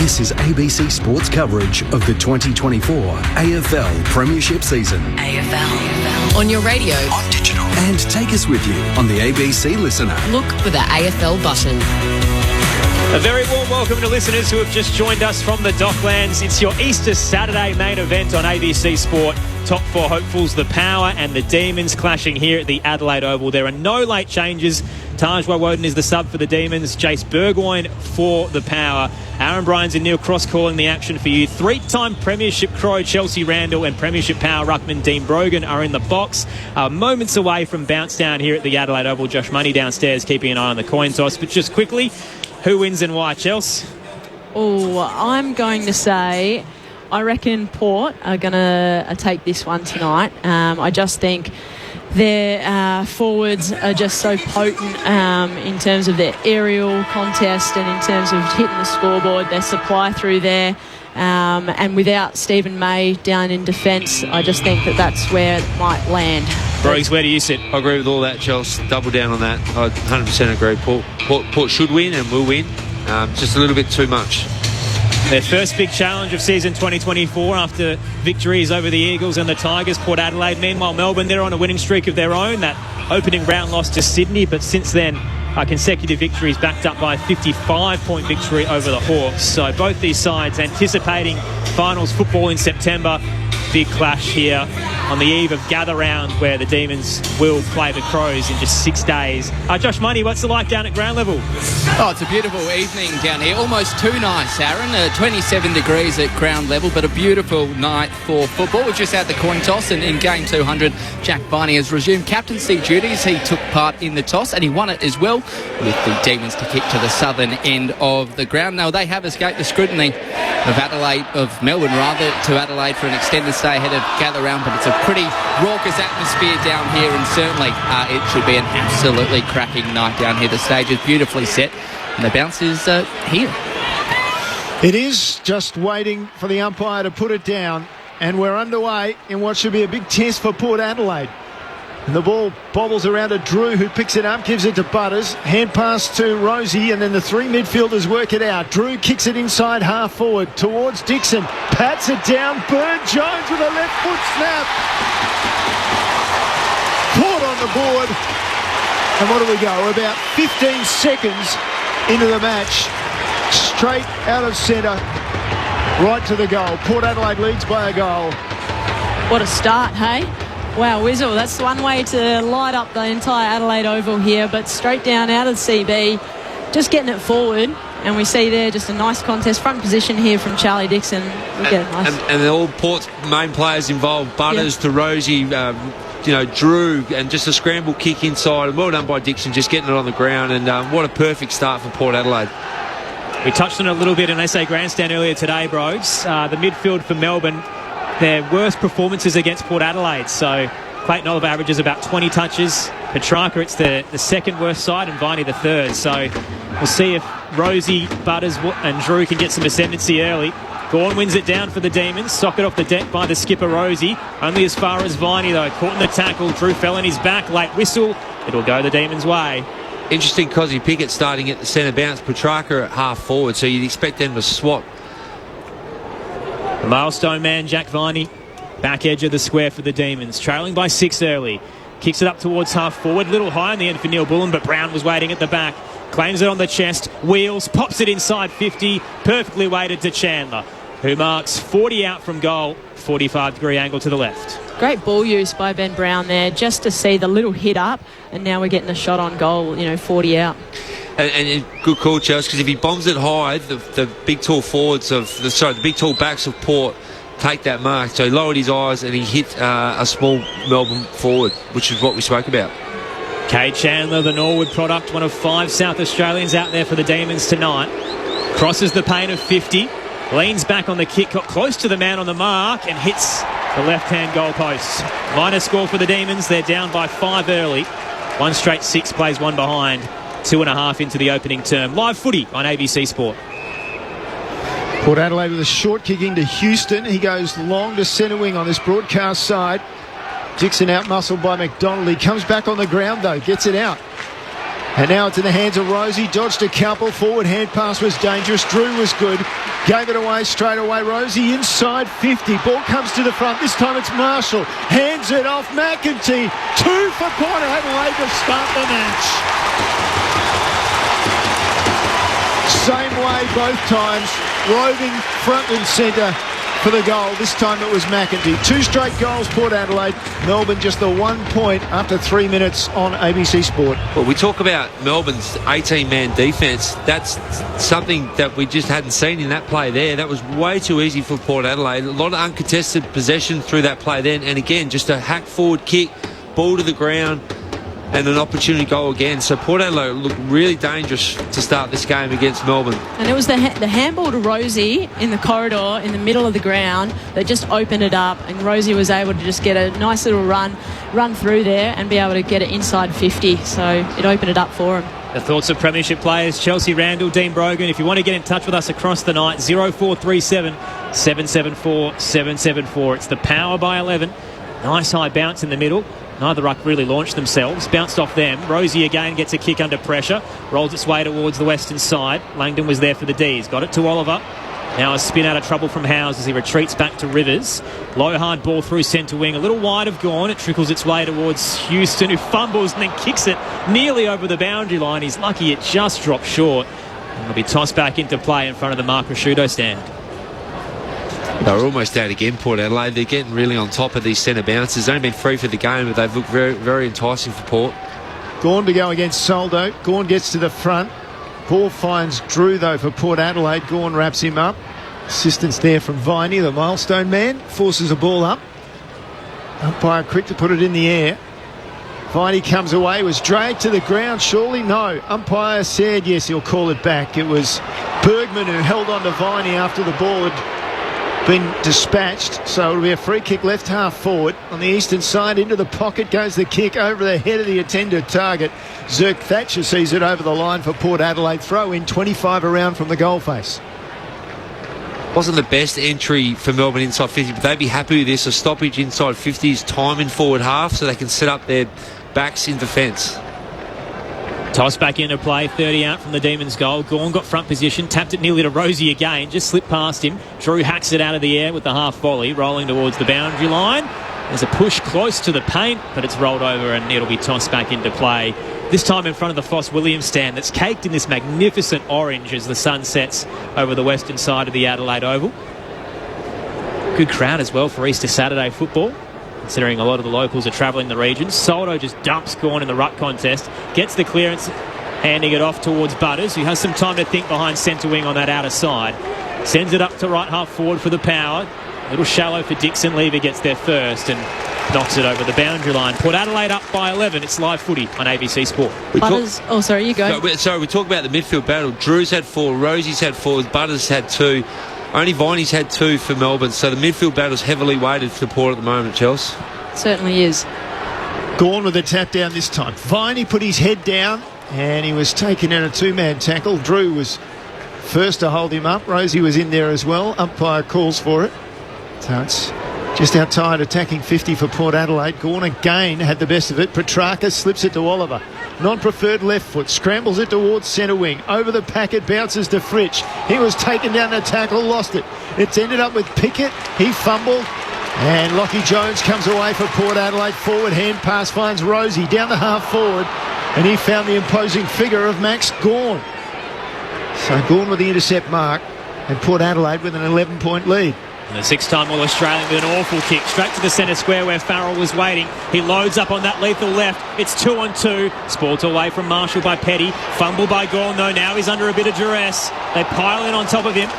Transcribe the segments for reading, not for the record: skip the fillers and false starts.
This is ABC Sports coverage of the 2024 AFL Premiership season. AFL. On your radio. On digital. And take us with you on the ABC Listener. Look for the AFL button. A very warm welcome to listeners who have just joined us from the Docklands. It's your Easter Saturday main event on ABC Sport. Top four hopefuls, the Power and the Demons, clashing here at the Adelaide Oval. There are no late changes. Tajwa Woden is the sub for the Demons. Jace Burgoyne for the Power. Aaron Bryans and Neil Cross calling the action for you. Three-time Premiership Crow Chelsea Randall and Premiership Power ruckman Dean Brogan are in the box. Moments away from bounce down here at the Adelaide Oval. Josh Money downstairs keeping an eye on the coin toss. But just quickly, who wins and why, Chelsea? Oh, I'm going to say I reckon Port are going to take this one tonight. I just think their forwards are just so potent in terms of their aerial contest and in terms of hitting the scoreboard, their supply through there. And without Stephen May down in defence, I just think that's where it might land. Briggs, where do you sit? I agree with all that, Chelsea. Double down on that. I 100% agree. Port should win and will win. Just a little bit too much. Their first big challenge of season 2024 after victories over the Eagles and the Tigers, Port Adelaide. Meanwhile, Melbourne, they're on a winning streak of their own. That opening round loss to Sydney, but since then, consecutive victories backed up by a 55-point victory over the Hawks. So both these sides anticipating finals football in September. Big clash here on the eve of Gather Round, where the Demons will play the Crows in just 6 days. Josh Money, what's it like down at ground level? Oh, it's a beautiful evening down here. Almost too nice, Aaron. 27 degrees at ground level, but a beautiful night for football. We've just had the coin toss, and in game 200, Jack Viney has resumed captaincy duties. He took part in the toss, and he won it as well, with the Demons to kick to the southern end of the ground. Now, they have escaped the scrutiny of Melbourne, to Adelaide for an extended stay ahead of Gather Round, but it's a pretty raucous atmosphere down here, and certainly it should be an absolutely cracking night down here. The stage is beautifully set, and the bounce is here. It is just waiting for the umpire to put it down, and we're underway in what should be a big test for Port Adelaide. And the ball bobbles around to Drew, who picks it up, gives it to Butters. Hand pass to Rosie, and then the three midfielders work it out. Drew kicks it inside half forward towards Dixon. Pats it down. Burn-Jones with a left foot snap. Port on the board. And what do we go? We're about 15 seconds into the match. Straight out of centre. Right to the goal. Port Adelaide leads by a goal. What a start, hey? Wow, Wizzle, that's one way to light up the entire Adelaide Oval here, but straight down out of CB, just getting it forward, and we see there just a nice contest, front position here from Charlie Dixon. And all Port's main players involved, Butters to Rosie, Drew, and just a scramble kick inside. Well done by Dixon, just getting it on the ground, and what a perfect start for Port Adelaide. We touched on it a little bit in SA Grandstand earlier today, Brogues. The midfield for Melbourne, their worst performances against Port Adelaide. So Clayton Oliver averages about 20 touches. Petrarca, it's the second worst side, and Viney the third. So we'll see if Rosie, Butters and Drew can get some ascendancy early. Gawn wins it down for the Demons. Socket off the deck by the skipper, Rosie. Only as far as Viney, though. Caught in the tackle. Drew fell in his back. Late whistle. It'll go the Demons' way. Interesting, Cosy Pickett starting at the centre bounce. Petrarca at half forward, so you'd expect them to swap. The milestone man, Jack Viney, back edge of the square for the Demons. Trailing by 6 early. Kicks it up towards half forward. Little high in the end for Neil Bullen, but Brown was waiting at the back. Claims it on the chest. Wheels. Pops it inside 50. Perfectly weighted to Chandler, who marks 40 out from goal. 45-degree angle to the left. Great ball use by Ben Brown there, just to see the little hit up, and now we're getting a shot on goal, 40 out. And good call, Chelsea, because if he bombs it high, the big tall the big tall backs of Port take that mark. So he lowered his eyes and he hit a small Melbourne forward, which is what we spoke about. Cade Chandler, the Norwood product, one of 5 South Australians out there for the Demons tonight. Crosses the paint of 50, leans back on the kick, got close to the man on the mark and hits the left-hand goal post. Minor score for the Demons. They're down by 5 early. One straight 6 plays one behind. 2.5 into the opening term. Live footy on ABC Sport. Port Adelaide with a short kick into Houston. He goes long to centre wing on this broadcast side. Dixon out-muscled by McDonald. He comes back on the ground, though. Gets it out. And now it's in the hands of Rosie. Dodged a couple. Forward hand pass was dangerous. Drew was good. Gave it away straight away. Rosie inside 50. Ball comes to the front. This time it's Marshall. Hands it off. McEntee. 2 for Port Adelaide to start the match. Same way both times. Roving front and centre for the goal. This time it was McEntee. 2 straight goals, Port Adelaide. Melbourne just the 1 point after 3 minutes on ABC Sport. Well, we talk about Melbourne's 18-man defence. That's something that we just hadn't seen in that play there. That was way too easy for Port Adelaide. A lot of uncontested possession through that play then. And again, just a hack forward kick, ball to the ground, and an opportunity goal again. So Port Adelaide looked really dangerous to start this game against Melbourne. And it was the handball to Rosie in the corridor in the middle of the ground that just opened it up, and Rosie was able to just get a nice little run through there and be able to get it inside 50. So it opened it up for him. The thoughts of premiership players, Chelsea Randall, Dean Brogan. If you want to get in touch with us across the night, 0437 774 774. It's the Power by 11. Nice high bounce in the middle. Neither ruck really launched themselves. Bounced off them. Rosie again gets a kick under pressure. Rolls its way towards the western side. Langdon was there for the D's. Got it to Oliver. Now a spin out of trouble from Howes as he retreats back to Rivers. Low hard ball through centre wing. A little wide of Gawn. It trickles its way towards Houston, who fumbles and then kicks it nearly over the boundary line. He's lucky it just dropped short. And it'll be tossed back into play in front of the Mark Prosciutto stand. They were almost out again, Port Adelaide. They're getting really on top of these centre bounces. They've only been free for the game, but they've looked very, very enticing for Port. Gawn to go against Soldo. Gawn gets to the front. Ball finds Drew, though, for Port Adelaide. Gawn wraps him up. Assistance there from Viney, the milestone man. Forces the ball up. Umpire quick to put it in the air. Viney comes away. Was dragged to the ground, surely? No. Umpire said, yes, he'll call it back. It was Bergman who held on to Viney after the ball had been dispatched, so it'll be a free kick left half forward on the eastern side. Into the pocket goes the kick over the head of the attended target. Zirk Thatcher sees it over the line for Port Adelaide. Throw in 25 around from the goal face. Wasn't the best entry for Melbourne inside 50, but they'd be happy with this. A stoppage inside 50 is time in forward half, so they can set up their backs in defence. Toss back into play, 30 out from the Demons' goal. Gawn got front position, tapped it nearly to Rosie again, just slipped past him. Drew hacks it out of the air with the half volley, rolling towards the boundary line. There's a push close to the paint, but it's rolled over and it'll be tossed back into play. This time in front of the Foss Williams stand that's caked in this magnificent orange as the sun sets over the western side of the Adelaide Oval. Good crowd as well for Easter Saturday football, considering a lot of the locals are travelling the region. Soldo just dumps Gawn in the ruck contest, gets the clearance, handing it off towards Butters, who has some time to think behind centre wing on that outer side. Sends it up to right half forward for the Power. A little shallow for Dixon. Lever gets there first and knocks it over the boundary line. Port Adelaide up by 11. It's live footy on ABC Sport. Butters, sorry, you go. So we talk about the midfield battle. Drew's had 4, Rosie's had 4, Butters had 2. Only Viney's had 2 for Melbourne, so the midfield battle's heavily weighted for Port at the moment, Chelsea. Certainly is. Gawn with a tap down this time. Viney put his head down and he was taken in a 2-man tackle. Drew was first to hold him up. Rosie was in there as well. Umpire calls for it. So it's just outside attacking 50 for Port Adelaide. Gawn again had the best of it. Petrarca slips it to Oliver. Non-preferred left foot. Scrambles it towards centre wing. Over the packet, bounces to Fritsch. He was taken down the tackle, lost it. It's ended up with Pickett. He fumbled. And Lockie Jones comes away for Port Adelaide. Forward hand pass finds Rosie down the half forward. And he found the imposing figure of Max Gawn. So Gawn with the intercept mark. And Port Adelaide with an 11-point lead. And the 6-time All-Australian with an awful kick straight to the centre square where Farrell was waiting. He loads up on that lethal left. It's 2-on-2. Sport away from Marshall by Petty. Fumble by Gawn though. Now he's under a bit of duress. They pile in on top of him.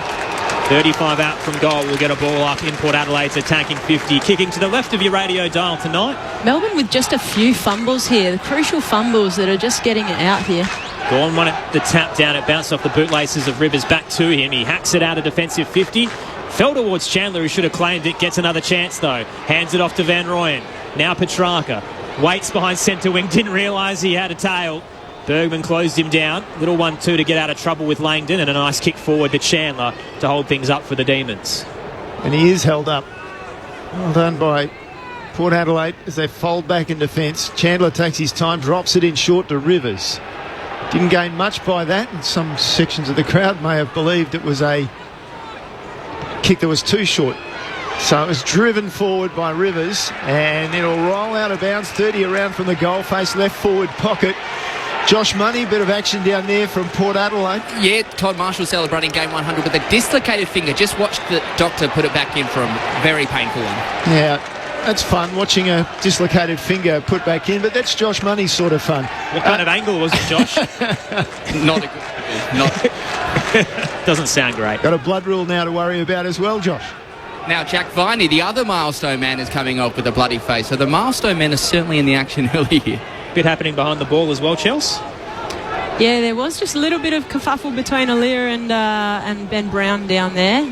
35 out from goal. We'll get a ball up in Port Adelaide's attacking 50. Kicking to the left of your radio dial tonight. Melbourne with just a few fumbles here. The crucial fumbles that are just getting it out here. Gawn wanted the tap down. It bounced off the bootlaces of Rivers back to him. He hacks it out of defensive 50. Fell towards Chandler, who should have claimed it. Gets another chance, though. Hands it off to Van Rooyen. Now Petrarca. Waits behind centre wing. Didn't realise he had a tail. Bergman closed him down. Little 1-2 to get out of trouble with Langdon. And a nice kick forward to Chandler to hold things up for the Demons. And he is held up. Well done by Port Adelaide as they fold back in defence. Chandler takes his time, drops it in short to Rivers. Didn't gain much by that, and some sections of the crowd may have believed it was a kick that was too short. So it was driven forward by Rivers, and it'll roll out of bounds, 30 around from the goal face, left forward pocket. Josh Money, bit of action down there from Port Adelaide. Yeah, Todd Marshall celebrating game 100 with a dislocated finger. Just watched the doctor put it back in for a very painful one. Yeah, that's fun, watching a dislocated finger put back in, but that's Josh Money's sort of fun. What kind of angle was it, Josh? Not a good not. Doesn't sound great. Got a blood rule now to worry about as well, Josh. Now, Jack Viney, the other milestone man, is coming off with a bloody face. So the milestone men are certainly in the action early here. Bit happening behind the ball as well, Chels. Yeah, there was just a little bit of kerfuffle between Aaliyah and Ben Brown down there.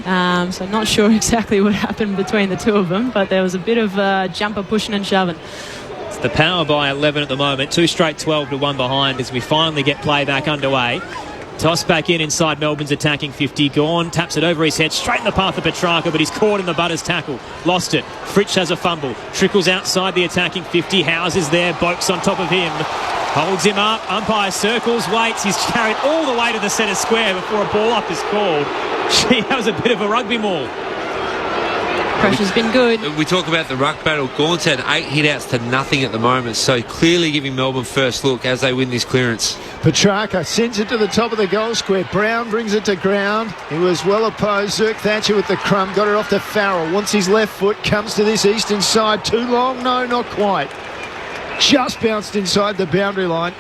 So I'm not sure exactly what happened between the two of them, but there was a bit of jumper pushing and shoving. It's the Power by 11 at the moment. 2 straight 12 to 1 behind as we finally get play back underway. Toss back in inside Melbourne's attacking 50. Gawn taps it over his head, straight in the path of Petrarca, but he's caught in the Butters tackle. Lost it. Fritsch has a fumble. Trickles outside the attacking 50. Howes is there. Boak's on top of him. Holds him up. Umpire circles, waits. He's carried all the way to the centre square before a ball up is called. Gee, that was a bit of a rugby maul. Pressure's been good. We talk about the ruck battle. Gaunt's had 8 hit-outs to nothing at the moment, so clearly giving Melbourne first look as they win this clearance. Petrarca sends it to the top of the goal square. Brown brings it to ground. He was well opposed. Zirk Thatcher with the crumb. Got it off to Farrell. Wants his left foot. Comes to this eastern side. Too long? No, not quite. Just bounced inside the boundary line.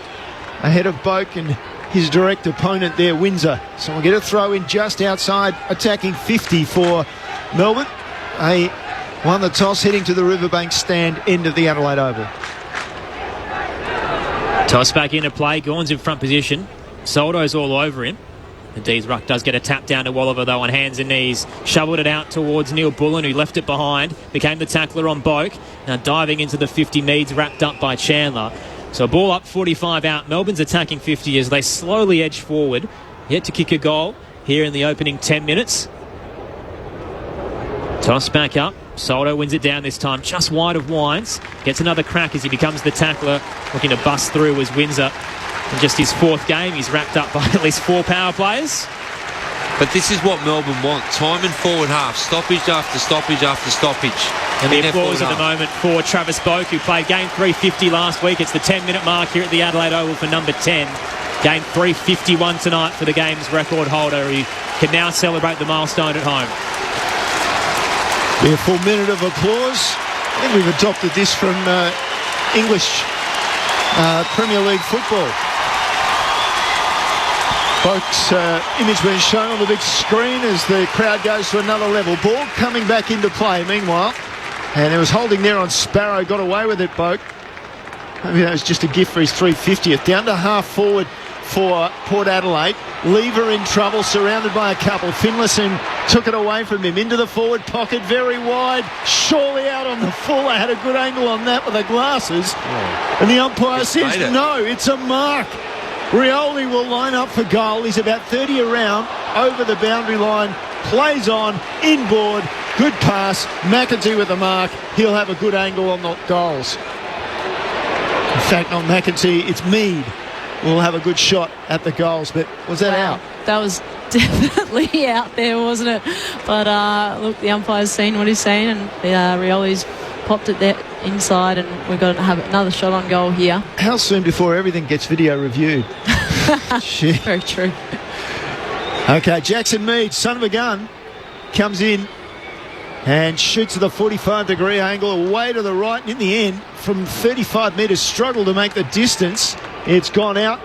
Ahead of Boak and his direct opponent there, Windsor. So we'll get a throw in just outside attacking 50 for Melbourne. They won the toss, heading to the Riverbank stand end of the Adelaide Oval. Toss back into play. Gawn's in front position. Soldo's all over him. The D's ruck does get a tap down to Walliver though on hands and knees. Shoveled it out towards Neil Bullen, who left it behind. Became the tackler on Boak. Now diving into the 50 Meads, wrapped up by Chandler. So ball up, 45 out. Melbourne's attacking 50 as they slowly edge forward. Yet to kick a goal here in the opening 10 minutes. Toss back up. Soldo wins it down this time, just wide of Wines. Gets another crack as he becomes the tackler. Looking to bust through as Windsor. In just his 4th game, he's wrapped up by at least 4 power players. But this is what Melbourne want. Time in forward half. Stoppage after stoppage after stoppage. And the applause at the moment for Travis Boak, who played game 350 last week. It's the 10-minute mark here at the Adelaide Oval for number 10. Game 351 tonight for the game's record holder, who can now celebrate the milestone at home. Be a full minute of applause. I think we've adopted this from English Premier League football. Boak's image being shown on the big screen as the crowd goes to another level. Ball coming back into play meanwhile. And it was holding there on Sparrow. Got away with it, Boak. Maybe that was just a gift for his 350th. Down to half forward for Port Adelaide. Lever in trouble, surrounded by a couple. Finlayson took it away from him into the forward pocket, very wide, surely out on the full. They had a good angle on that with the glasses. And the umpire says, no, it's a mark. Rioli will line up for goal. He's about 30 around, over the boundary line, plays on, inboard, good pass. McEntee with the mark. He'll have a good angle on the goals. In fact, not McEntee, it's Mead. We'll have a good shot at the goals, but was that out? That was definitely out there, wasn't it? But look, the umpire's seen what he's seen, and Rioli's popped it there inside, and we're going to have another shot on goal here. How soon before everything gets video reviewed? Shit. Very true. Okay, Jackson Mead, son of a gun, comes in and shoots at the 45-degree angle away to the right, and in the end, from 35 metres, struggled to make the distance. It's gone out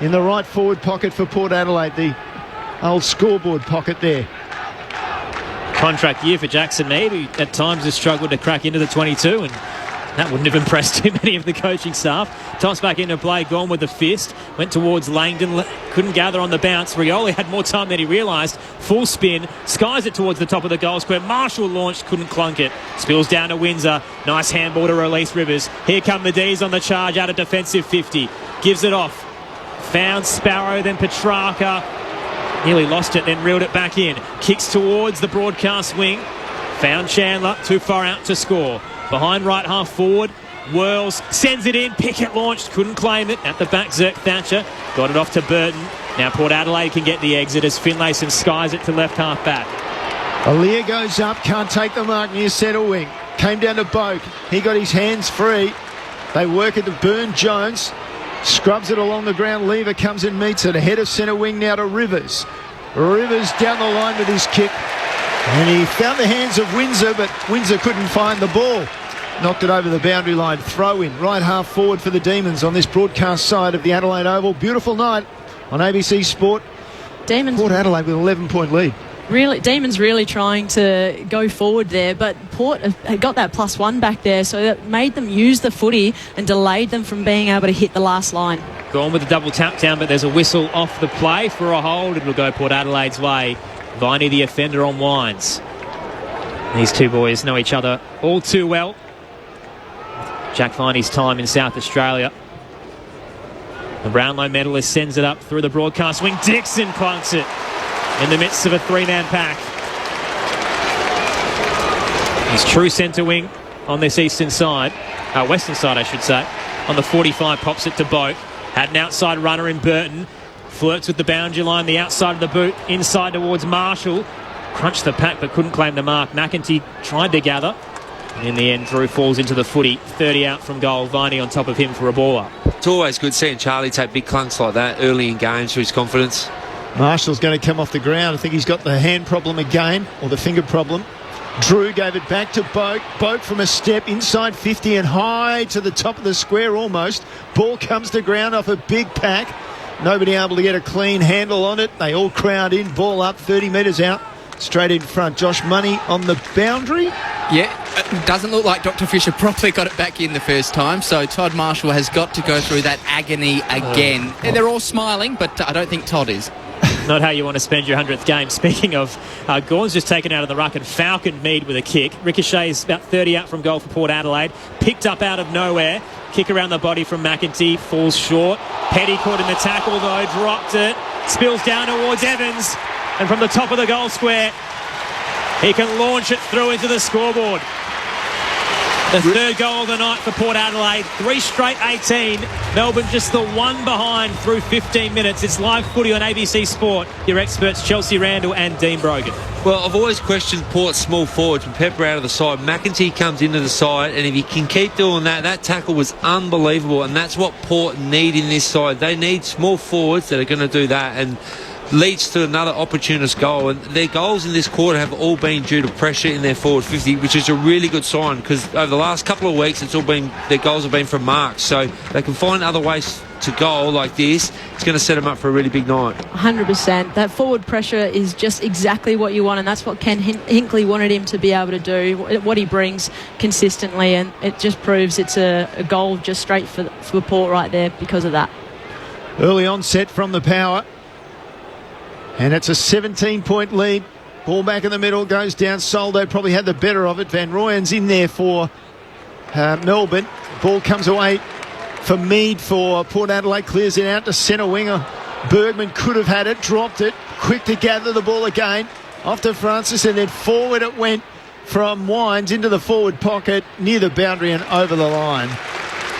in the right forward pocket for Port Adelaide, the old scoreboard pocket there. Contract year for Jackson Mead, who at times has struggled to crack into the 22, and that wouldn't have impressed too many of the coaching staff. Toss back into play, gone with the fist. Went towards Langdon, couldn't gather on the bounce. Rioli had more time than he realised. Full spin, skies it towards the top of the goal square. Marshall launched, couldn't clunk it. Spills down to Windsor. Nice handball to release Rivers. Here come the D's on the charge out of defensive 50. Gives it off. Found Sparrow, then Petrarca. Nearly lost it, then reeled it back in. Kicks towards the broadcast wing. Found Chandler, too far out to score. Behind right half forward, whirls, sends it in. Pickett launched, couldn't claim it. At the back, Zirk Thatcher got it off to Burton. Now Port Adelaide can get the exit as Finlayson skies it to left half back. Aaliyah goes up, can't take the mark near centre wing. Came down to Boak. He got his hands free. They work it to Burn-Jones. Scrubs it along the ground. Lever comes and meets it. Ahead of centre wing now to Rivers. Rivers down the line with his kick. And he found the hands of Windsor, but Windsor couldn't find the ball. Knocked it over the boundary line. Throw in. Right half forward for the Demons on this broadcast side of the Adelaide Oval. Beautiful night on ABC Sport. Demons. Port Adelaide with an 11-point lead. Demons really trying to go forward there, but Port had got that +1 back there, so that made them use the footy and delayed them from being able to hit the last line. Gone with the double tap down, but there's a whistle off the play for a hold. It'll go Port Adelaide's way. Viney, the offender, on Wines. These two boys know each other all too well. Jack Viney's time in South Australia. The Brownlow medalist sends it up through the broadcast wing. Dixon clunks it in the midst of a three-man pack. His true centre wing on this eastern side, western side I should say, on the 45, pops it to Boak. Had an outside runner in Burton. Flirts with the boundary line, the outside of the boot, inside towards Marshall. Crunched the pack but couldn't claim the mark. McEntee tried to gather. And in the end, Drew falls into the footy. 30 out from goal. Viney on top of him for a baller. It's always good seeing Charlie take big clunks like that early in games for his confidence. Marshall's going to come off the ground. I think he's got the hand problem again, or the finger problem. Drew gave it back to Boak. Boak from a step inside 50 and high to the top of the square almost. Ball comes to ground off a big pack. Nobody able to get a clean handle on it. They all crowd in. Ball up 30 metres out. Straight in front. Josh Money on the boundary. Yeah, it doesn't look like Dr. Fisher properly got it back in the first time, so Todd Marshall has got to go through that agony again. They're all smiling, but I don't think Todd is. Not how you want to spend your 100th game. Speaking of, Gawn's just taken out of the ruck and Falcon Mead with a kick. Ricochets about 30 out from goal for Port Adelaide. Picked up out of nowhere. Kick around the body from McEntee. Falls short. Petty caught in the tackle though. Dropped it. Spills down towards Evans. And from the top of the goal square, he can launch it through into the scoreboard. The third goal of the night for Port Adelaide. 3 straight 18. Melbourne just the one behind through 15 minutes. It's live footy on ABC Sport. Your experts Chelsea Randall and Dean Brogan. Well, I've always questioned Port's small forwards with Pepper out of the side. McEntee comes into the side, and if he can keep doing that, that tackle was unbelievable, and that's what Port need in this side. They need small forwards that are going to do that, and leads to another opportunist goal, and their goals in this quarter have all been due to pressure in their forward 50, which is a really good sign, because over the last couple of weeks their goals have been from marks, so they can find other ways to goal like this. It's going to set them up for a really big night. 100%. That forward pressure is just exactly what you want, and that's what Ken Hinkley wanted him to be able to do, what he brings consistently, and it just proves it's a goal just straight for Port right there because of that. Early onset from the power. And it's a 17-point lead. Ball back in the middle, goes down. Soldo probably had the better of it. Van Rooyen's in there for Melbourne. Ball comes away for Mead for Port Adelaide. Clears it out to centre winger. Bergman could have had it, dropped it. Quick to gather the ball again. Off to Francis, and then forward it went from Wines into the forward pocket near the boundary and over the line.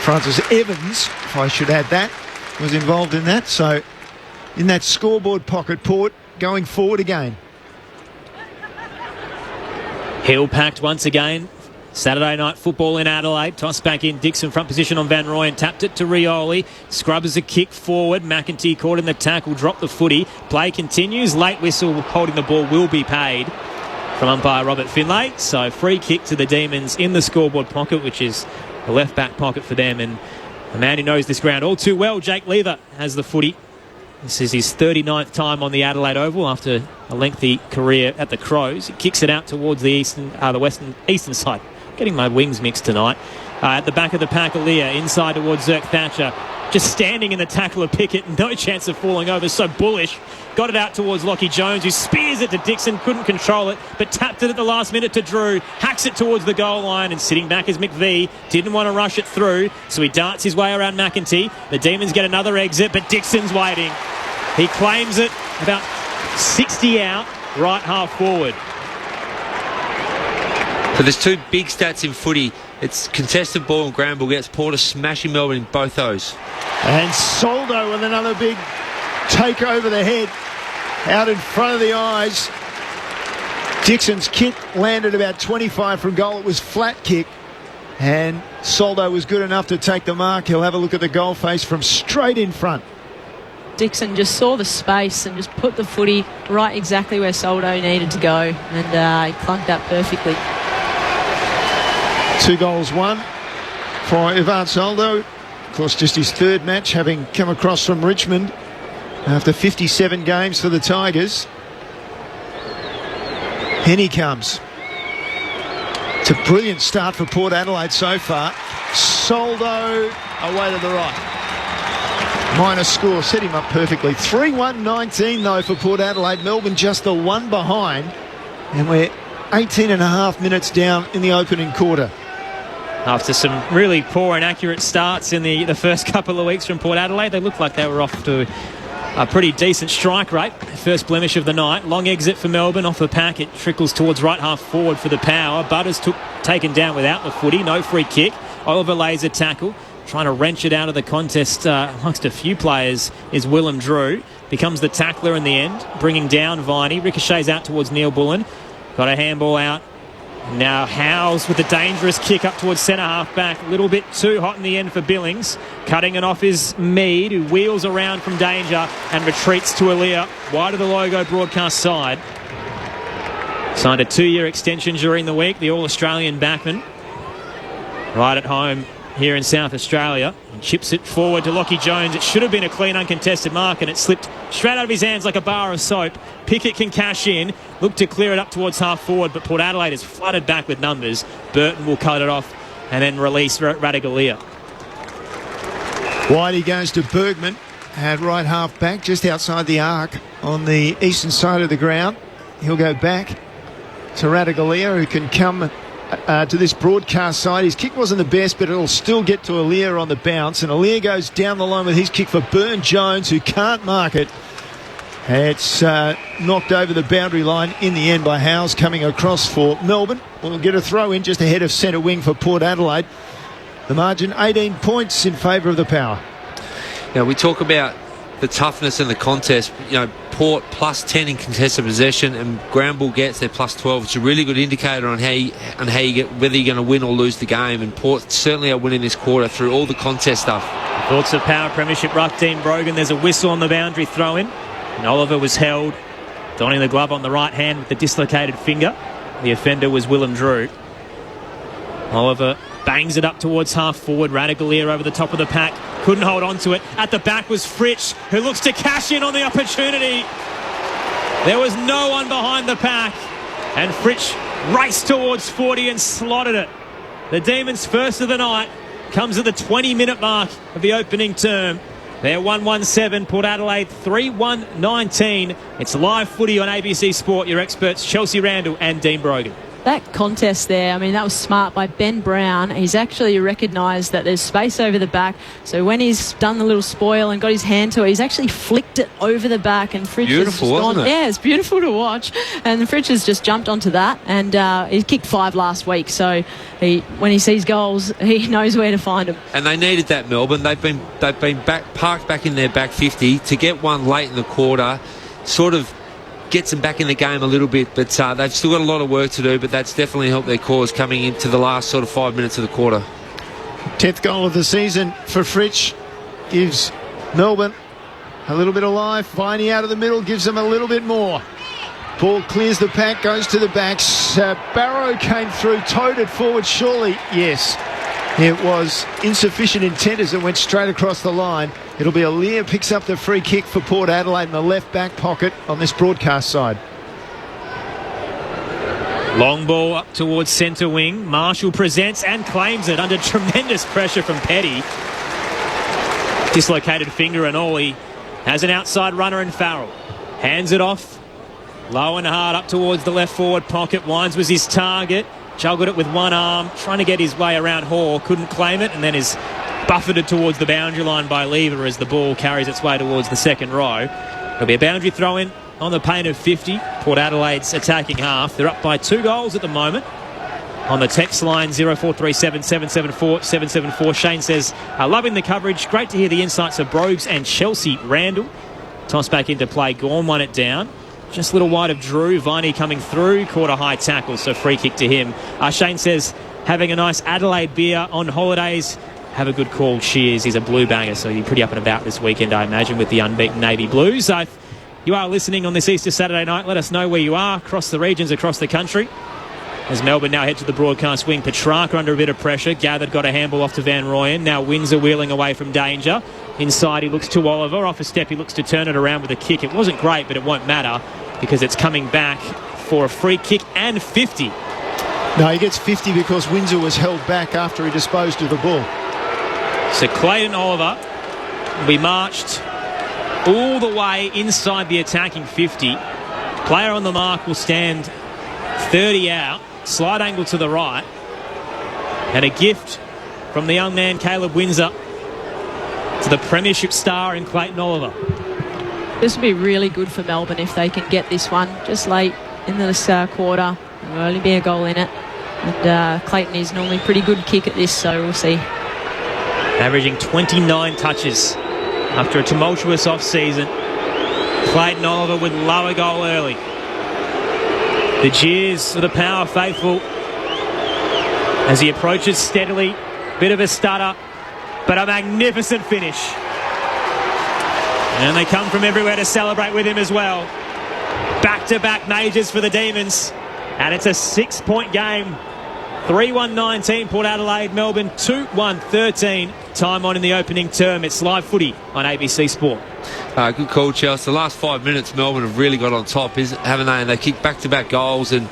Francis Evans, if I should add that, was involved in that. So in that scoreboard pocket, Port going forward again. Hill packed once again. Saturday night football in Adelaide. Toss back in. Dixon front position on Van Rooyen. Tapped it to Rioli. Scrubbers a kick forward. McEntee caught in the tackle. Dropped the footy. Play continues. Late whistle holding the ball will be paid from umpire Robert Finlay. So free kick to the Demons in the scoreboard pocket, which is the left back pocket for them. And the man who knows this ground all too well, Jake Lever, has the footy. This is his 39th time on the Adelaide Oval after a lengthy career at the Crows. He kicks it out towards the eastern side. Getting my wings mixed tonight. At the back of the pack, Aaliyah inside towards Zirk Thatcher. Just standing in the tackle of Pickett. No chance of falling over. So bullish. Got it out towards Lockie Jones, who spears it to Dixon. Couldn't control it, but tapped it at the last minute to Drew. Hacks it towards the goal line, and sitting back is McVie. Didn't want to rush it through, so he darts his way around McEntee. The Demons get another exit, but Dixon's waiting. He claims it about 60 out, right half forward. So there's two big stats in footy. It's contested ball and ground ball gets Porter smashing Melbourne in both those. And Soldo with another big take over the head, out in front of the eyes. Dixon's kick landed about 25 from goal. It was flat kick, and Soldo was good enough to take the mark. He'll have a look at the goal face from straight in front. Dixon just saw the space and just put the footy right exactly where Soldo needed to go, and he plunked that perfectly. 2 goals, 1 for Ivan Soldo. Of course, just his third match, having come across from Richmond after 57 games for the Tigers. In he comes. It's a brilliant start for Port Adelaide so far. Soldo away to the right. Minor score, set him up perfectly. 3-1-19 though for Port Adelaide. Melbourne just the one behind, and we're 18 and a half minutes down in the opening quarter. After some really poor and accurate starts in the first couple of weeks from Port Adelaide, they looked like they were off to a pretty decent strike rate. First blemish of the night. Long exit for Melbourne off the pack. It trickles towards right half forward for the Power. Butters taken down without the footy. No free kick. Oliver lays a tackle. Trying to wrench it out of the contest amongst a few players is Willem Drew. Becomes the tackler in the end, bringing down Viney. Ricochets out towards Neil Bullen. Got a handball out. Now Howes with a dangerous kick up towards centre half back. A little bit too hot in the end for Billings. Cutting it off is Mead, who wheels around from danger and retreats to Aaliyah. Wide of the logo broadcast side. Signed a 2-year extension during the week. The All-Australian backman. Right at home here in South Australia, and chips it forward to Lockie Jones. It should have been a clean, uncontested mark, and it slipped straight out of his hands like a bar of soap. Pickett can cash in, look to clear it up towards half forward, but Port Adelaide is flooded back with numbers. Burton will cut it off and then release Radaglia. Wide he goes to Bergman at right half back, just outside the arc on the eastern side of the ground. He'll go back to Radaglia, who can come to this broadcast side. His kick wasn't the best, but it'll still get to Aaliyah on the bounce, and Aaliyah goes down the line with his kick for Burn Jones, who can't mark it. It's knocked over the boundary line in the end by Howes coming across for Melbourne. We'll get a throw in just ahead of centre wing for Port Adelaide. The margin 18 points in favour of the Power. Now we talk about the toughness in the contest. You know, Port plus 10 in contested possession, and Granville gets their plus 12. It's a really good indicator on how you get whether you're going to win or lose the game. And Port certainly are winning this quarter through all the contest stuff. Thoughts of Power Premiership ruck Dean Brogan. There's a whistle on the boundary throw in, and Oliver was held, donning the glove on the right hand with the dislocated finger. The offender was Willem Drew. Oliver bangs it up towards half forward. Radaglia over the top of the pack. Couldn't hold on to it. At the back was Fritsch, who looks to cash in on the opportunity. There was no one behind the pack, and Fritsch raced towards 40 and slotted it. The Demons' first of the night comes at the 20-minute mark of the opening term. They're 1-1-7, Port Adelaide 3-1-19. It's live footy on ABC Sport. Your experts Chelsea Randall and Dean Brogan. That contest there, I mean, that was smart by Ben Brown. He's actually recognised that there's space over the back. So when he's done the little spoil and got his hand to it, he's actually flicked it over the back. And Fritsch has just gone, yeah, it's beautiful to watch. And Fritsch has just jumped onto that. And he kicked 5 last week. So when he sees goals, he knows where to find them. And they needed that, Melbourne. They've been parked back in their back 50. To get one late in the quarter sort of gets them back in the game a little bit, but they've still got a lot of work to do, but that's definitely helped their cause coming into the last sort of 5 minutes of the quarter. 10th goal of the season for Fritsch gives Melbourne a little bit of life. Viney out of the middle gives them a little bit more. Ball clears the pack, goes to the backs. Barrow came through, towed it forward surely. Yes, it was insufficient intent as it went straight across the line. It'll be Aaliyah picks up the free kick for Port Adelaide in the left back pocket on this broadcast side. Long ball up towards centre wing. Marshall presents and claims it under tremendous pressure from Petty. Dislocated finger and all. He has an outside runner in Farrell. Hands it off. Low and hard up towards the left forward pocket. Wines was his target. Juggled it with one arm, trying to get his way around Hall. Couldn't claim it, and then is buffeted towards the boundary line by Lever as the ball carries its way towards the second row. There'll be a boundary throw in on the paint of 50. Port Adelaide's attacking half. They're up by 2 goals at the moment. On the text line 0437 774 774, Shane says, loving the coverage. Great to hear the insights of Brogues and Chelsea Randall. Toss back into play. Gorm won it down. just a little wide of Drew. Viney coming through, caught a high tackle, so free kick to him. Shane says, having a nice Adelaide beer on holidays. Have a good call. Cheers. He's a blue banger, so you're pretty up and about this weekend, I imagine, with the unbeaten Navy Blues. So if you are listening on this Easter Saturday night, let us know where you are across the regions, across the country. As Melbourne now head to the broadcast wing, Petrarca under a bit of pressure. Gathered got a handball off to Van Rooyen. Now Windsor wheeling away from danger. Inside he looks to Oliver. Off a step he looks to turn it around with a kick. It wasn't great, but it won't matter because it's coming back for a free kick and 50. No, he gets 50 because Windsor was held back after he disposed of the ball. So Clayton Oliver will be marched all the way inside the attacking 50. Player on the mark will stand 30 out. Slight angle to the right. And a gift from the young man Caleb Windsor to the premiership star in Clayton Oliver. This would be really good for Melbourne if they can get this one just late in this quarter. There will only be a goal in it. And Clayton is normally pretty good kick at this, so we'll see. Averaging 29 touches after a tumultuous off-season. Clayton Oliver would love a goal early. The cheers for the Power faithful as he approaches steadily. Bit of a stutter, but a magnificent finish. And they come from everywhere to celebrate with him as well. Back-to-back majors for the Demons. And it's a 6-point game. 3-1-19 Port Adelaide, Melbourne 2-1-13. Time on in the opening term. It's live footy on ABC Sport. Good call, Chelsea. The last 5 minutes, Melbourne have really got on top, haven't they? And they kick back-to-back goals. And,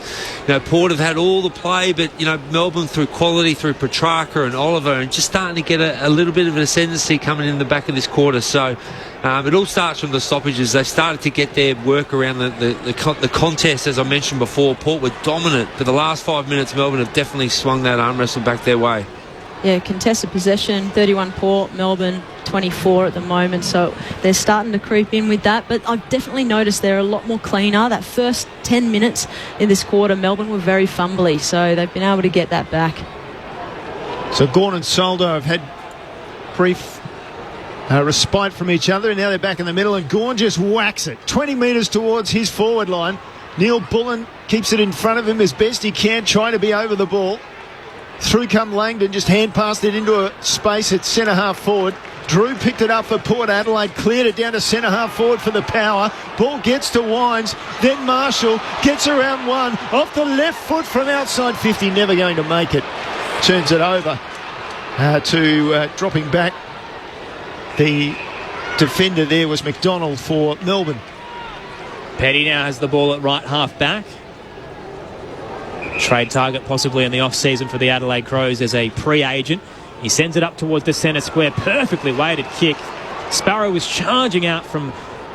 Port have had all the play, but, Melbourne through quality, through Petrarca and Oliver, and just starting to get a little bit of an ascendancy coming in the back of this quarter. So it all starts from the stoppages. They started to get their work around the contest, as I mentioned before. Port were dominant. For the last 5 minutes, Melbourne have definitely swung that arm wrestle back their way. Yeah, contested possession, 31 Port, Melbourne 24 at the moment, so they're starting to creep in with that, but I've definitely noticed they're a lot more cleaner. That first 10 minutes in this quarter, Melbourne were very fumbly, so they've been able to get that back. So Gawn and Soldo have had brief respite from each other, and now they're back in the middle, and Gawn just whacks it 20 metres towards his forward line. Neil Bullen keeps it in front of him as best he can, trying to be over the ball. Through come Langdon, just hand passed it into a space at centre-half forward. Drew picked it up for Port Adelaide, cleared it down to centre-half forward for the Power. Ball gets to Wines, then Marshall gets around one, off the left foot from outside 50, never going to make it. Turns it over to dropping back. The defender there was McDonald for Melbourne. Petty now has the ball at right half back. Trade target possibly in the off-season for the Adelaide Crows as a pre-agent. He sends it up towards the centre square. Perfectly weighted kick. Sparrow was charging out from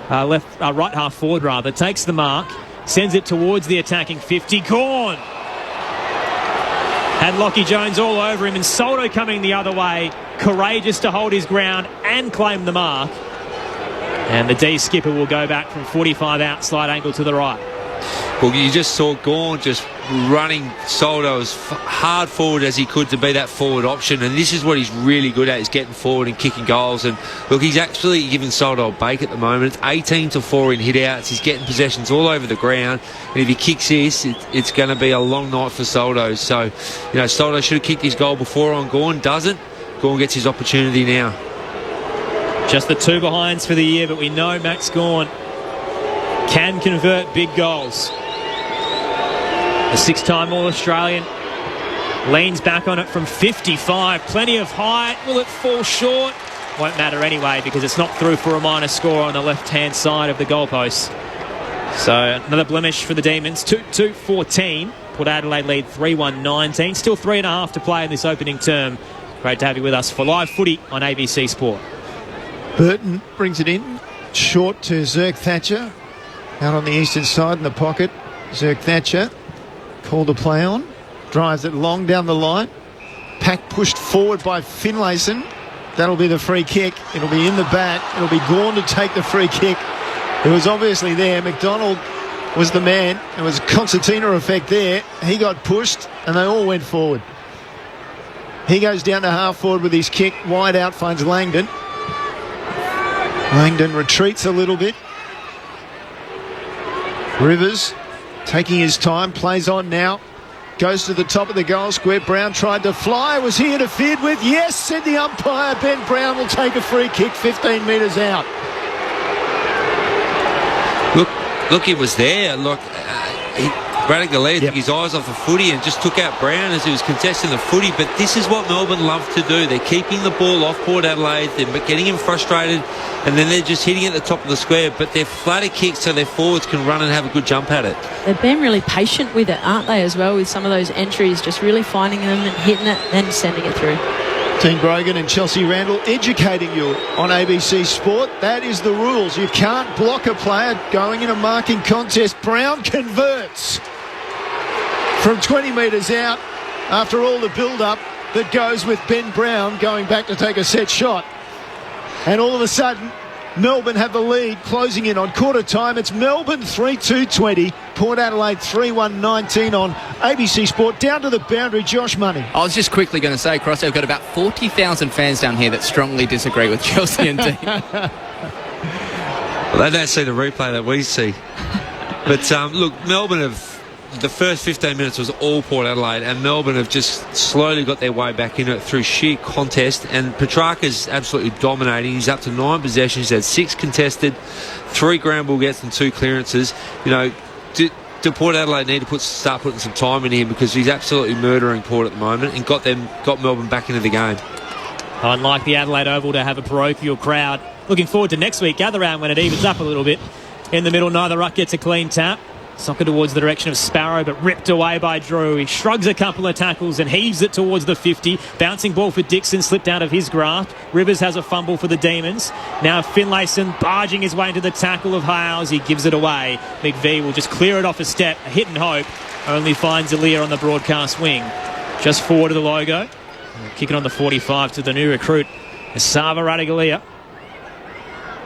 right half forward rather. Takes the mark. Sends it towards the attacking 50. Gawn! Had Lockie Jones all over him, and Soldo coming the other way. Courageous to hold his ground and claim the mark. And the D skipper will go back from 45 out, slight angle to the right. Well, you just saw Gawn just running Soldo as hard forward as he could to be that forward option, and this is what he's really good at, is getting forward and kicking goals. And look, he's actually giving Soldo a bake at the moment. It's 18-4 in hit-outs. He's getting possessions all over the ground, and if he kicks this, it's going to be a long night for Soldo. So, Soldo should have kicked his goal before on Gawn. Doesn't. Gawn gets his opportunity now. Just the two behinds for the year, but we know Max Gawn can convert big goals. The 6-time All-Australian leans back on it from 55. Plenty of height. Will it fall short? Won't matter anyway because it's not through for a minor score on the left-hand side of the goalpost. So another blemish for the Demons. 2-2-14. Port Adelaide lead 3-1-19. Still 3.5 to play in this opening term. Great to have you with us for live footy on ABC Sport. Burton brings it in. Short to Zerk Thatcher. Out on the eastern side in the pocket. Zerk Thatcher called a play on. Drives it long down the line. Pack pushed forward by Finlayson. That'll be the free kick. It'll be in the back. It'll be Gawn to take the free kick. It was obviously there. McDonald was the man. There was a concertina effect there. He got pushed and they all went forward. He goes down to half forward with his kick. Wide out, finds Langdon. Langdon retreats a little bit. Rivers taking his time, plays on now. Goes to the top of the goal square. Brown tried to fly. Was he interfered with? Yes, said the umpire. Ben Brown will take a free kick 15 metres out. Look, he was there. Look, Adelaide took his eyes off the footy and just took out Brown as he was contesting the footy. But this is what Melbourne love to do. They're keeping the ball off Port Adelaide. They're getting him frustrated, and then they're just hitting it at the top of the square. But they're flatter kicks so their forwards can run and have a good jump at it. They've been really patient with it, aren't they, as well, with some of those entries, just really finding them and hitting it, then sending it through. Dean Brogan and Chelsea Randall educating you on ABC Sport. That is the rules. You can't block a player going in a marking contest. Brown converts from 20 metres out after all the build-up that goes with Ben Brown going back to take a set shot. And all of a sudden, Melbourne have the lead, closing in on quarter time. It's Melbourne 3-2-20, Port Adelaide 3-1-19 on ABC Sport. Down to the boundary, Josh Money. I was just quickly going to say, Cross, I've got about 40,000 fans down here that strongly disagree with Chelsea and Dean. Well, they don't see the replay that we see. But look, Melbourne have... The first 15 minutes was all Port Adelaide, and Melbourne have just slowly got their way back into it through sheer contest. And Petrarca's absolutely dominating. He's up to 9 possessions. He's had 6 contested, 3 ground ball gets and 2 clearances. You know, do Port Adelaide need to start putting some time in here, because he's absolutely murdering Port at the moment and got Melbourne back into the game. Unlike the Adelaide Oval to have a parochial crowd. Looking forward to next week, gather round when it evens up a little bit. In the middle, neither ruck gets a clean tap. Soccer towards the direction of Sparrow, but ripped away by Drew. He shrugs a couple of tackles and heaves it towards the 50. Bouncing ball for Dixon, slipped out of his grasp. Rivers has a fumble for the Demons. Now Finlayson barging his way into the tackle of Hales. He gives it away. McVie will just clear it off a step. A hit and hope. Only finds Aaliyah on the broadcast wing. Just forward of the logo. Kicking on the 45 to the new recruit, Asava Radigalia.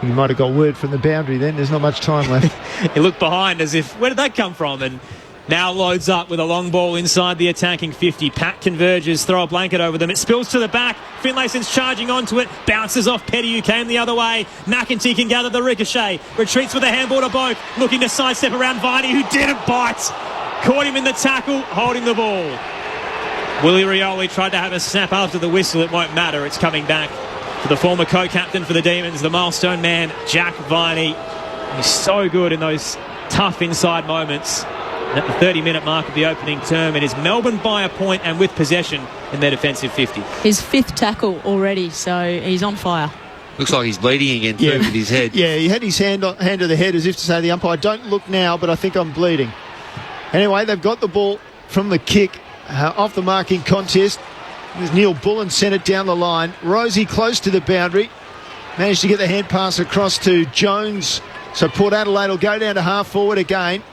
You might have got word from the boundary then. There's not much time left. He looked behind as if, where did that come from? And now loads up with a long ball inside the attacking 50. Pat converges, throw a blanket over them. It spills to the back. Finlayson's charging onto it. Bounces off Petty, who came the other way. McEntee can gather the ricochet. Retreats with a handball to both. Looking to sidestep around Viney, who didn't bite. Caught him in the tackle, holding the ball. Willie Rioli tried to have a snap after the whistle. It won't matter. It's coming back to the former co-captain for the Demons, the milestone man, Jack Viney. He's so good in those tough inside moments. And at the 30-minute mark of the opening term, it is Melbourne by a point and with possession in their defensive 50. His 5th tackle already, so he's on fire. Looks like he's bleeding again too with his head. Yeah, he had his hand to the head as if to say, the umpire, don't look now, but I think I'm bleeding. Anyway, they've got the ball from the kick off the marking contest. There's Neil Bullen sent it down the line. Rosie close to the boundary. Managed to get the hand pass across to Jones. So Port Adelaide will go down to half forward again.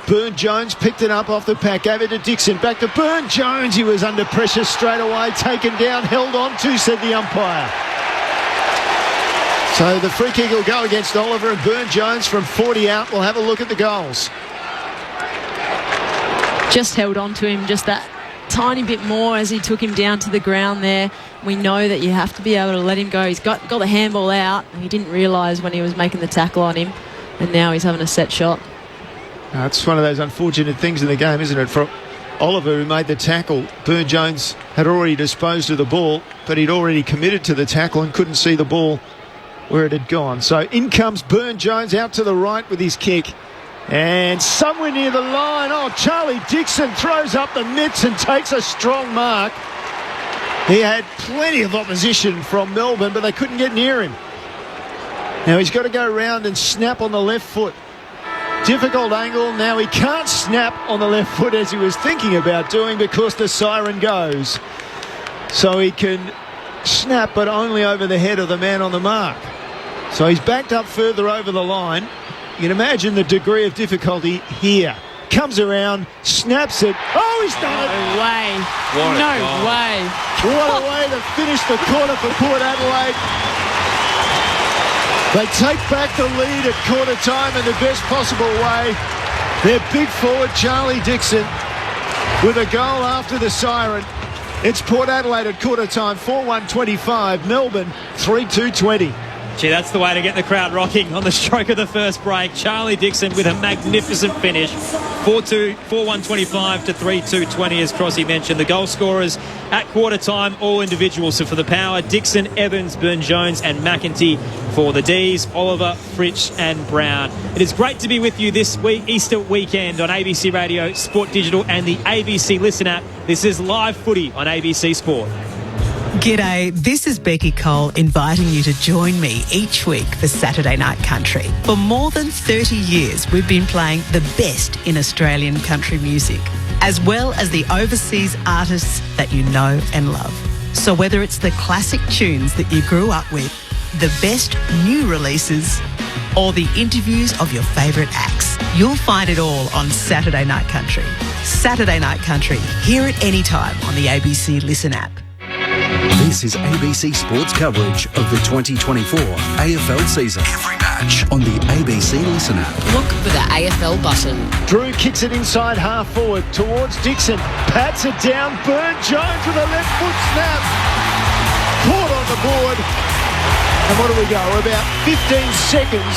Burn-Jones picked it up off the pack. Gave it to Dixon. Back to Burn-Jones. He was under pressure straight away. Taken down. Held on to, said the umpire. So the free kick will go against Oliver, and Burn-Jones from 40 out. We'll have a look at the goals. Just held on to him just that tiny bit more as he took him down to the ground there. We know that you have to be able to let him go. He's got the handball out, and he didn't realise when he was making the tackle on him, and now he's having a set shot. It's one of those unfortunate things in the game, isn't it? For Oliver, who made the tackle, Burn-Jones had already disposed of the ball, but he'd already committed to the tackle and couldn't see the ball where it had gone. So in comes Burn-Jones out to the right with his kick. And somewhere near the line, Charlie Dixon throws up the mitts and takes a strong mark. He had plenty of opposition from Melbourne, but they couldn't get near him. Now he's got to go around and snap on the left foot. Difficult angle. Now he can't snap on the left foot as he was thinking about doing, because the siren goes. So he can snap, but only over the head of the man on the mark. So he's backed up further over the line. You can imagine the degree of difficulty here. Comes around, snaps it. Oh, he's done it! No way. What way. What a way to finish the quarter for Port Adelaide. They take back the lead at quarter time in the best possible way. Their big forward, Charlie Dixon, with a goal after the siren. It's Port Adelaide at quarter time, 4-1-25. Melbourne, 3-2-20. Gee, that's the way to get the crowd rocking on the stroke of the first break. Charlie Dixon with a magnificent finish. 4-1-25 to 3-2-20, as Crossy mentioned. The goal scorers at quarter time, all individuals. So for the Power, Dixon, Evans, Burne-Jones and McEntee. For the Ds, Oliver, Fritsch and Brown. It is great to be with you this week, Easter weekend on ABC Radio, Sport Digital and the ABC Listen app. This is live footy on ABC Sport. G'day, this is Becky Cole inviting you to join me each week for Saturday Night Country. For more than 30 years, we've been playing the best in Australian country music, as well as the overseas artists that you know and love. So whether it's the classic tunes that you grew up with, the best new releases, or the interviews of your favourite acts, you'll find it all on Saturday Night Country. Saturday Night Country, hear it anytime on the ABC Listen app. This is ABC Sports coverage of the 2024 AFL season. Every match on the ABC Listen app. Look for the AFL button. Drew kicks it inside half forward towards Dixon. Pats it down. Burne-Jones with a left foot snap. Caught on the board. And what do we go? We're about 15 seconds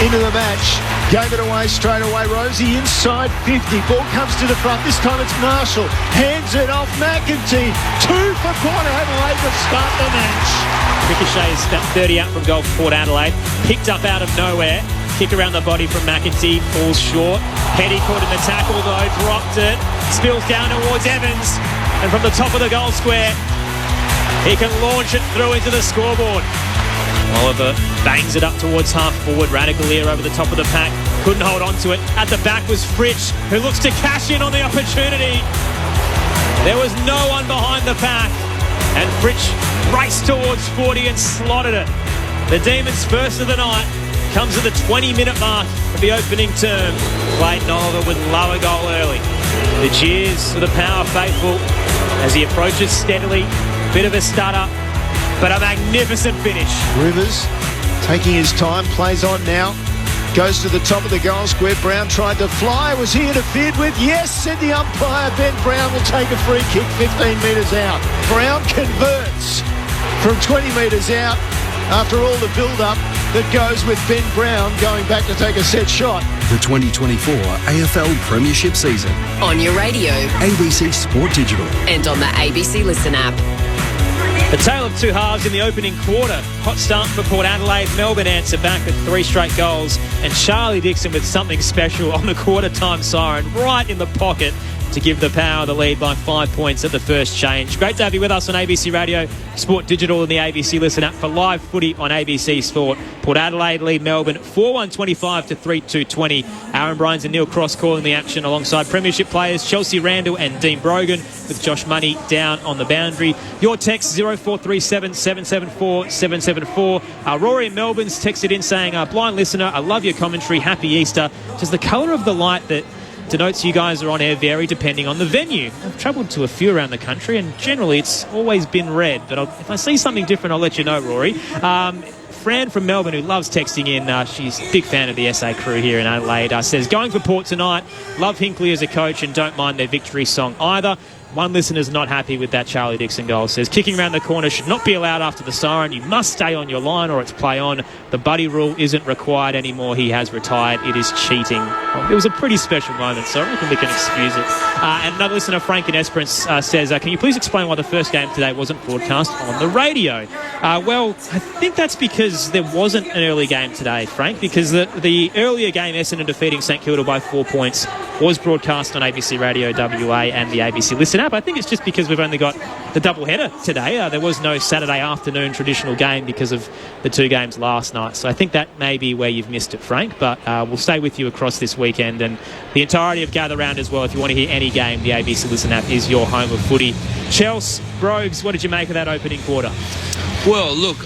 into the match. Gave it away straight away. Rosie inside 50. Ball comes to the front. This time it's Marshall. Hands it off McEntee. 2 for Port Adelaide to start the match. Ricochet's about 30 out from goal for Port Adelaide. Picked up out of nowhere. Kick around the body from McEntee. Falls short. Petty caught in the tackle though. Dropped it. Spills down towards Evans. And from the top of the goal square, he can launch it through into the scoreboard. Oliver bangs it up towards half forward. Radicalier over the top of the pack. Couldn't hold on to it. At the back was Fritsch, who looks to cash in on the opportunity. There was no one behind the pack. And Fritsch raced towards 40 and slotted it. The Demons' first of the night comes at the 20-minute mark of the opening term. Clayton Oliver would love a goal early. The cheers for the Power faithful as he approaches steadily. Bit of a stutter, but a magnificent finish. Rivers taking his time, plays on now. Goes to the top of the goal square. Brown tried to fly, was he interfered with? Yes, said the umpire. Ben Brown will take a free kick 15 metres out. Brown converts from 20 metres out after all the build-up that goes with Ben Brown going back to take a set shot. The 2024 AFL Premiership season. On your radio ABC Sport Digital. and on the ABC Listen app. The tale of two halves in the opening quarter. Hot start for Port Adelaide. Melbourne answer back with 3 straight goals. And Charlie Dixon with something special on the quarter-time siren right in the pocket to give the Power the lead by 5 points at the first change. Great to have you with us on ABC Radio, Sport Digital and the ABC Listen app for live footy on ABC Sport. Port Adelaide lead Melbourne 4-1-25 to 3-2-20. Aaron Bryans and Neil Cross calling the action alongside premiership players Chelsea Randall and Dean Brogan, with Josh Money down on the boundary. Your text 0437 774 774. Rory in Melbourne's texted in saying, blind listener, I love your commentary, happy Easter. Does the colour of the light that denotes you guys are on air vary depending on the venue? I've travelled to a few around the country and generally it's always been red, but if I see something different I'll let you know, Rory. Fran from Melbourne, who loves texting in, she's a big fan of the SA crew here in Adelaide, says, going for Port tonight, love Hinkley as a coach and don't mind their victory song either. One listener's not happy with that Charlie Dixon goal. Says, kicking around the corner should not be allowed after the siren. You must stay on your line or it's play on. The buddy rule isn't required anymore. He has retired. It is cheating. Well, it was a pretty special moment, so I reckon we can excuse it. And another listener, Frank in Esperance, says, can you please explain why the first game today wasn't broadcast on the radio? Well, I think that's because there wasn't an early game today, Frank, because the earlier game, Essendon defeating St Kilda by 4 points, was broadcast on ABC Radio WA and the ABC Listen app. I think it's just because we've only got the double header today. There was no Saturday afternoon traditional game because of the 2 games last night. So I think that may be where you've missed it, Frank. But we'll stay with you across this weekend and the entirety of Gather Round as well. If you want to hear any game, the ABC Listen app is your home of footy. Chelsea, Brogues, what did you make of that opening quarter? Well, look,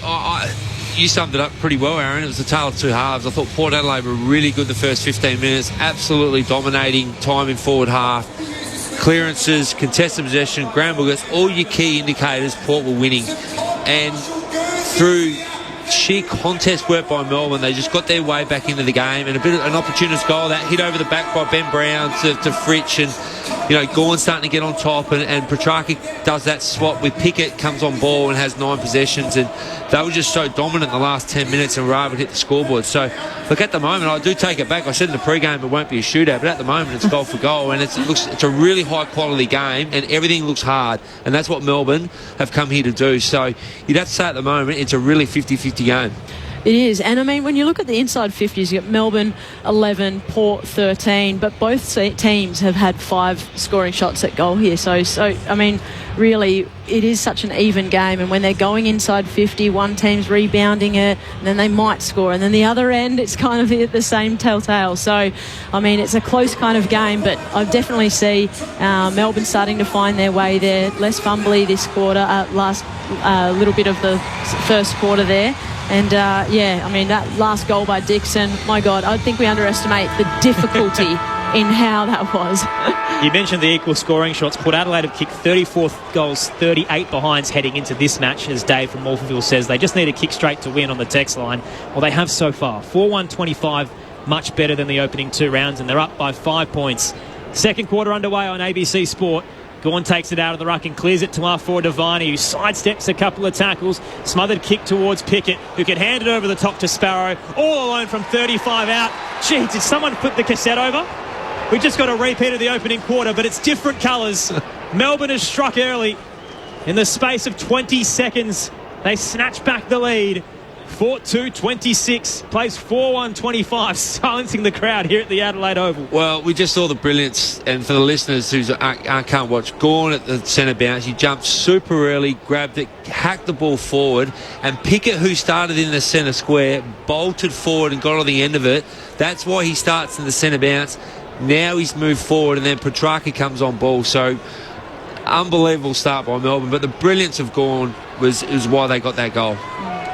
you summed it up pretty well, Aaron. It was a tale of two halves. I thought Port Adelaide were really good the first 15 minutes, absolutely dominating time in forward half. Clearances, contested possession, ground ball gets all your key indicators, Port were winning. And through sheer contest work by Melbourne, they just got their way back into the game, and a bit of an opportunist goal that hit over the back by Ben Brown to Fritsch, and Gawn's starting to get on top, and Petrarca does that swap with Pickett, comes on ball and has 9 possessions, and they were just so dominant the last 10 minutes and were able to hit the scoreboard. So, look, at the moment, I do take it back. I said in the pre-game it won't be a shootout, but at the moment it's goal for goal, and it's a really high-quality game, and everything looks hard, and that's what Melbourne have come here to do. So, you'd have to say at the moment it's a really 50-50 game. It is. And, I mean, when you look at the inside 50s, you've got Melbourne 11, Port 13, but both teams have had 5 scoring shots at goal here. So I mean, really, it is such an even game. And when they're going inside 50, one team's rebounding it, and then they might score. And then the other end, it's kind of the same telltale. So, I mean, it's a close kind of game, but I definitely see Melbourne starting to find their way there. Less fumbly this quarter, last little bit of the first quarter there. And, I mean, that last goal by Dixon, my God, I think we underestimate the difficulty in how that was. You mentioned the equal scoring shots. Port Adelaide have kicked 34 goals, 38 behinds heading into this match, as Dave from Morphettville says. They just need a kick straight to win on the text line. Well, they have so far. 4-1-25, much better than the opening 2 rounds, and they're up by 5 points. Second quarter underway on ABC Sport. Gawn takes it out of the ruck and clears it to our forward Devine, who sidesteps a couple of tackles. Smothered kick towards Pickett, who can hand it over the top to Sparrow. All alone from 35 out. Gee, did someone put the cassette over? We just got a repeat of the opening quarter, but it's different colours. Melbourne has struck early. In the space of 20 seconds, they snatch back the lead. 4-2-26, plays 4-1-25, silencing the crowd here at the Adelaide Oval. Well, we just saw the brilliance, and for the listeners who can't watch, Gawn at the centre bounce, he jumped super early, grabbed it, hacked the ball forward, and Pickett, who started in the centre square, bolted forward and got on the end of it. That's why he starts in the centre bounce. Now he's moved forward, and then Petrarca comes on ball. So, unbelievable start by Melbourne, but the brilliance of Gawn was why they got that goal.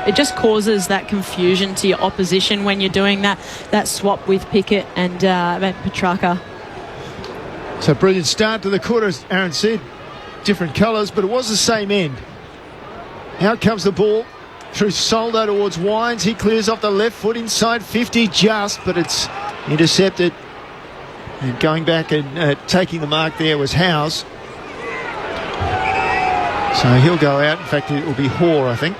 It just causes that confusion to your opposition when you're doing that swap with Pickett and Petrarca. So brilliant start to the quarter, as Aaron said. Different colours, but it was the same end. Out comes the ball through Soldo towards Wines. He clears off the left foot inside 50 just, but it's intercepted. And going back and taking the mark there was Howes. So he'll go out. In fact, it will be Hoare, I think.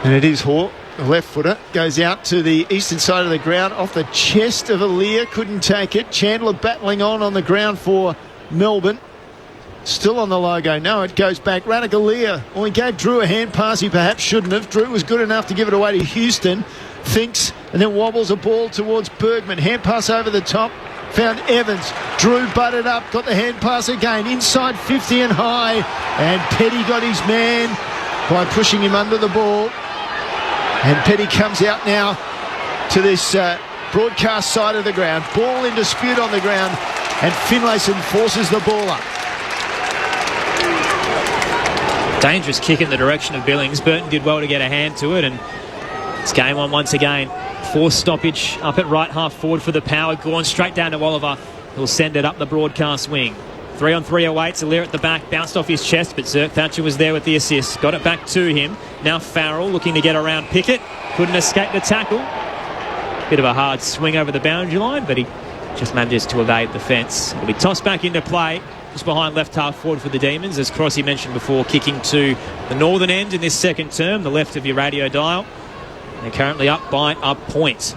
And it is Hoare, the left footer, goes out to the eastern side of the ground off the chest of Aaliyah, couldn't take it. Chandler battling on the ground for Melbourne. Still on the logo. No, it goes back. Radicalea. Well, he gave Drew a hand pass he perhaps shouldn't have. Drew was good enough to give it away to Houston. Thinks and then wobbles a ball towards Bergman. Hand pass over the top. Found Evans. Drew butted up. Got the hand pass again. Inside 50 and high. And Petty got his man by pushing him under the ball. And Petty comes out now to this broadcast side of the ground. Ball in dispute on the ground. And Finlayson forces the ball up. Dangerous kick in the direction of Billings. Burton did well to get a hand to it, and it's game on once again. Forced stoppage up at right half forward for the Power. Gawn straight down to Oliver. He'll send it up the broadcast wing. 3-on-3 awaits. Allaire at the back. Bounced off his chest, but Zerk Thatcher was there with the assist. Got it back to him. Now Farrell looking to get around Pickett. Couldn't escape the tackle. Bit of a hard swing over the boundary line, but he just manages to evade the fence. It'll be tossed back into play. Just behind left half forward for the Demons, as Crossy mentioned before, kicking to the northern end in this second term, the left of your radio dial. They're currently up by a point.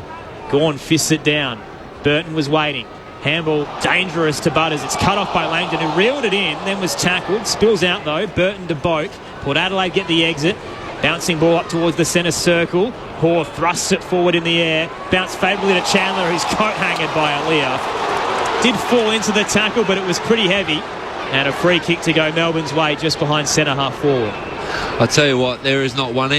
Gawn fists it down. Burton was waiting. Handball dangerous to Butters. It's cut off by Langdon, who reeled it in, then was tackled. Spills out though. Burton to Boak. Port Adelaide get the exit. Bouncing ball up towards the centre circle. Hoare thrusts it forward in the air. Bounced favourably to Chandler, who's coat hangered by Aaliyah. Did fall into the tackle, but it was pretty heavy. And a free kick to go Melbourne's way just behind centre half forward. I'll tell you what, there is not one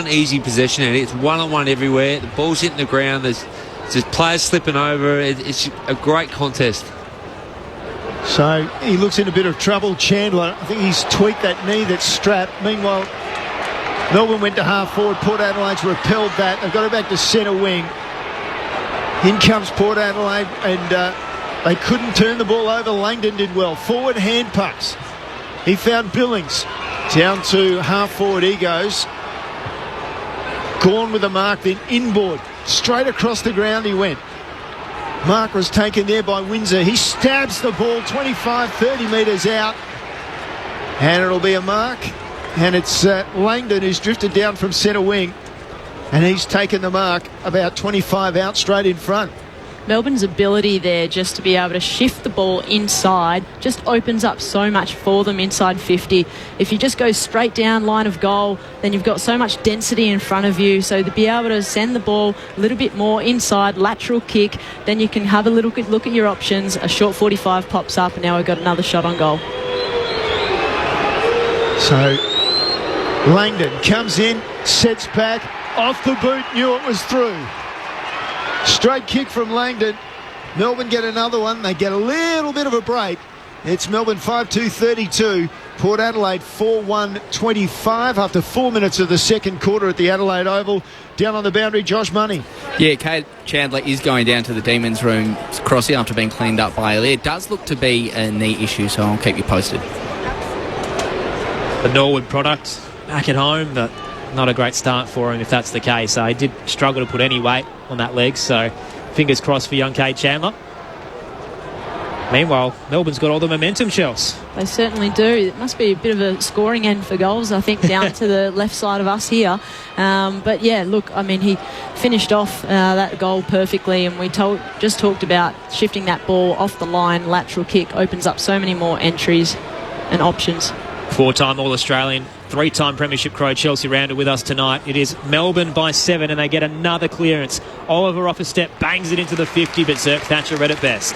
easy possession in it. It's one-on-one everywhere. The ball's hitting the ground. There's just players slipping over. It's a great contest. So he looks in a bit of trouble, Chandler. I think he's tweaked that knee that's strapped. Meanwhile, Melbourne went to half forward. Port Adelaide's repelled that. They've got it back to centre wing. In comes Port Adelaide, and they couldn't turn the ball over. Langdon did well. Forward hand pass. He found Billings. Down to half forward he goes. Gawn with the mark, then inboard. Straight across the ground he went. Mark was taken there by Windsor. He stabs the ball 25, 30 metres out. And it'll be a mark. And it's Langdon who's drifted down from centre wing. And he's taken the mark about 25 out straight in front. Melbourne's ability there just to be able to shift the ball inside just opens up so much for them inside 50. If you just go straight down line of goal, then you've got so much density in front of you. So to be able to send the ball a little bit more inside, lateral kick, then you can have a little good look at your options. A short 45 pops up, and now we've got another shot on goal. So Langdon comes in, sets back, off the boot, knew it was through. Straight kick from Langdon. Melbourne get another one. They get a little bit of a break. It's Melbourne 5-2-32. Port Adelaide 4-1-25 after 4 minutes of the second quarter at the Adelaide Oval. Down on the boundary, Josh Money. Yeah, Kate Chandler is going down to the Demons room, Crossy, after being cleaned up by Elliott. It does look to be a knee issue, so I'll keep you posted. The Norwood product back at home, but not a great start for him if that's the case. He did struggle to put any weight on that leg, so fingers crossed for young Kate Chandler. Meanwhile, Melbourne's got all the momentum, Chels. They certainly do. It must be a bit of a scoring end for goals, I think, down to the left side of us here. But yeah, look, I mean, he finished off that goal perfectly, and we just talked about shifting that ball off the line. Lateral kick opens up so many more entries and options. 4-time All-Australian, 3-time Premiership Crow Chelsea Rounder with us tonight. It is Melbourne by 7, and they get another clearance. Oliver off a step, bangs it into the 50, but Zerk Thatcher read it best.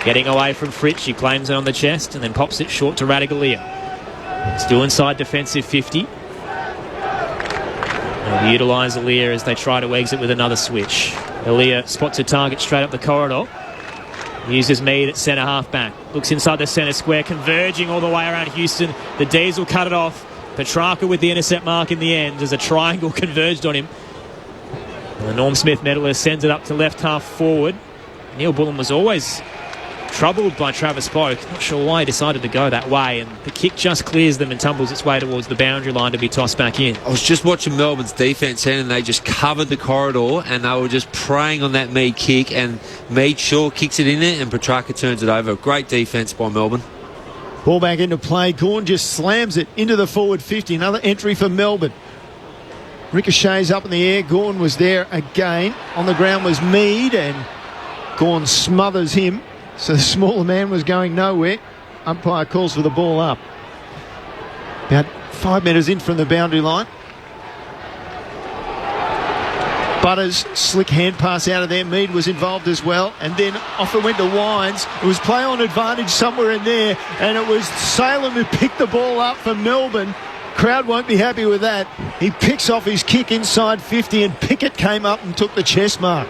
Getting away from Fritsch, she claims it on the chest and then pops it short to Radaglia. Still inside defensive 50. They'll utilise Aaliyah as they try to exit with another switch. Aaliyah spots a target straight up the corridor. Uses Mead at centre half back. Looks inside the centre square, converging all the way around Houston. The D's will cut it off. Petrarca with the intercept mark in the end as a triangle converged on him. And the Norm Smith medalist sends it up to left half forward. Neil Bullen was always troubled by Travis Boak. Not sure why he decided to go that way, and the kick just clears them and tumbles its way towards the boundary line to be tossed back in. I was just watching Melbourne's defence and they just covered the corridor and they were just preying on that Mead kick, and Mead sure kicks it in there and Petrarca turns it over. Great defence by Melbourne. Ball back into play. Gawn just slams it into the forward 50. Another entry for Melbourne. Ricochets up in the air. Gawn was there again. On the ground was Mead, and Gawn smothers him. So the smaller man was going nowhere. Umpire calls for the ball up. About 5 metres in from the boundary line. Butters, slick hand pass out of there. Mead was involved as well. And then off it went to Wines. It was play on advantage somewhere in there. And it was Salem who picked the ball up for Melbourne. Crowd won't be happy with that. He picks off his kick inside 50, and Pickett came up and took the chest mark.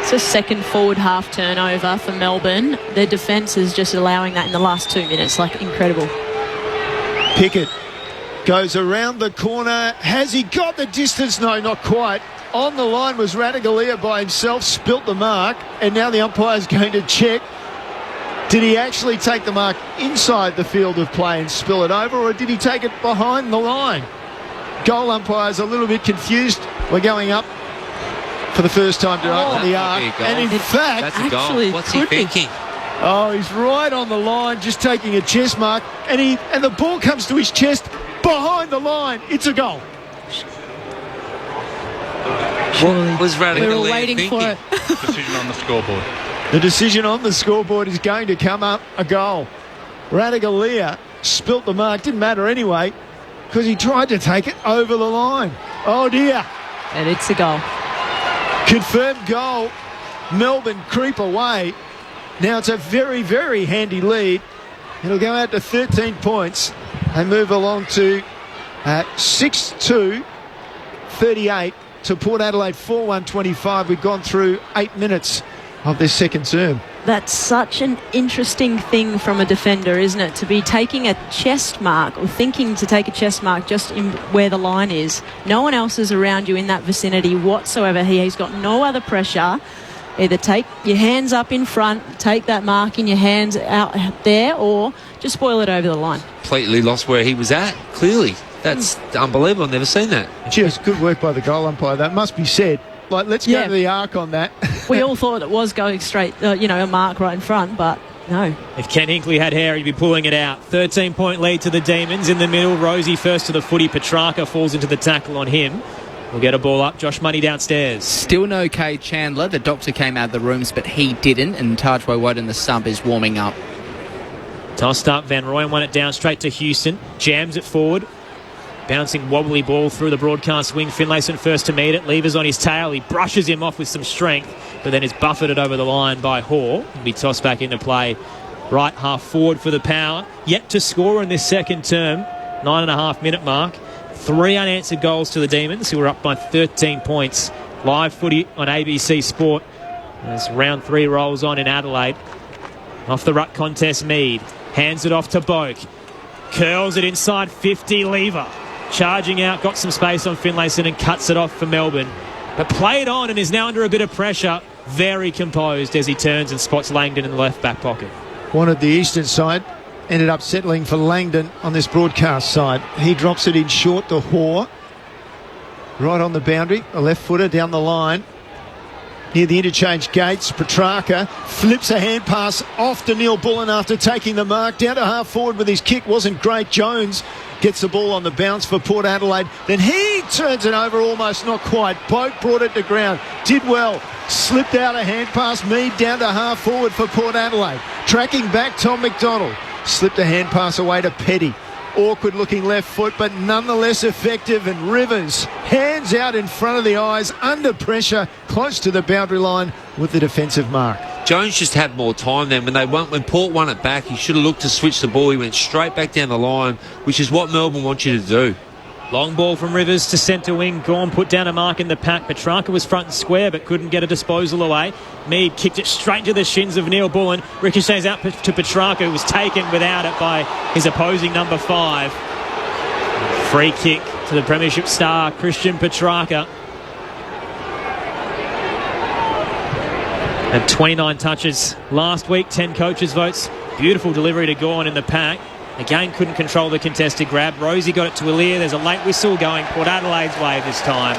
It's a second forward half turnover for Melbourne. Their defence is just allowing that in the last 2 minutes. Like, incredible. Pickett goes around the corner. Has he got the distance? No, not quite. On the line was Radaglia by himself, spilt the mark, and now the umpire's going to check. Did he actually take the mark inside the field of play and spill it over, or did he take it behind the line? Goal umpire's a little bit confused. We're going up for the first time tonight on the arc, and in fact, that's a goal. What's he thinking? Oh, he's right on the line, just taking a chest mark, and the ball comes to his chest behind the line. It's a goal. What was Radaglia we were waiting thinking? for it. Decision on the scoreboard. The decision on the scoreboard is going to come up a goal. Radaglia spilt the mark, didn't matter anyway, because he tried to take it over the line. Oh dear. And it's a goal. Confirmed goal. Melbourne creep away. Now it's a very, very handy lead. It'll go out to 13 points. They move along to 6-2, 38 to Port Adelaide 4-1-25. We've gone through 8 minutes of this second term. That's such an interesting thing from a defender, isn't it? To be taking a chest mark or thinking to take a chest mark just in where the line is. No one else is around you in that vicinity whatsoever. He's got no other pressure. Either take your hands up in front, take that mark in your hands out there, or just spoil it over the line. Completely lost where he was at, clearly. That's unbelievable. I've never seen that. Just good work by the goal umpire. That must be said. Like, let's go to the arc on that. We all thought it was going straight, a mark right in front, but no. If Ken Hinkley had hair, he'd be pulling it out. 13-point lead to the Demons. In the middle, Rosie first to the footy. Petrarca falls into the tackle on him. We'll get a ball up. Josh Money downstairs. Still no K Chandler. The doctor came out of the rooms, but he didn't. And Taj Woden, the sub, is warming up. Tossed up. Van Rooyen won it down straight to Houston. Jams it forward. Bouncing wobbly ball through the broadcast wing. Finlayson first to meet it. Levers on his tail. He brushes him off with some strength, but then is buffeted over the line by Hoare. He'll be tossed back into play. Right half forward for the Power. Yet to score in this second term. 9.5 minute mark. 3 unanswered goals to the Demons, who are up by 13 points. Live footy on ABC Sport as round 3 rolls on in Adelaide. Off the ruck contest, Mead hands it off to Boak. Curls it inside 50, Lever. Charging out, got some space on Finlayson and cuts it off for Melbourne. But played on and is now under a bit of pressure. Very composed as he turns and spots Langdon in the left back pocket. Wanted the eastern side. Ended up settling for Langdon on this broadcast side. He drops it in short to Hoare. Right on the boundary. A left footer down the line. Near the interchange gates, Petrarca flips a hand pass off to Neil Bullen after taking the mark. Down to half forward with his kick. Wasn't great. Jones gets the ball on the bounce for Port Adelaide. Then he turns it over, almost not quite. Boat brought it to ground. Did well. Slipped out a hand pass. Mead down to half forward for Port Adelaide. Tracking back, Tom McDonald. Slipped a hand pass away to Petty. Awkward looking left foot, but nonetheless effective. And Rivers, hands out in front of the eyes, under pressure, close to the boundary line with the defensive mark. Jones just had more time then. When Port won it back, he should have looked to switch the ball. He went straight back down the line, which is what Melbourne wants you to do. Long ball from Rivers to centre wing. Gorm put down a mark in the pack. Petrarca was front and square but couldn't get a disposal away. Mead kicked it straight to the shins of Neil Bullen. Ricochets out to Petrarca, who was taken without it by his opposing number 5. Free kick to the Premiership star, Christian Petrarca. And 29 touches last week, 10 coaches' votes. Beautiful delivery to Gorn in the pack. Again, couldn't control the contested grab. Rosie got it to Alir. There's a late whistle going Port Adelaide's way this time.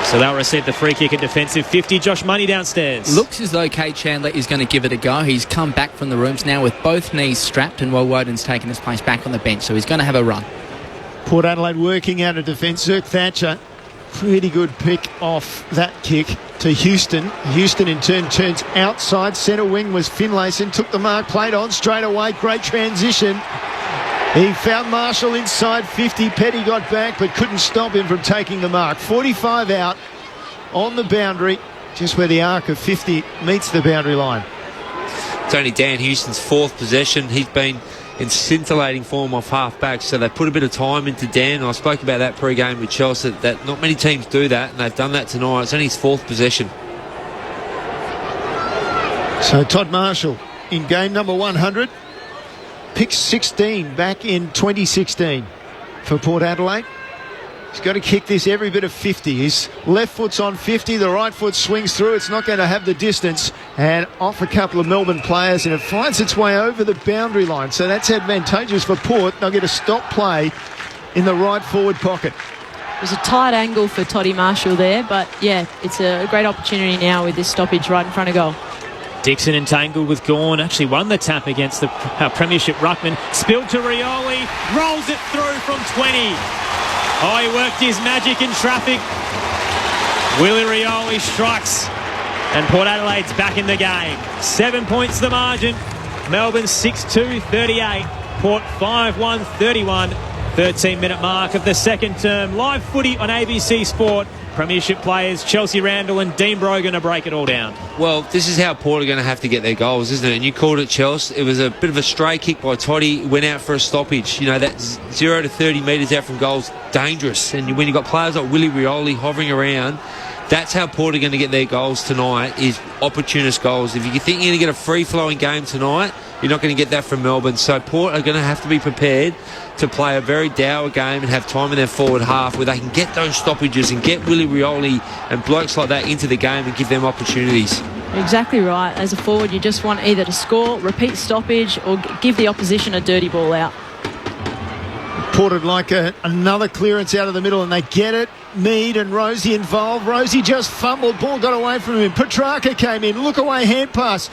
So they'll receive the free kick at defensive 50. Josh Money downstairs. Looks as though Kate Chandler is going to give it a go. He's come back from the rooms now with both knees strapped, and Woden's taken his place back on the bench, so he's going to have a run. Port Adelaide working out of defence. Zirk Thatcher, pretty good pick off that kick to Houston. Houston in turn turns outside. Centre wing was Finlayson. Took the mark, played on straight away. Great transition. He found Marshall inside 50. Petty got back but couldn't stop him from taking the mark. 45 out on the boundary, just where the arc of 50 meets the boundary line. It's only Dan Houston's 4th possession. He's been in scintillating form off half-back, so they put a bit of time into Dan. I spoke about that pre-game with Chelsea, that not many teams do that, and they've done that tonight. It's only his 4th possession. So Todd Marshall in game number 100, picked 16 back in 2016 for Port Adelaide. He's got to kick this every bit of 50. His left foot's on 50, the right foot swings through. It's not going to have the distance, and off a couple of Melbourne players, and it finds its way over the boundary line. So that's advantageous for Port. They'll get a stop play in the right forward pocket. There's a tight angle for Toddy Marshall there, but yeah, it's a great opportunity now with this stoppage right in front of goal. Dixon entangled with Gorn, actually won the tap against the Premiership ruckman. Spilled to Rioli, rolls it through from 20. Oh, he worked his magic in traffic. Willie Rioli strikes, and Port Adelaide's back in the game. 7 points the margin. Melbourne 6-2, 38. Port 5-1, 31. 13-minute mark of the second term. Live footy on ABC Sport. Premiership players Chelsea Randall and Dean Brogan to break it all down. Well, this is how Port are going to have to get their goals, isn't it? And you called it, Chelsea. It was a bit of a stray kick by Toddy. Went out for a stoppage. You know, that 0 to 30 metres out from goal's dangerous. And when you've got players like Willie Rioli hovering around, that's how Port are going to get their goals tonight, is opportunist goals. If you think you're going to get a free-flowing game tonight, you're not going to get that from Melbourne. So Port are going to have to be prepared to play a very dour game and have time in their forward half where they can get those stoppages and get Willie Rioli and blokes like that into the game and give them opportunities. Exactly right. As a forward, you just want either to score, repeat stoppage, or give the opposition a dirty ball out. Port would like another clearance out of the middle, and they get it. Mead and Rosie involved. Rosie just fumbled. Ball got away from him. Petrarca came in. Look away hand pass.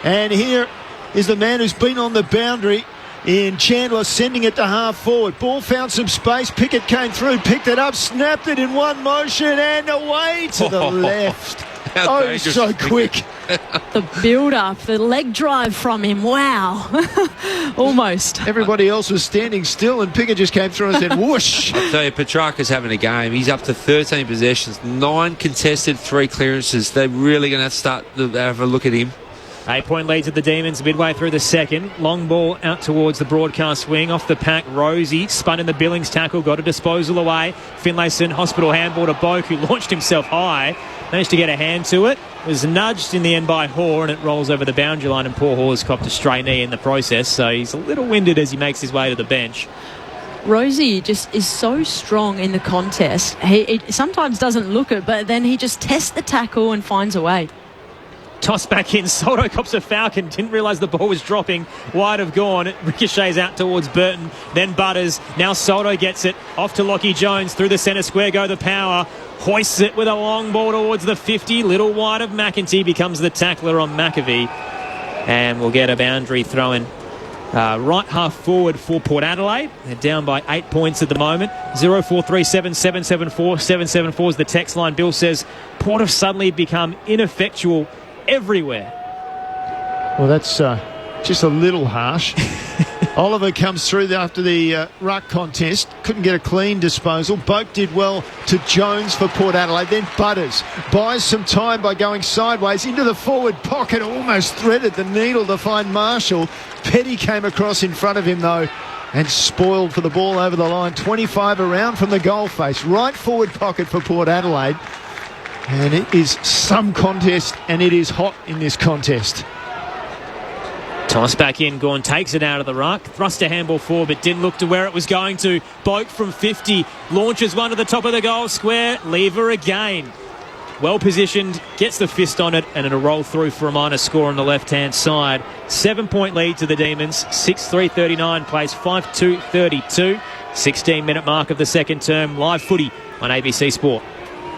And here is the man who's been on the boundary in Chandler, sending it to half forward. Ball found some space. Pickett came through, picked it up, snapped it in one motion and away to the left. Oh, so quick. The build-up, the leg drive from him. Wow. Almost. Everybody else was standing still and Pickett just came through and said whoosh. I'll tell you, Petrarca's having a game. He's up to 13 possessions, 9 contested, 3 clearances. They're really going to have to start to have a look at him. 8-point lead to the Demons midway through the second. Long ball out towards the broadcast wing. Off the pack, Rosie spun in the Billings tackle, got a disposal away. Finlayson, hospital handball to Boak, who launched himself high. Managed to get a hand to it. Was nudged in the end by Hoare, and it rolls over the boundary line, and poor Hoare's copped a stray knee in the process, so he's a little winded as he makes his way to the bench. Rosie just is so strong in the contest. He sometimes doesn't look it, but then he just tests the tackle and finds a way. Toss back in. Soldo cops a Falcon. Didn't realise the ball was dropping. Wide of gone. It ricochets out towards Burton. Then Butters. Now Soldo gets it. Off to Lockie Jones. Through the centre square go the Power. Hoists it with a long ball towards the 50. Little wide of McEntee. Becomes the tackler on McAvee. And we'll get a boundary throw in. Right half forward for Port Adelaide. They're down by 8 points at the moment. 0437 774 774 is the text line. Bill says Port have suddenly become ineffectual everywhere. Well, that's just a little harsh. Oliver comes through after the ruck contest. Couldn't get a clean disposal. Boak did well to Jones for Port Adelaide. Then Butters buys some time by going sideways into the forward pocket. Almost threaded the needle to find Marshall. Petty came across in front of him, though, and spoiled for the ball over the line. 25 around from the goal face. Right forward pocket for Port Adelaide. And it is some contest, and it is hot in this contest. Toss back in. Gawn takes it out of the ruck. Thrust a handball forward, but didn't look to where it was going to. Boak from 50. Launches one to the top of the goal square. Lever again. Well positioned. Gets the fist on it, and it'll roll through for a minor score on the left-hand side. 7-point lead to the Demons. 6-3-39 plays 5-2-32. 16-minute mark of the second term. Live footy on ABC Sport.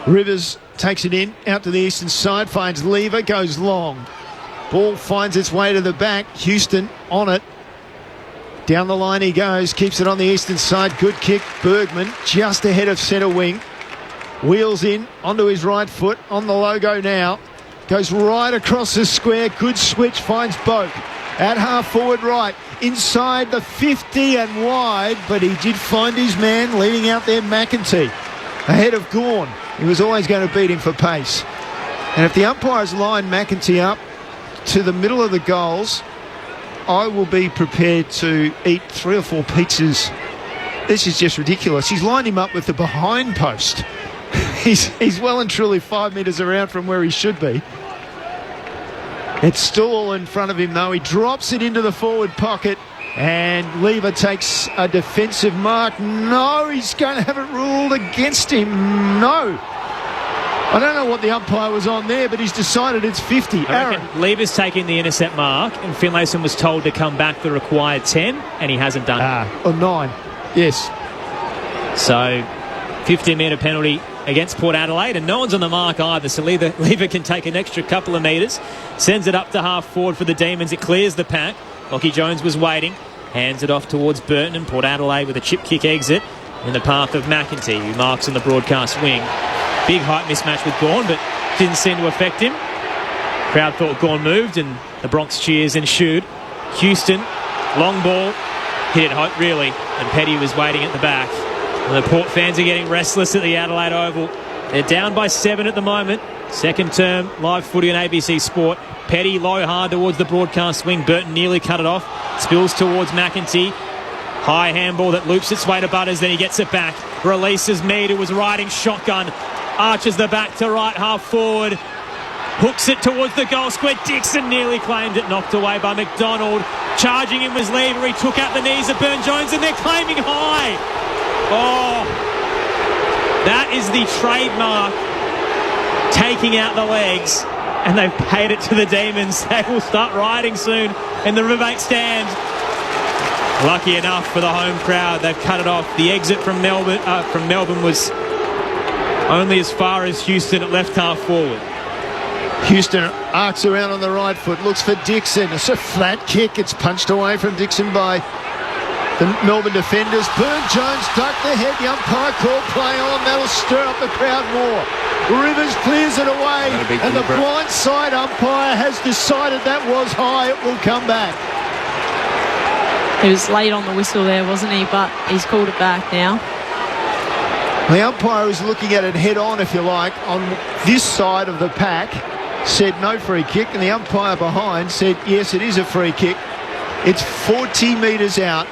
Rivers takes it in, out to the eastern side, finds Lever, goes long. Ball finds its way to the back. Houston on it. Down the line he goes, keeps it on the eastern side. Good kick, Bergman, just ahead of centre wing. Wheels in, onto his right foot, on the logo now. Goes right across the square, good switch, finds Boak. At half forward right, inside the 50 and wide, but he did find his man leading out there, McEntee. Ahead of Gawn. He was always going to beat him for pace. And if the umpires line McEntee up to the middle of the goals, I will be prepared to eat 3 or 4 pizzas. This is just ridiculous. He's lined him up with the behind post. He's well and truly 5 metres around from where he should be. It's still all in front of him, though. He drops it into the forward pocket. And Lever takes a defensive mark. No, he's going to have it ruled against him. No. I don't know what the umpire was on there, but he's decided it's 50. Aaron. Lever's taking the intercept mark, and Finlayson was told to come back the required 10, and he hasn't done it. Or 9. Yes. So, 15-metre penalty against Port Adelaide, and no one's on the mark either, so Lever can take an extra couple of metres. Sends it up to half forward for the Demons. It clears the pack. Lockie Jones was waiting. Hands it off towards Burton, and Port Adelaide with a chip kick exit in the path of McEntee, who marks on the broadcast wing. Big height mismatch with Gawn, but didn't seem to affect him. Crowd thought Gawn moved, and the Bronx cheers ensued. Houston, long ball, hit it really, and Petty was waiting at the back. And the Port fans are getting restless at the Adelaide Oval. They're down by 7 at the moment. Second term, live footy on ABC Sport. Petty low hard towards the broadcast wing. Burton nearly cut it off. Spills towards McEntee. High handball that loops its way to Butters. Then he gets it back. Releases Mead, who was riding shotgun. Arches the back to right half forward. Hooks it towards the goal square. Dixon nearly claimed it. Knocked away by McDonald. Charging him was Lever. He took out the knees of Burn-Jones, and they're claiming high. Oh, that is the trademark. Taking out the legs. And they've paid it to the Demons. They will start riding soon in the Riverbank stand. Lucky enough for the home crowd, they've cut it off. The exit from Melbourne was only as far as Houston at left half forward. Houston arcs around on the right foot, looks for Dixon. It's a flat kick. It's punched away from Dixon by the Melbourne defenders. Burne-Jones ducked the head. The umpire called play on. That'll stir up the crowd more. Rivers clears it away, and the blind side umpire has decided that was high. It will come back. He was late on the whistle there, wasn't he? But he's called it back now. The umpire is looking at it head on, if you like, on this side of the pack, said no free kick, and the umpire behind said yes, it is a free kick. It's 40 metres out,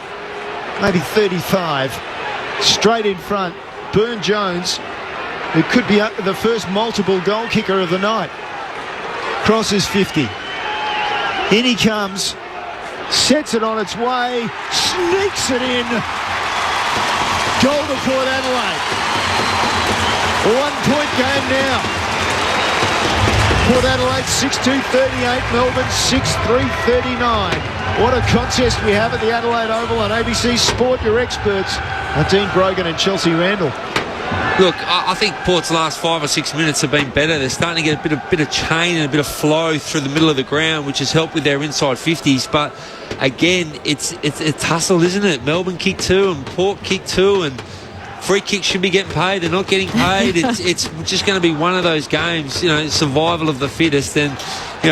maybe 35, straight in front. Burne-Jones, who could be the first multiple goal kicker of the night, crosses 50. In he comes, sets it on its way, sneaks it in. Goal to Port Adelaide. 1 point game now. Port Adelaide 6-2-38, Melbourne 6-3-39. What a contest we have at the Adelaide Oval on ABC Sport. Your experts are Dean Brogan and Chelsea Randall. Look, I think Port's last 5 or 6 minutes have been better. They're starting to get a bit of chain and a bit of flow through the middle of the ground, which has helped with their inside 50s. But again, it's hustle, isn't it? Melbourne kick 2 and Port kick 2, and free kicks should be getting paid. They're not getting paid. It's just going to be one of those games, survival of the fittest. And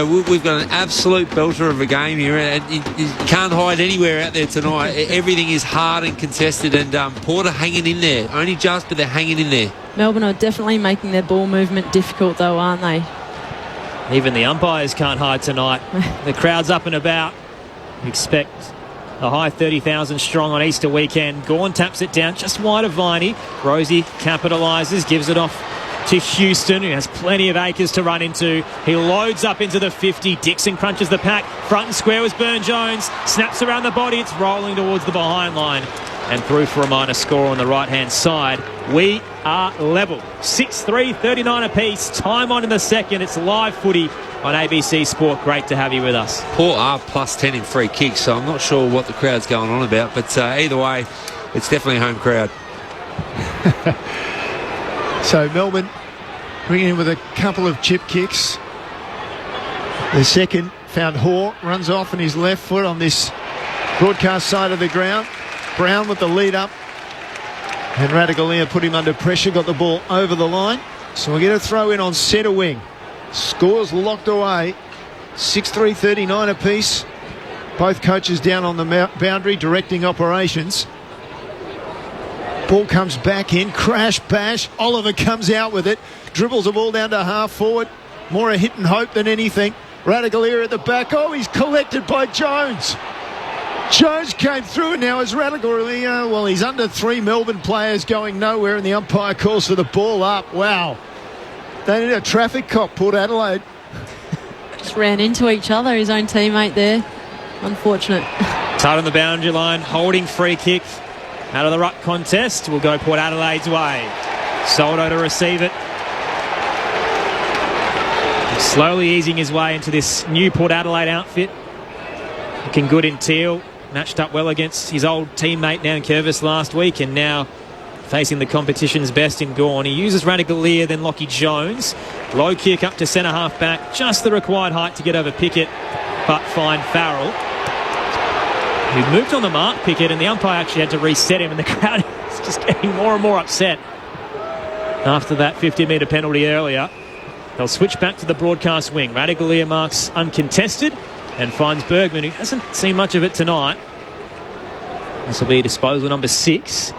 we've got an absolute belter of a game here, and you can't hide anywhere out there tonight. Everything is hard and contested, and Port are hanging in there. Only just, but they're hanging in there. Melbourne are definitely making their ball movement difficult, though, aren't they? Even the umpires can't hide tonight. The crowd's up and about. Expect a high 30,000 strong on Easter weekend. Gawn taps it down just wide of Viney. Rosie capitalises, gives it off to Houston, who has plenty of acres to run into. He loads up into the 50. Dixon crunches the pack. Front and square was Burne-Jones. Snaps around the body. It's rolling towards the behind line. And through for a minor score on the right-hand side. We are level. 6-3, 39 apiece. Time on in the second. It's live footy on ABC Sport. Great to have you with us. Port are plus 10 in free kicks, so I'm not sure what the crowd's going on about. But either way, it's definitely a home crowd. So Melbourne bringing in with a couple of chip kicks. The second found Hoare, runs off on his left foot on this broadcast side of the ground. Brown with the lead up, and Radaglia put him under pressure, got the ball over the line. So we'll get a throw in on centre wing. Scores locked away. 6-3, 39 apiece. Both coaches down on the boundary directing operations. Ball comes back in, crash, bash. Oliver comes out with it, dribbles the ball down to half forward. More a hit and hope than anything. Radaglia at the back. Oh, he's collected by Jones. Jones came through, and now is Radaglia. Well, he's under 3 Melbourne players going nowhere, and the umpire calls for the ball up. Wow. They need a traffic cop, Port Adelaide. Just ran into each other, his own teammate there. Unfortunate. Tight on the boundary line, holding free kick. Out of the ruck contest will go Port Adelaide's way. Soldo to receive it. Slowly easing his way into this new Port Adelaide outfit. Looking good in teal. Matched up well against his old teammate Nankervis last week, and now facing the competition's best in Gawn. He uses Radaglia, then Lockie Jones. Low kick up to centre half back. Just the required height to get over Pickett, but find Farrell. He moved on the mark, Pickett, and the umpire actually had to reset him, and the crowd is just getting more and more upset after that 50-metre penalty earlier. They'll switch back to the broadcast wing. Radaglia marks uncontested and finds Bergman, who hasn't seen much of it tonight. This will be disposal number 6.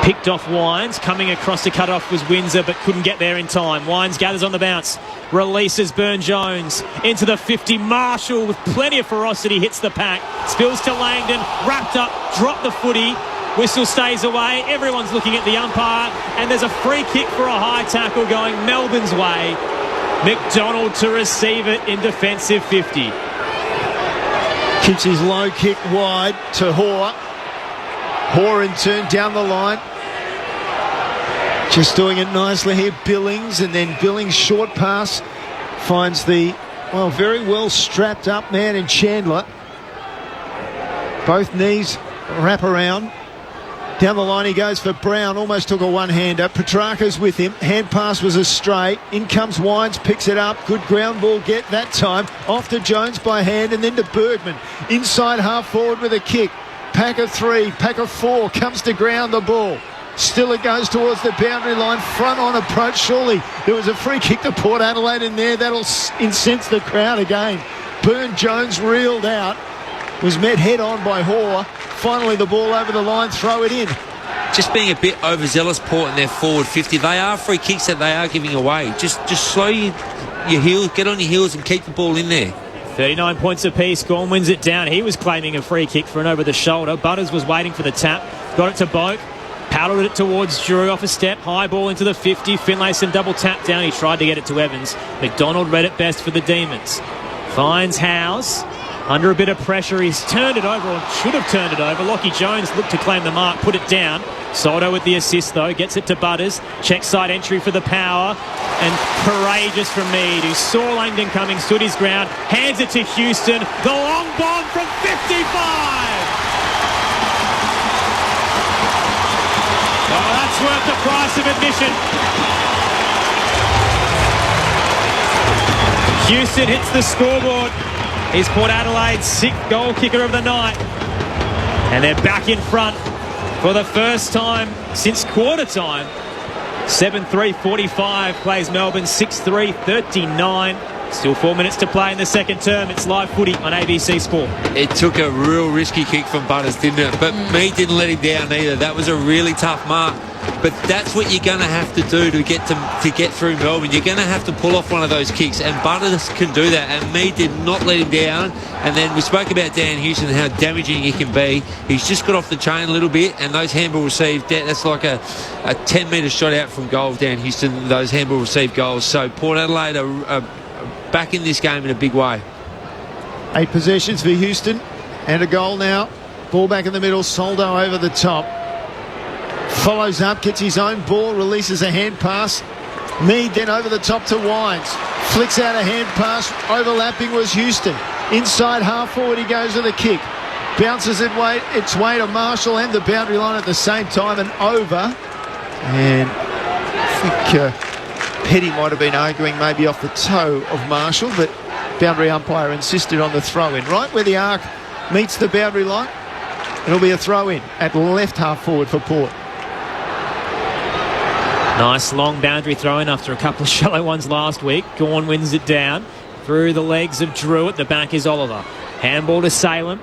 Picked off Wines. Coming across to cut off was Windsor, but couldn't get there in time. Wines gathers on the bounce. Releases Burne-Jones into the 50. Marshall with plenty of ferocity hits the pack. Spills to Langdon. Wrapped up. Dropped the footy. Whistle stays away. Everyone's looking at the umpire. And there's a free kick for a high tackle going Melbourne's way. McDonald to receive it in defensive 50. Keeps his low kick wide to Hoare. Hoare in turn down the line. Just doing it nicely here. Billings, and then Billings short pass finds the very well strapped up man in Chandler. Both knees wrap around. Down the line he goes for Brown. Almost took a one-hander. Petrarca's with him. Hand pass was a stray. In comes Wines. Picks it up. Good ground ball get that time. Off to Jones by hand and then to Bergman. Inside half forward with a kick. Pack of 3. Pack of 4. Comes to ground the ball. Still it goes towards the boundary line. Front on approach. Surely there was a free kick to Port Adelaide in there. That'll incense the crowd again. Burne-Jones reeled out. Was met head on by Hoare. Finally the ball over the line. Throw it in. Just being a bit overzealous, Port, in their forward 50. They are free kicks that they are giving away. Just slow your heels, get on your heels and keep the ball in there. 39 points apiece. Gawn wins it down. He was claiming a free kick for an over the shoulder. Butters was waiting for the tap. Got it to Boak. Paddled it towards Drew off a step. High ball into the 50. Finlayson double tap down. He tried to get it to Evans. McDonald read it best for the Demons. Finds Howes. Under a bit of pressure, he's turned it over, or should have turned it over. Lockie Jones looked to claim the mark, put it down. Soldo with the assist, though, gets it to Butters. Check side entry for the power. And courageous from Mead, who saw Langdon coming, stood his ground, hands it to Houston. The long bomb from 55! Oh, that's worth the price of admission. Houston hits the scoreboard. He's Port Adelaide's 6th goal kicker of the night. And they're back in front for the first time since quarter time. 7-3-45 plays Melbourne 6-3-39. Still 4 minutes to play in the second term. It's live footy on ABC Sport. It took a real risky kick from Butters, didn't it? But Mead didn't let him down either. That was a really tough mark. But that's what you're going to have to do to get through Melbourne. You're going to have to pull off one of those kicks, and Butters can do that. And Mead did not let him down. And then we spoke about Dan Houston and how damaging he can be. He's just got off the chain a little bit, and those handball received, that's like a 10-metre shot out from goal, Dan Houston, those handball received goals. So Port Adelaide are back in this game in a big way. 8 possessions for Houston and a goal now. Ball back in the middle. Soldo over the top. Follows up, gets his own ball, releases a hand pass. Mead then over the top to Wines. Flicks out a hand pass. Overlapping was Houston. Inside half forward he goes with a kick. Bounces its way to Marshall and the boundary line at the same time and over. And I think Petty might have been arguing maybe off the toe of Marshall, but boundary umpire insisted on the throw-in. Right where the arc meets the boundary line, it'll be a throw-in at left half forward for Port. Nice long boundary throw-in after a couple of shallow ones last week. Gawn wins it down through the legs of Drew. At the back is Oliver. Handball to Salem.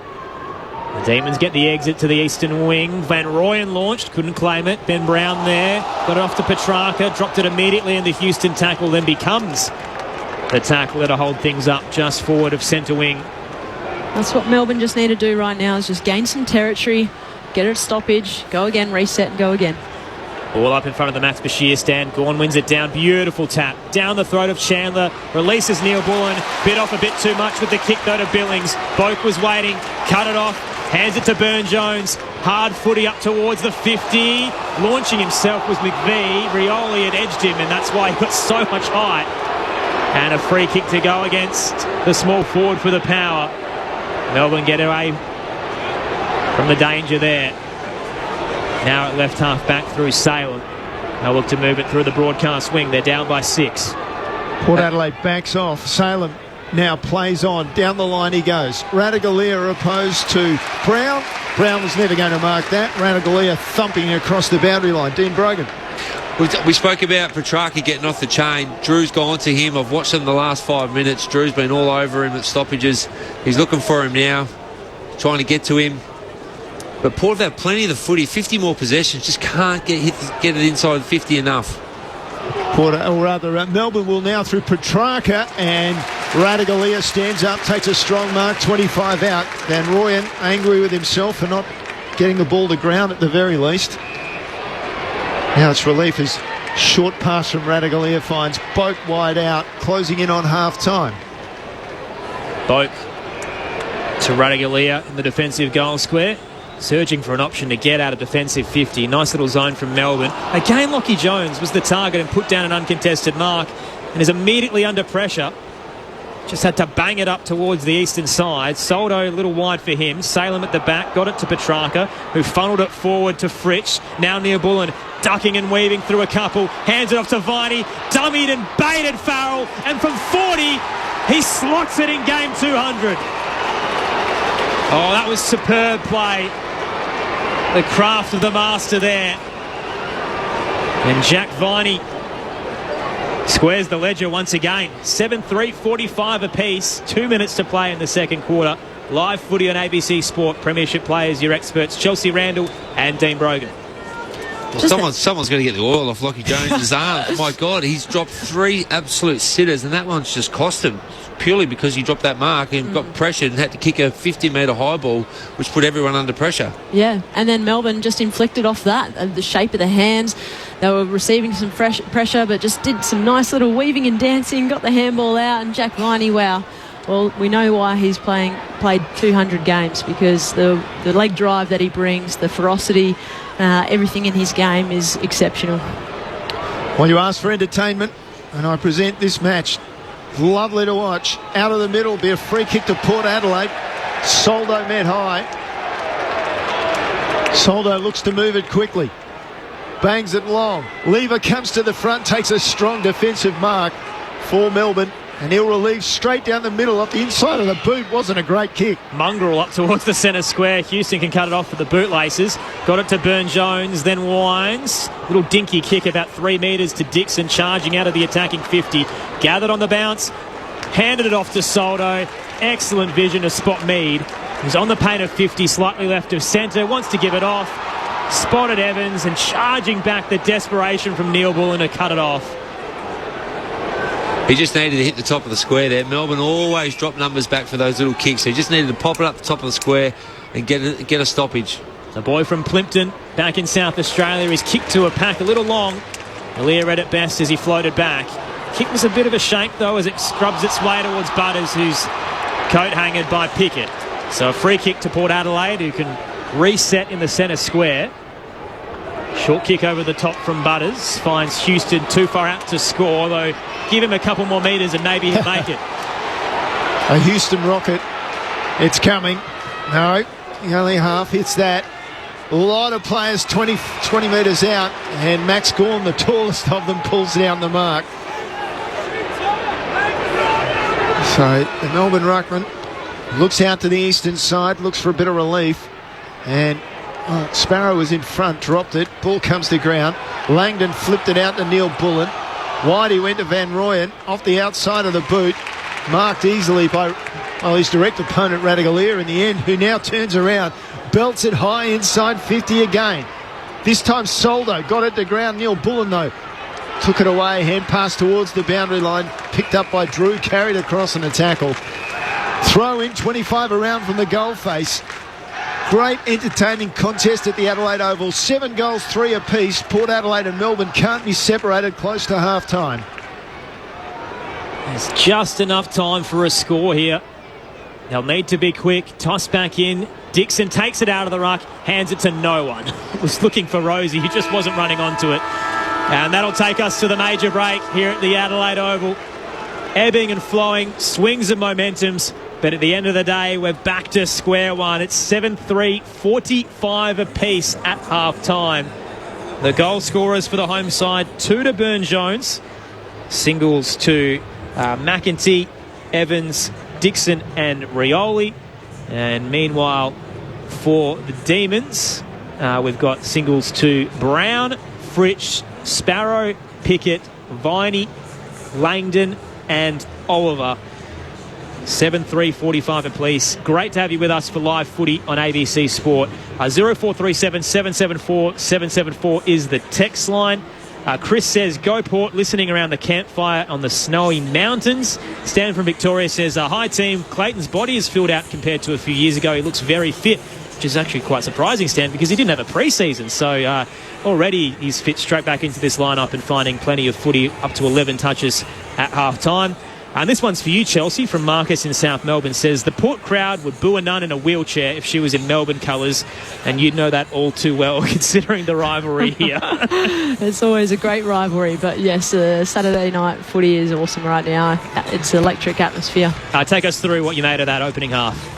The Demons get the exit to the eastern wing. Van Rooyen launched, couldn't claim it. Ben Brown there, got it off to Petrarca, dropped it immediately, and the Houston tackle then becomes the tackle that'll hold things up just forward of centre wing. That's what Melbourne just need to do right now, is just gain some territory, get a stoppage, go again, reset and go again. Ball up in front of the Max Bashir stand. Gawn wins it down. Beautiful tap. Down the throat of Chandler. Releases Neil Bullen. Bit off a bit too much with the kick though to Billings. Boak was waiting. Cut it off. Hands it to Burne-Jones. Hard footy up towards the 50. Launching himself was McVie. Rioli had edged him and that's why he got so much height. And a free kick to go against the small forward for the Power. Melbourne get away from the danger there. Now at left half back through Salem. They'll look to move it through the broadcast wing. They're down by 6. Port Adelaide backs off. Salem now plays on. Down the line he goes. Ratugolea opposed to Brown. Brown was never going to mark that. Ratugolea thumping across the boundary line. Dean Brogan. We spoke about Petrarca getting off the chain. Drew's gone to him. I've watched him the last 5 minutes. Drew's been all over him at stoppages. He's looking for him now. Trying to get to him. But Port have had plenty of the footy, 50 more possessions, just can't get it inside 50 enough. Melbourne will now through Petrarca, and Ratugolea stands up, takes a strong mark, 25 out. Van Rooyen angry with himself for not getting the ball to ground at the very least. Now it's relief as short pass from Ratugolea finds Boak wide out, closing in on half-time. Boak to Ratugolea in the defensive goal square. Surging for an option to get out of defensive 50. Nice little zone from Melbourne. Again, Lockie Jones was the target and put down an uncontested mark and is immediately under pressure. Just had to bang it up towards the eastern side. Soldo a little wide for him. Salem at the back, got it to Petrarca, who funneled it forward to Fritsch. Now Neil Bullen ducking and weaving through a couple. Hands it off to Viney. Dummied and baited Farrell. And from 40, he slots it in game 200. Oh, that was superb play. The craft of the master there. And Jack Viney squares the ledger once again. 7-3, 45 apiece. 2 minutes to play in the second quarter. Live footy on ABC Sport. Premiership players, your experts, Chelsea Randall and Dean Brogan. Well, someone's going to get the oil off Lockie Jones' arm. My God, he's dropped 3 absolute sitters, and that one's just cost him purely because he dropped that mark and got pressured and had to kick a 50-metre high ball, which put everyone under pressure. Yeah, and then Melbourne just inflicted off that. The shape of the hands, they were receiving some fresh pressure, but just did some nice little weaving and dancing, got the handball out, and Jack Viney, wow. Well, we know why he's played 200 games, because the leg drive that he brings, the ferocity, everything in his game is exceptional. Well, you asked for entertainment, and I present this match. Lovely to watch. Out of the middle, be a free kick to Port Adelaide. Soldo met high. Soldo looks to move it quickly. Bangs it long. Lever comes to the front, takes a strong defensive mark for Melbourne. And he'll relieve straight down the middle off the inside of the boot. Wasn't a great kick. Mongrel up towards the centre square. Houston can cut it off with the bootlaces. Got it to Burne-Jones, then winds. Little dinky kick about 3 metres to Dixon, charging out of the attacking 50. Gathered on the bounce. Handed it off to Soldo. Excellent vision to spot Mead. He's on the paint of 50, slightly left of centre. Wants to give it off. Spotted Evans, and charging back, the desperation from Neil Bullen to cut it off. He just needed to hit the top of the square there. Melbourne always drop numbers back for those little kicks. So he just needed to pop it up the top of the square and get a stoppage. The boy from Plimpton, back in South Australia, is kicked to a pack a little long. Alia read it best as he floated back. Kick was a bit of a shake, though, as it scrubs its way towards Butters, who's coat-hangered by Pickett. So a free kick to Port Adelaide, who can reset in the centre square. Short kick over the top from Butters. Finds Houston too far out to score, though give him a couple more metres and maybe he'll make it. A Houston rocket. It's coming. No, he only half hits that. A lot of players 20 metres out, and Max Gawn, the tallest of them, pulls down the mark. So the Melbourne ruckman looks out to the eastern side, looks for a bit of relief, and Sparrow was in front, dropped it. Ball comes to ground. Langdon flipped it out to Neil Bullen. Wide he went to Van Rooyen off the outside of the boot. Marked easily by his direct opponent Radagalier in the end, who now turns around, belts it high inside 50 again. This time Soldo got it to ground. Neil Bullen, though, took it away. Hand pass towards the boundary line. Picked up by Drew, carried across in a tackle. Throw in 25 around from the goal face. Great entertaining contest at the Adelaide Oval. 7 goals, 3 apiece. Port Adelaide and Melbourne can't be separated close to half-time. There's just enough time for a score here. They'll need to be quick. Toss back in. Dixon takes it out of the ruck, hands it to no one. Was looking for Rosie, he just wasn't running onto it. And that'll take us to the major break here at the Adelaide Oval. Ebbing and flowing, swings and momentums. But at the end of the day, we're back to square one. It's 7-3, 45 apiece at half-time. The goal scorers for the home side, 2 to Burne-Jones. Singles to McEntee, Evans, Dixon and Rioli. And meanwhile, for the Demons, we've got singles to Brown, Fritsch, Sparrow, Pickett, Viney, Langdon and Oliver. 7-3, 45 apiece. Great to have you with us for live footy on ABC Sport. 0437 774 774 is the text line. Chris says, go Port, listening around the campfire on the snowy mountains. Stan from Victoria says, hi team, Clayton's body is filled out compared to a few years ago. He looks very fit, which is actually quite surprising, Stan, because he didn't have a pre-season. So already he's fit straight back into this lineup and finding plenty of footy, up to 11 touches at half-time. And this one's for you, Chelsea, from Marcus in South Melbourne. Says, the Port crowd would boo a nun in a wheelchair if she was in Melbourne colours, and you'd know that all too well, considering the rivalry here. It's always a great rivalry, but yes, Saturday night footy is awesome right now. It's an electric atmosphere. Take us through what you made of that opening half.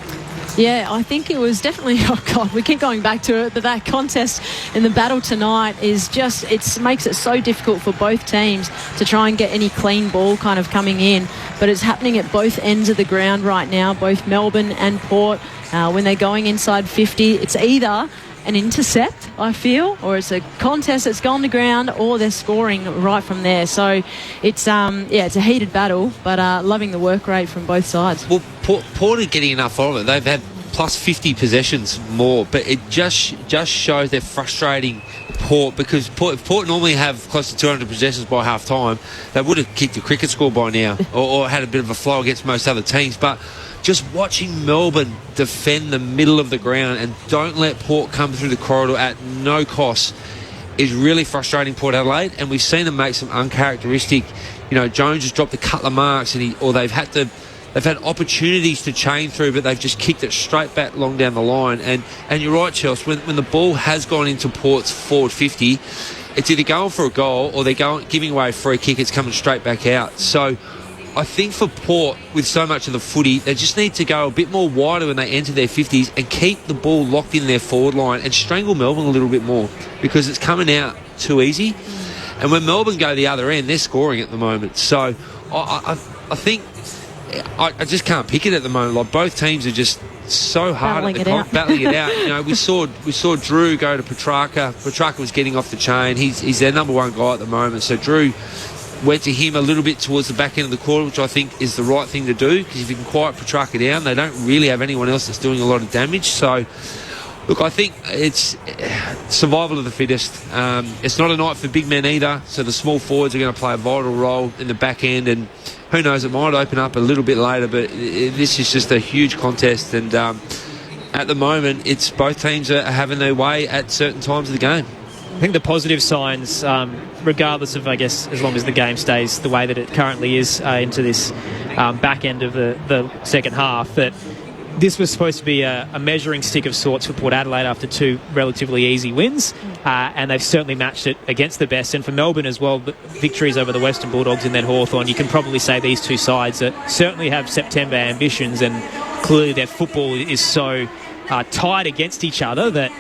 Yeah, I think it was definitely, oh God, we keep going back to it, but that contest in the battle tonight is just, it makes it so difficult for both teams to try and get any clean ball kind of coming in. But it's happening at both ends of the ground right now, both Melbourne and Port. When they're going inside 50, it's either an intercept, I feel, or it's a contest that's gone to ground, or they're scoring right from there. So it's it's a heated battle, but loving the work rate from both sides. Well, Port are getting enough of it. They've had plus 50 possessions more, but it just shows they're frustrating Port, because Port normally have close to 200 possessions by half time. They would have kicked a cricket score by now, or had a bit of a flow against most other teams. But just watching Melbourne defend the middle of the ground and don't let Port come through the corridor at no cost is really frustrating Port Adelaide. And we've seen them make some uncharacteristic, Jones has dropped a couple of marks, and they've had opportunities to chain through, but they've just kicked it straight back long down the line. And you're right, Chelsea, when the ball has gone into Port's forward 50, it's either going for a goal or they're giving away a free kick. It's coming straight back out. So I think for Port, with so much of the footy, they just need to go a bit more wider when they enter their 50s and keep the ball locked in their forward line and strangle Melbourne a little bit more, because it's coming out too easy. And when Melbourne go the other end, they're scoring at the moment. So I think I just can't pick it at the moment. Like, both teams are just so hard battling it out. We saw Drew go to Petrarca. Petrarca was getting off the chain. He's their number one guy at the moment. So Drew went to him a little bit towards the back end of the quarter, which I think is the right thing to do, because if you can quiet Petrarca down, they don't really have anyone else that's doing a lot of damage. So, look, I think it's survival of the fittest. It's not a night for big men either, so the small forwards are going to play a vital role in the back end, and who knows, it might open up a little bit later, but this is just a huge contest, and at the moment, it's both teams are having their way at certain times of the game. I think the positive signs, regardless of, I guess, as long as the game stays the way that it currently is into this back end of the second half, that this was supposed to be a measuring stick of sorts for Port Adelaide after two relatively easy wins, and they've certainly matched it against the best. And for Melbourne as well, victories over the Western Bulldogs and then Hawthorn, you can probably say these two sides that certainly have September ambitions, and clearly their football is so tied against each other that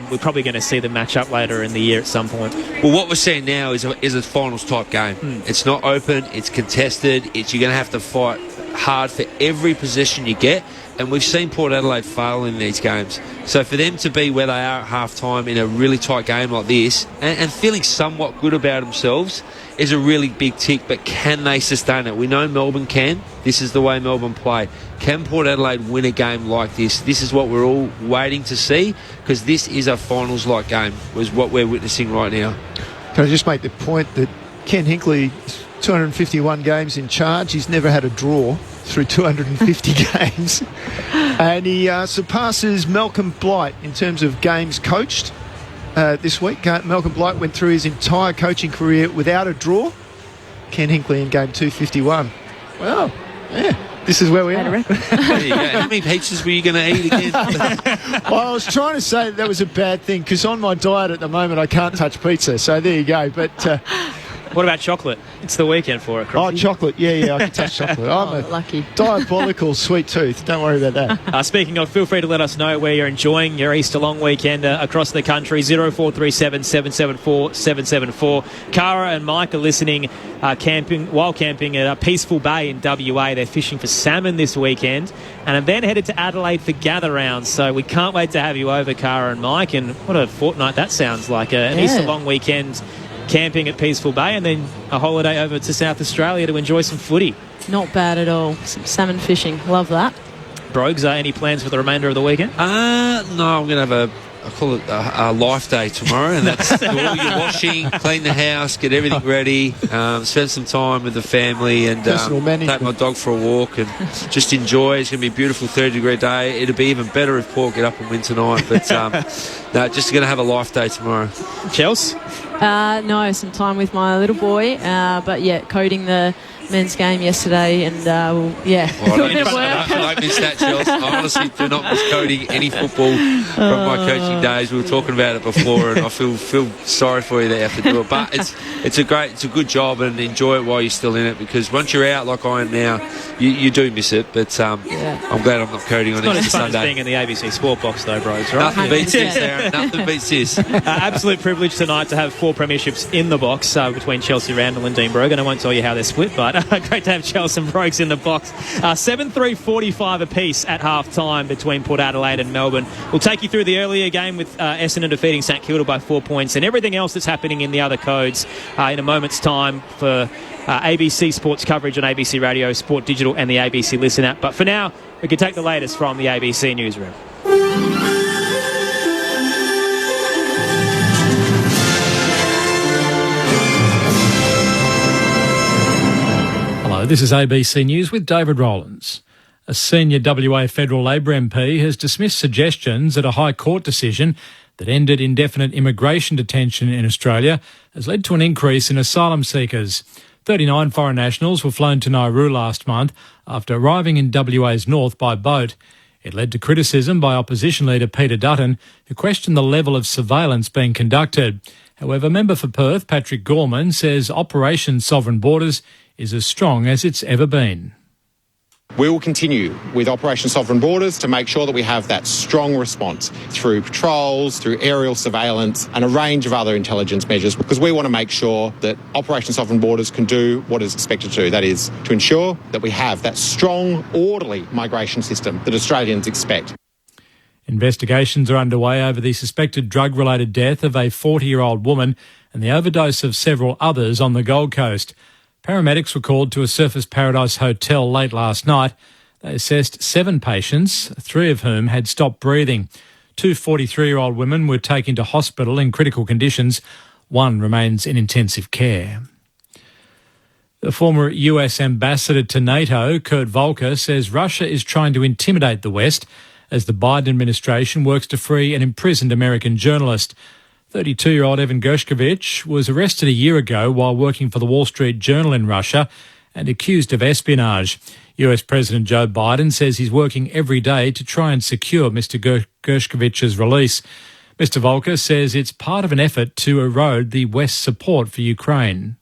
we're probably going to see them match up later in the year at some point. Well, what we're seeing now is a finals type game. It's not open, it's contested, you're going to have to fight hard for every possession you get, and we've seen Port Adelaide fail in these games. So for them to be where they are at half time in a really tight game like this, and feeling somewhat good about themselves, is a really big tick. But can they sustain it? We know Melbourne can. This is the way Melbourne play. Can Port Adelaide win a game like this? This is what we're all waiting to see, because this is a finals-like game, is what we're witnessing right now. Can I just make the point that Ken Hinkley, 251 games in charge, he's never had a draw through 250 games, and he surpasses Malcolm Blight in terms of games coached this week. Malcolm Blight went through his entire coaching career without a draw. Ken Hinkley in game 251. Well, yeah, this is where we are. There you go. How many pizzas were you going to eat again? Well, I was trying to say that was a bad thing, because on my diet at the moment I can't touch pizza, so there you go. But what about chocolate? It's the weekend for it, Crocky. Oh, chocolate. Yeah, I can touch chocolate. I'm a lucky. Diabolical sweet tooth. Don't worry about that. Speaking of, feel free to let us know where you're enjoying your Easter long weekend across the country. 0437 774 774. Cara and Mike are listening while camping at Peaceful Bay in WA. They're fishing for salmon this weekend, and have then headed to Adelaide for gather rounds. So we can't wait to have you over, Cara and Mike. And what a fortnight that sounds like. An Easter long weekend camping at Peaceful Bay, and then a holiday over to South Australia to enjoy some footy. Not bad at all. Some salmon fishing. Love that. Brogues, any plans for the remainder of the weekend? No, I'm going to have I call it a life day tomorrow, and that's do all your washing, clean the house, get everything ready, spend some time with the family, and take my dog for a walk and just enjoy. It's going to be a beautiful 30-degree day. It'll be even better if Port get up and win tonight, but no, just going to have a life day tomorrow. Chelsea? No, some time with my little boy. But, yeah, coding the men's game yesterday and, Well, I don't miss that, Chelsea. I honestly do not miss coding any football from my coaching days. We were talking about it before, and I feel sorry for you that you have to do it. But it's a good job, and enjoy it while you're still in it, because once you're out like I am now, you do miss it. But I'm glad I'm not coding on Easter Sunday. It's not as fun as being in the ABC Sport box, though, bros, right? Nothing beats this, Aaron. Nothing beats this. Absolute privilege tonight to have 4 premierships in the box between Chelsea Randall and Dean Brogan. I won't tell you how they're split, but great to have Chelsea and Brogues in the box. 7-3-45 apiece at half-time between Port Adelaide and Melbourne. We'll take you through the earlier game with Essendon defeating St Kilda by 4 points and everything else that's happening in the other codes in a moment's time for ABC Sports coverage on ABC Radio, Sport Digital and the ABC Listen app. But for now, we can take the latest from the ABC newsroom. This is ABC News with David Rowlands. A senior WA Federal Labor MP has dismissed suggestions that a High Court decision that ended indefinite immigration detention in Australia has led to an increase in asylum seekers. 39 foreign nationals were flown to Nauru last month after arriving in WA's north by boat. It led to criticism by opposition leader Peter Dutton, who questioned the level of surveillance being conducted. However, member for Perth, Patrick Gorman, says Operation Sovereign Borders is as strong as it's ever been. We will continue with Operation Sovereign Borders to make sure that we have that strong response through patrols, through aerial surveillance and a range of other intelligence measures, because we want to make sure that Operation Sovereign Borders can do what is expected to do. That is to ensure that we have that strong, orderly migration system that Australians expect. Investigations are underway over the suspected drug-related death of a 40-year-old woman and the overdose of several others on the Gold Coast. Paramedics were called to a Surfers Paradise hotel late last night. They assessed 7 patients, 3 of whom had stopped breathing. 2 43-year-old women were taken to hospital in critical conditions. 1 remains in intensive care. The former US ambassador to NATO, Kurt Volker, says Russia is trying to intimidate the West as the Biden administration works to free an imprisoned American journalist. 32-year-old Evan Gershkovich was arrested a year ago while working for the Wall Street Journal in Russia and accused of espionage. US President Joe Biden says he's working every day to try and secure Mr. Gershkovich's release. Mr. Volker says it's part of an effort to erode the West's support for Ukraine.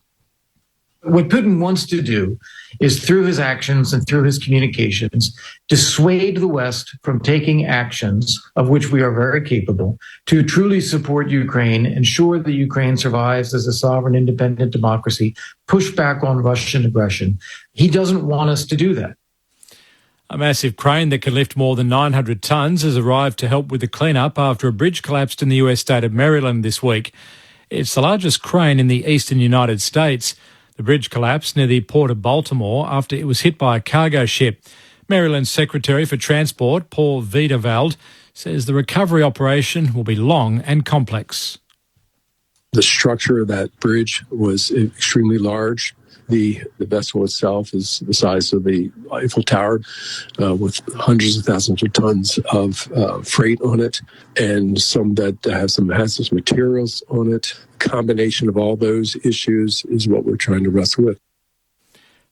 What Putin wants to do is, through his actions and through his communications, dissuade the West from taking actions, of which we are very capable, to truly support Ukraine, ensure that Ukraine survives as a sovereign, independent democracy, push back on Russian aggression. He doesn't want us to do that. A massive crane that can lift more than 900 tonnes has arrived to help with the clean-up after a bridge collapsed in the US state of Maryland this week. It's the largest crane in the eastern United States. The bridge collapsed near the port of Baltimore after it was hit by a cargo ship. Maryland's Secretary for Transport, Paul Wiedewald, says the recovery operation will be long and complex. The structure of that bridge was extremely large. The vessel itself is the size of the Eiffel Tower, with hundreds of thousands of tons of freight on it, and some that have some hazardous materials on it. The combination of all those issues is what we're trying to wrestle with.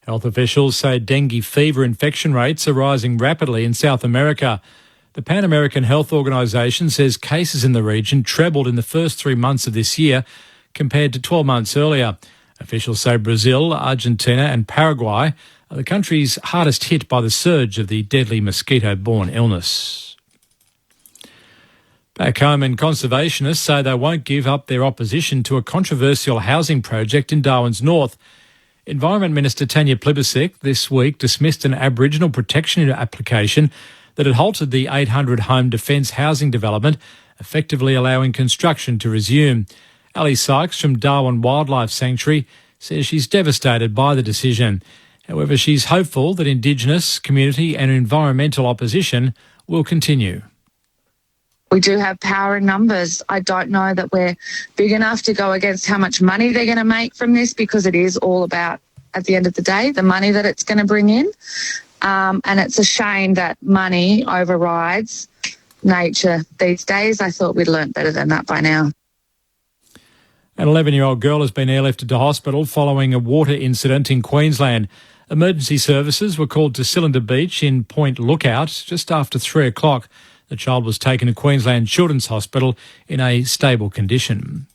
Health officials say dengue fever infection rates are rising rapidly in South America. The Pan American Health Organization says cases in the region trebled in the first 3 months of this year compared to 12 months earlier. Officials say Brazil, Argentina and Paraguay are the countries hardest hit by the surge of the deadly mosquito-borne illness. Back home, and conservationists say they won't give up their opposition to a controversial housing project in Darwin's north. Environment Minister Tanya Plibersek this week dismissed an Aboriginal protection application that had halted the 800-home defence housing development, effectively allowing construction to resume. Ali Sykes from Darwin Wildlife Sanctuary says she's devastated by the decision. However, she's hopeful that Indigenous, community and environmental opposition will continue. We do have power in numbers. I don't know that we're big enough to go against how much money they're going to make from this, because it is all about, at the end of the day, the money that it's going to bring in. And it's a shame that money overrides nature these days. I thought we'd learnt better than that by now. An 11-year-old girl has been airlifted to hospital following a water incident in Queensland. Emergency services were called to Cylinder Beach in Point Lookout just after 3 o'clock. The child was taken to Queensland Children's Hospital in a stable condition.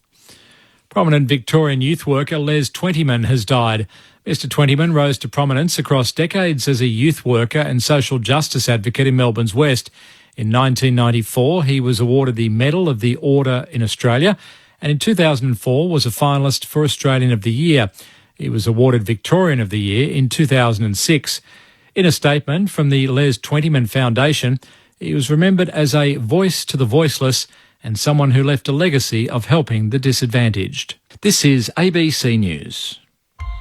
Prominent Victorian youth worker Les Twentyman has died. Mr Twentyman rose to prominence across decades as a youth worker and social justice advocate in Melbourne's West. In 1994, he was awarded the Medal of the Order in Australia, and in 2004 was a finalist for Australian of the Year. He was awarded Victorian of the Year in 2006. In a statement from the Les Twentyman Foundation, he was remembered as a voice to the voiceless and someone who left a legacy of helping the disadvantaged. This is ABC News.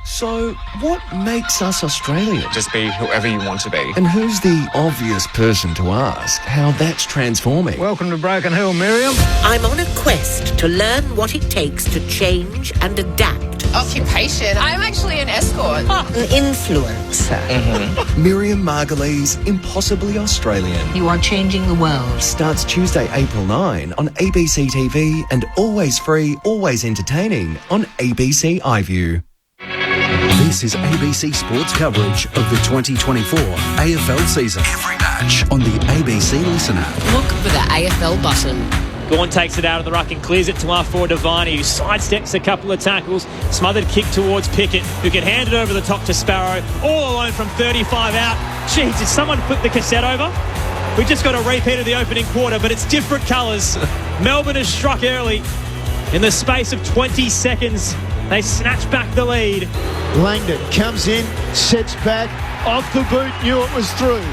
So, what makes us Australian? Just be whoever you want to be. And who's the obvious person to ask how that's transforming? Welcome to Broken Hill, Miriam. I'm on a quest to learn what it takes to change and adapt. Occupation. I'm actually an escort. An influencer. Mm-hmm. Miriam Margolyes, Impossibly Australian. You are changing the world. Starts Tuesday, April 9 on ABC TV and always free, always entertaining on ABC iView. This is ABC Sports coverage of the 2024 AFL season. Every match on the ABC Listen app. Look for the AFL button. Gawn takes it out of the ruck and clears it to our forward Devine, who sidesteps a couple of tackles. Smothered kick towards Pickett, who can hand it over the top to Sparrow. All alone from 35 out. Jeez, did someone flip the cassette over? We just got a repeat of the opening quarter, but it's different colours. Melbourne has struck early. In the space of 20 seconds, they snatch back the lead. Langdon comes in, sets back, off the boot, knew it was through.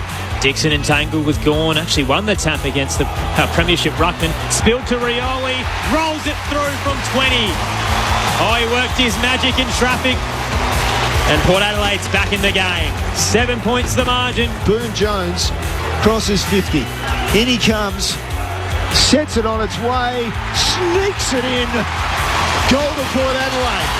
Dixon entangled with Gawn, actually won the tap against the Premiership ruckman. Spilled to Rioli, rolls it through from 20. Oh, he worked his magic in traffic. And Port Adelaide's back in the game. 7 points the margin. Boone Jones crosses 50. In he comes, sets it on its way, sneaks it in. Goal to Port Adelaide.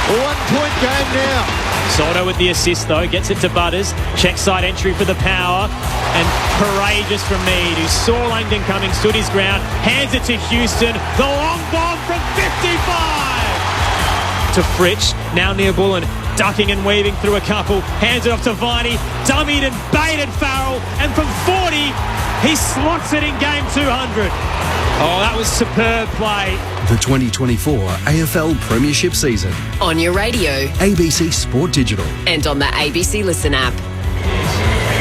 1 point game now. Soto with the assist though, gets it to Butters. Check side entry for the power. And courageous from Mead, who saw Langdon coming, stood his ground, hands it to Houston. The long bomb from 55! To Fritsch, now near Bullen. Ducking and weaving through a couple. Hands it off to Viney. Dummied and baited Farrell. And from 40, he slots it in game 200. Oh, that was superb play. The 2024 AFL Premiership season. On your radio. ABC Sport Digital. And on the ABC Listen app.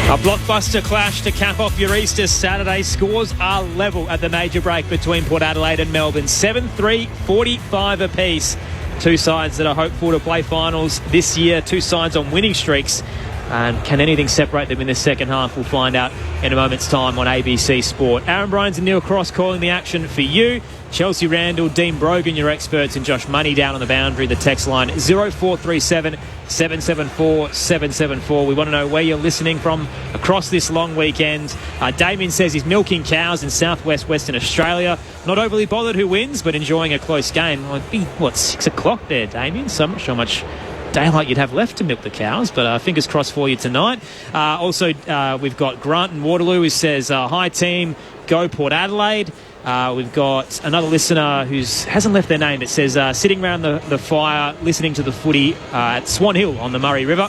A blockbuster clash to cap off your Easter Saturday. Scores are level at the major break between Port Adelaide and Melbourne. 7-3, 45 apiece. Two sides that are hopeful to play finals this year. Two sides on winning streaks. And can anything separate them in the second half? We'll find out in a moment's time on ABC Sport. Aaron Bryans and Neil Cross calling the action for you. Chelsea Randall, Dean Brogan, your experts, and Josh Money down on the boundary. The text line 0437 774 774. We want to know where you're listening from across this long weekend. Damien says he's milking cows in southwest Western Australia. Not overly bothered who wins, but enjoying a close game. Well, it'd be, 6 o'clock there, Damien? So I'm not sure how much daylight you'd have left to milk the cows, but fingers crossed for you tonight. Also, we've got Grant in Waterloo who says, hi team, go Port Adelaide. We've got another listener who hasn't left their name. It says, sitting around the fire, listening to the footy at Swan Hill on the Murray River.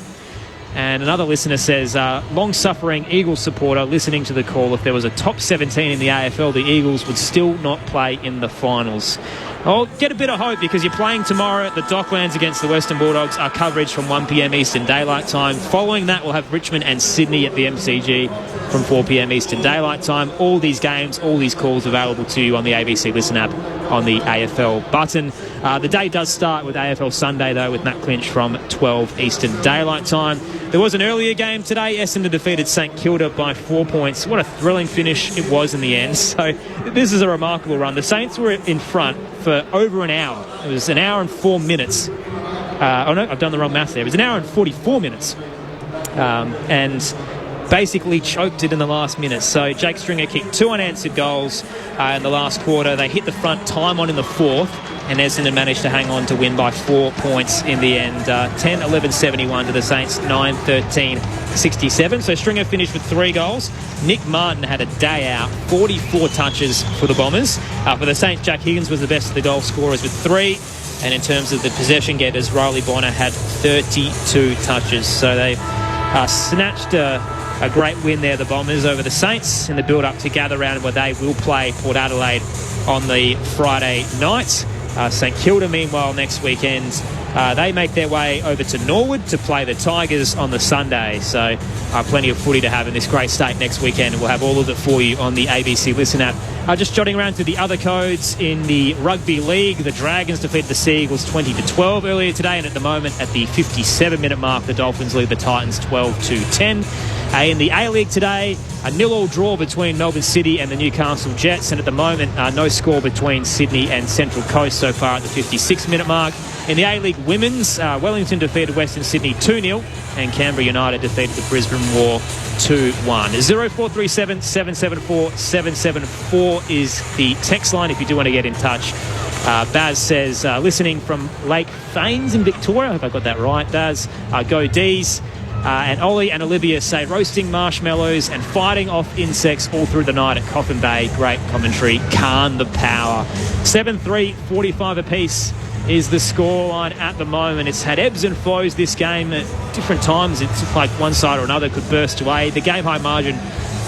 And another listener says, long-suffering Eagles supporter listening to the call. If there was a top 17 in the AFL, the Eagles would still not play in the finals. I'll get a bit of hope because you're playing tomorrow at the Docklands against the Western Bulldogs. Our coverage from 1 p.m. Eastern Daylight Time. Following that, we'll have Richmond and Sydney at the MCG from 4 p.m. Eastern Daylight Time. All these games, all these calls available to you on the ABC Listen app on the AFL button. The day does start with AFL Sunday, though, with Matt Clinch from 12 Eastern Daylight Time. There was an earlier game today. Essendon defeated St Kilda by 4 points. What a thrilling finish it was in the end. So this is a remarkable run. The Saints were in front for over an hour. It was an hour and 4 minutes. Oh no, I've done the wrong math there. It was an hour and 44 minutes. And basically choked it in the last minute. So Jake Stringer kicked 2 unanswered goals in the last quarter. They hit the front time on in the fourth, and Essendon managed to hang on to win by 4 points in the end. 10-11-71 to the Saints, 9-13-67. So Stringer finished with 3 goals. Nick Martin had a day out, 44 touches for the Bombers. For the Saints, Jack Higgins was the best of the goal scorers with 3. And in terms of the possession getters, Riley Bonner had 32 touches. So they snatched a great win there, the Bombers, over the Saints in the build-up to gather round where they will play Port Adelaide on the Friday night. St Kilda, meanwhile, next weekend, they make their way over to Norwood to play the Tigers on the Sunday. So plenty of footy to have in this great state next weekend, and we'll have all of it for you on the ABC Listen app. Just jotting around to the other codes in the Rugby League, the Dragons defeated the Seagulls 20-12 earlier today, and at the moment, at the 57-minute mark, the Dolphins lead the Titans 12-10. In the A-League today, a 0-0 draw between Melbourne City and the Newcastle Jets, and at the moment, no score between Sydney and Central Coast so far at the 56-minute mark. In the A-League Women's, Wellington defeated Western Sydney 2-0, and Canberra United defeated the Brisbane War 2-1. 0437 774 774 is the text line if you do want to get in touch. Baz says, listening from Lake Fanes in Victoria. I hope I got that right, Baz. Go D's. And Ollie and Olivia say roasting marshmallows and fighting off insects all through the night at Coffin Bay. Great commentary. Khan the power. 7-3, 45 apiece is the scoreline at the moment. It's had ebbs and flows this game at different times. It's like one side or another could burst away. The game high margin,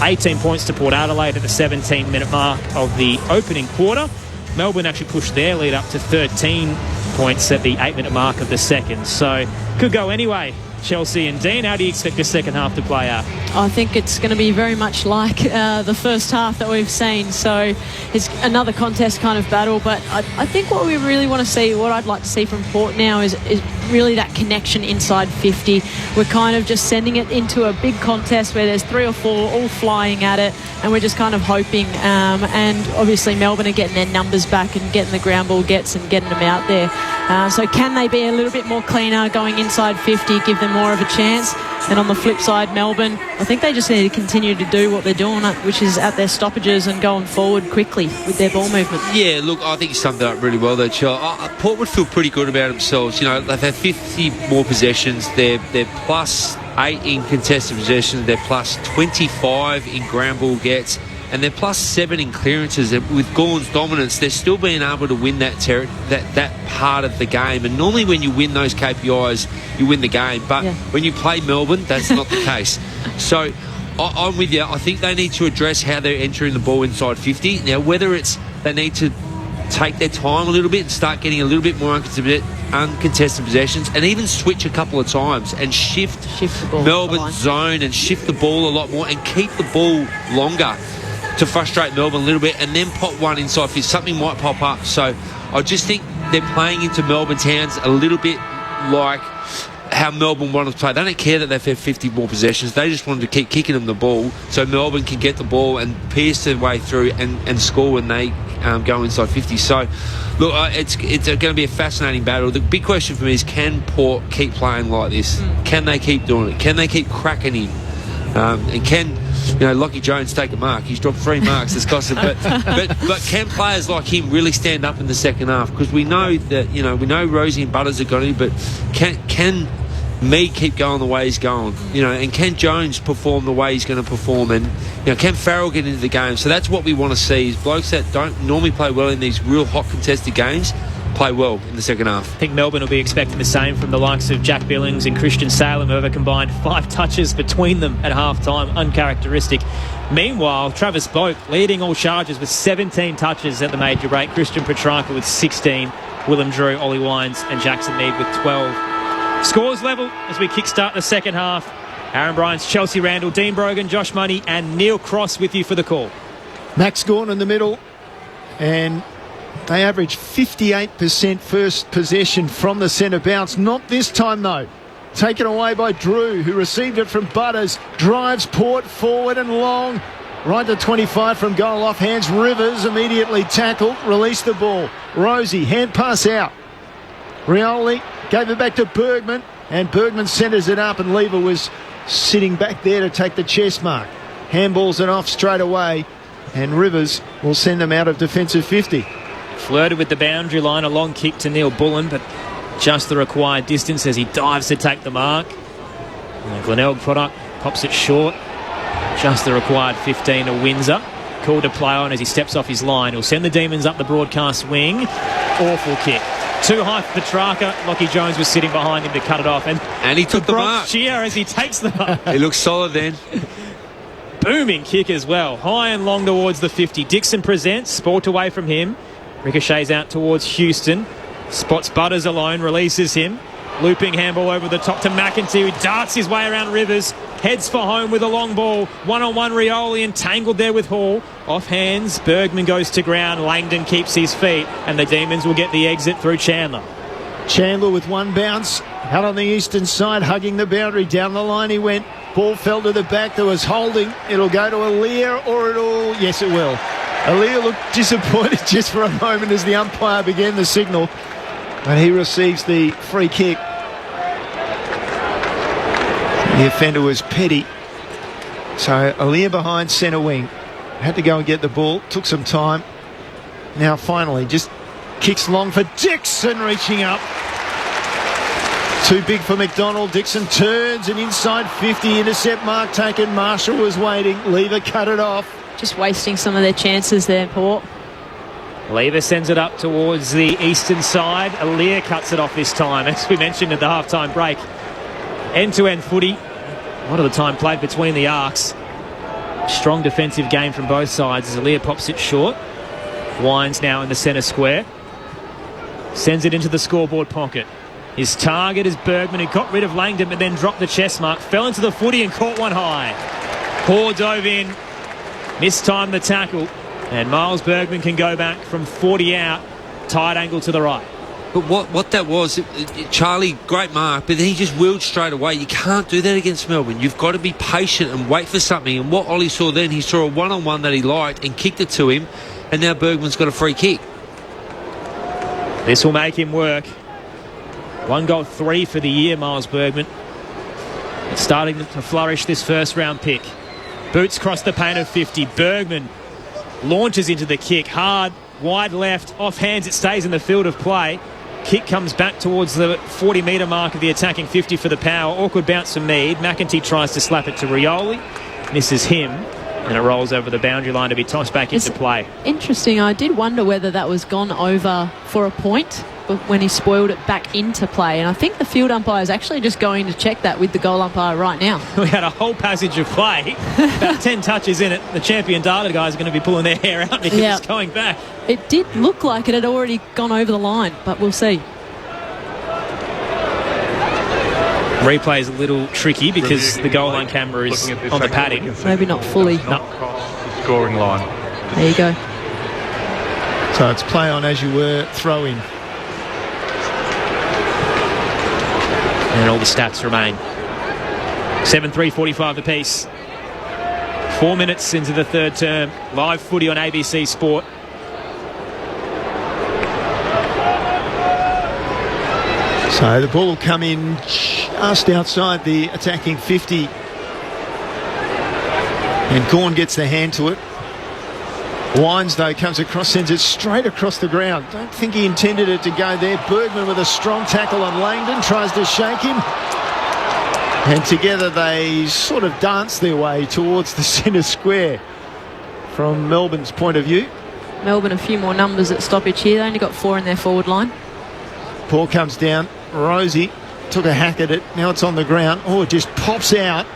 18 points to Port Adelaide at the 17-minute mark of the opening quarter. Melbourne actually pushed their lead up to 13 points at the 8-minute mark of the second. So could go anyway. Chelsea and Dean, how do you expect the second half to play out? I think it's going to be very much like the first half that we've seen. So it's another contest kind of battle. But I think what we really want to see, what I'd like to see from Port now is really that connection inside 50. We're kind of just sending it into a big contest where there's 3 or 4 all flying at it, and we're just kind of hoping. And obviously Melbourne are getting their numbers back and getting the ground ball gets and getting them out there. So can they be a little bit more cleaner going inside 50, give them more of a chance? And on the flip side, Melbourne, I think they just need to continue to do what they're doing, which is at their stoppages and going forward quickly with their ball movement. Yeah, look, I think you summed it up really well there, Chell. Port would feel pretty good about themselves. You know, they've had 50 more possessions. They're plus 8 in contested possessions. They're plus 25 in ground ball gets. And they're plus 7 in clearances. And with Gawn's dominance, they're still being able to win that part of the game. And normally when you win those KPIs, you win the game. But when you play Melbourne, that's not the case. So I'm with you. I think they need to address how they're entering the ball inside 50. Now, whether it's they need to take their time a little bit and start getting a little bit more uncontested possessions, and even switch a couple of times and shift the ball, Melbourne's zone and shift the ball a lot more and keep the ball longer to frustrate Melbourne a little bit, and then pop one inside 50. Something might pop up. So I just think they're playing into Melbourne's hands a little bit like how Melbourne wanted to play. They don't care that they've had 50 more possessions. They just wanted to keep kicking them the ball so Melbourne can get the ball and pierce their way through and score when they go inside 50. So, look, it's going to be a fascinating battle. The big question for me is, can Port keep playing like this? Can they keep doing it? Can they keep cracking in? And can, Lockie Jones take a mark? He's dropped 3 marks. It's cost him. But can players like him really stand up in the second half? Because we know that, we know Rosie and Butters are going to, but can Mead keep going the way he's going? And can Jones perform the way he's going to perform? And, can Farrell get into the game? So that's what we want to see, is blokes that don't normally play well in these real hot contested games play well in the second half. I think Melbourne will be expecting the same from the likes of Jack Billings and Christian Salem, who have a combined 5 touches between them at half-time. Uncharacteristic. Meanwhile, Travis Boak leading all charges with 17 touches at the major break. Christian Petrarca with 16. Willem Drew, Ollie Wines and Jackson Mead with 12. Scores level as we kickstart the second half. Aaron Bryant's Chelsea Randall, Dean Brogan, Josh Money and Neil Cross with you for the call. Max Gawn in the middle, and they average 58% first possession from the centre bounce. Not this time, though. Taken away by Drew, who received it from Butters. Drives Port forward and long. Right to 25 from goal off hands. Rivers immediately tackled. Released the ball. Rosie, hand pass out. Rioli gave it back to Bergman. And Bergman centres it up, and Lever was sitting back there to take the chest mark. Handballs it off straight away. And Rivers will send them out of defensive 50. Flirted with the boundary line, a long kick to Neil Bullen, but just the required distance as he dives to take the mark. And Glenelg product pops it short. Just the required 15 to Windsor. Called to play on as he steps off his line. He'll send the Demons up the broadcast wing. Awful kick. Too high for Petrarca. Lockie Jones was sitting behind him to cut it off. And he took the mark. Cheer as he takes the mark. He looks solid then. Booming kick as well. High and long towards the 50. Dixon presents. Sport away from him. Ricochets out towards Houston. Spots Butters alone. Releases him. Looping handball over the top to McEntee, who darts his way around Rivers. Heads for home with a long ball. One-on-one Rioli entangled there with Hall. Off hands. Bergman goes to ground. Langdon keeps his feet. And the Demons will get the exit through Chandler. Chandler with one bounce. Out on the eastern side, hugging the boundary. Down the line he went. Ball fell to the back. There was holding. It'll go to Aaliyah, or it'll... Yes, it will. Aaliyah looked disappointed just for a moment as the umpire began the signal. And he receives the free kick. The offender was Petty. So Aaliyah behind centre wing. Had to go and get the ball. Took some time. Now finally just kicks long for Dixon, reaching up. Too big for McDonald. Dixon turns and inside 50. Intercept mark taken. Marshall was waiting. Lever cut it off. Just wasting some of their chances there, Port. Lever sends it up towards the eastern side. Aaliyah cuts it off this time, as we mentioned at the half-time break. End-to-end footy. A lot of the time played between the arcs. Strong defensive game from both sides as Aaliyah pops it short. Wines now in the centre square. Sends it into the scoreboard pocket. His target is Bergman, who got rid of Langdon but then dropped the chest mark. Fell into the footy and caught one high. Hoare dove in. Mistimed the tackle. And Miles Bergman can go back from 40 out. Tight angle to the right. But what that was, Charlie, great mark, but then he just wheeled straight away. You can't do that against Melbourne. You've got to be patient and wait for something. And what Ollie saw then, he saw a one-on-one that he liked and kicked it to him. And now Bergman's got a free kick. This will make him work. 1 goal, 3 for the year, Miles Bergman. It's starting to flourish, this first round pick. Boots cross the paint of 50. Bergman launches into the kick. Hard, wide left, off hands. It stays in the field of play. Kick comes back towards the 40-metre mark of the attacking 50 for the Power. Awkward bounce from Mead. McEntee tries to slap it to Rioli. Misses him. And it rolls over the boundary line to be tossed back into play. Interesting. I did wonder whether that was gone over for a point when he spoiled it back into play. And I think the field umpire is actually just going to check that with the goal umpire right now. We had a whole passage of play. About 10 touches in it. The champion data guys are going to be pulling their hair out because it's going back. It did look like it had already gone over the line, but we'll see. Replay is a little tricky because the goal line camera is on the padding. Maybe not fully. No. Scoring line. There you go. So it's play on as you were, throw in. And all the stats remain. 7-3-45 apiece. 4 minutes into the third term. Live footy on ABC Sport. So the ball will come in just outside the attacking 50. And Gawn gets the hand to it. Wines, though, comes across, sends it straight across the ground. Don't think he intended it to go there. Bergman with a strong tackle on Langdon, tries to shake him. And together they sort of dance their way towards the centre square from Melbourne's point of view. Melbourne a few more numbers at stoppage here. They only got 4 in their forward line. Ball comes down. Rosie took a hack at it. Now it's on the ground. Oh, it just pops out.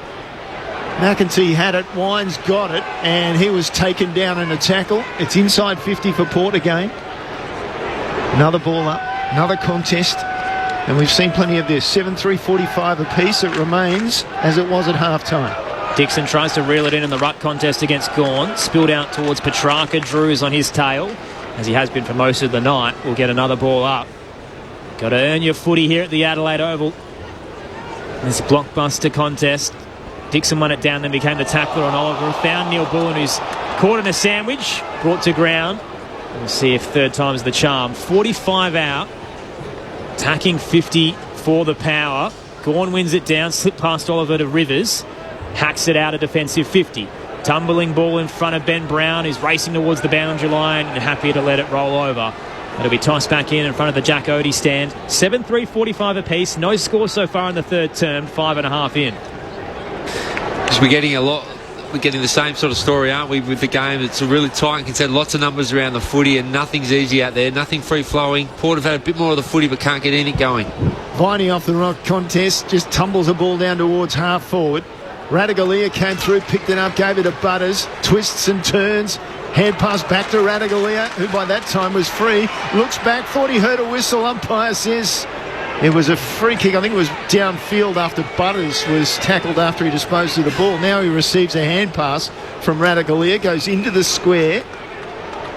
McEntee had it. Wines got it. And he was taken down in a tackle. It's inside 50 for Port again. Another ball up. Another contest. And we've seen plenty of this. 7-3-45 apiece. It remains as it was at half-time. Dixon tries to reel it in the ruck contest against Gawn. Spilled out towards Petrarca. Drew's on his tail, as he has been for most of the night. We'll get another ball up. Got to earn your footy here at the Adelaide Oval. This blockbuster contest. Dixon won it down, then became the tackler on Oliver. Found Neil Bullen, who's caught in a sandwich, brought to ground. We'll see if third time's the charm. 45 out. Attacking 50 for the Power. Gawn wins it down, slipped past Oliver to Rivers. Hacks it out a defensive 50. Tumbling ball in front of Ben Brown, who's racing towards the boundary line and happy to let it roll over. It'll be tossed back in front of the Jack Odie stand. 7-3-45 apiece. No score so far in the third term. 5.5 in. Because we're getting a lot we're getting the same sort of story, aren't we, with the game? It's a really tight and contested, lots of numbers around the footy, and nothing's easy out there, nothing free-flowing. Port have had a bit more of the footy but can't get anything going. Viney off the rock contest, just tumbles the ball down towards half forward. Radaglia came through, picked it up, gave it to Butters, twists and turns. Hand pass back to Radaglia, who by that time was free. Looks back, thought he heard a whistle. Umpire says it was a free kick. I think it was downfield after Butters was tackled after he disposed of the ball. Now he receives a hand pass from Radaglia, goes into the square.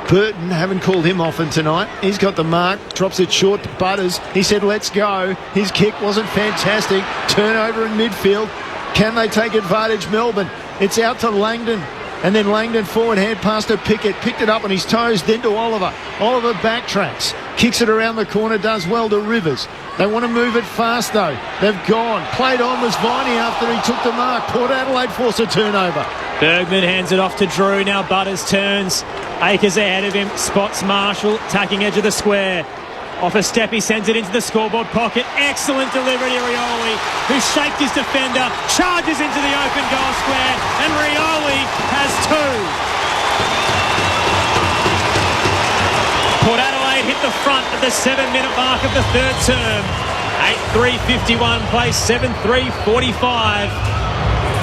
Burton, haven't called him often tonight. He's got the mark, drops it short to Butters. He said, let's go. His kick wasn't fantastic. Turnover in midfield. Can they take advantage, Melbourne? It's out to Langdon. And then Langdon forward, hand pass to Pickett. Picked it up on his toes, then to Oliver. Oliver backtracks. Kicks it around the corner, does well to Rivers. They want to move it fast, though. They've gone. Played on was Viney after he took the mark. Port Adelaide force a turnover. Bergman hands it off to Drew. Now Butters turns. Akers ahead of him. Spots Marshall. Attacking edge of the square. Off a step, he sends it into the scoreboard pocket. Excellent delivery to Rioli, who shaped his defender, charges into the open goal square, and Rioli has two. Port Adelaide hit the front at the 7-minute mark of the third term. 8:3:51 play, 7:3:45.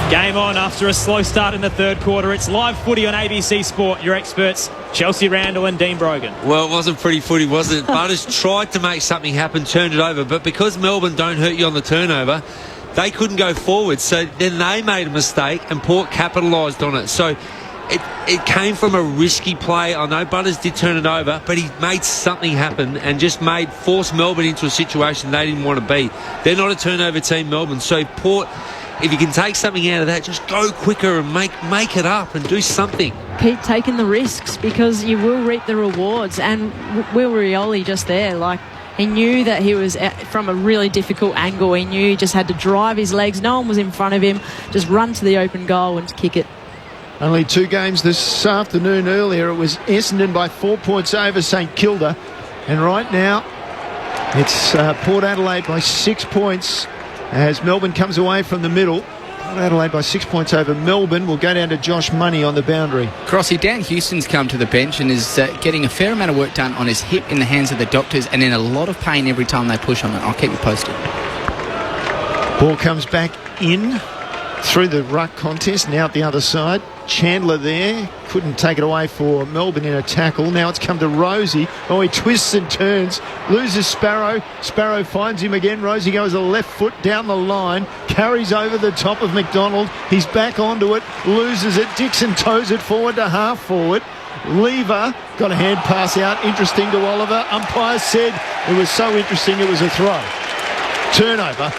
Game on after a slow start in the third quarter. It's live footy on ABC Sport. Your experts, Chelsea Randall and Dean Brogan. Well, it wasn't pretty footy, was it? Butters tried to make something happen, turned it over, but because Melbourne don't hurt you on the turnover, they couldn't go forward. So then they made a mistake and Port capitalised on it. So it came from a risky play. I know Butters did turn it over, but he made something happen and just forced Melbourne into a situation they didn't want to be. They're not a turnover team, Melbourne. So Port, if you can take something out of that, just go quicker and make it up and do something. Keep taking the risks because you will reap the rewards. And Will Rioli just there, like, he knew that he was from a really difficult angle. He knew he just had to drive his legs. No one was in front of him. Just run to the open goal and kick it. Only two games this afternoon. Earlier it was Essendon by 4 points over St Kilda. And right now it's Port Adelaide by 6 points as Melbourne comes away from the middle. Port Adelaide by 6 points over Melbourne. Will go down to Josh Money on the boundary. Crossy, Dan Houston's come to the bench and is getting a fair amount of work done on his hip in the hands of the doctors and in a lot of pain every time they push on it. I'll keep you posted. Ball comes back in through the ruck contest. Now at the other side. Chandler there. Couldn't take it away for Melbourne in a tackle. Now it's come to Rosie. Oh, he twists and turns. Loses Sparrow. Sparrow finds him again. Rosie goes a left foot down the line. Carries over the top of McDonald. He's back onto it. Loses it. Dixon toes it forward to half forward. Lever got a hand pass out. Interesting to Oliver. Umpire said it was so interesting it was a throw. Turnover.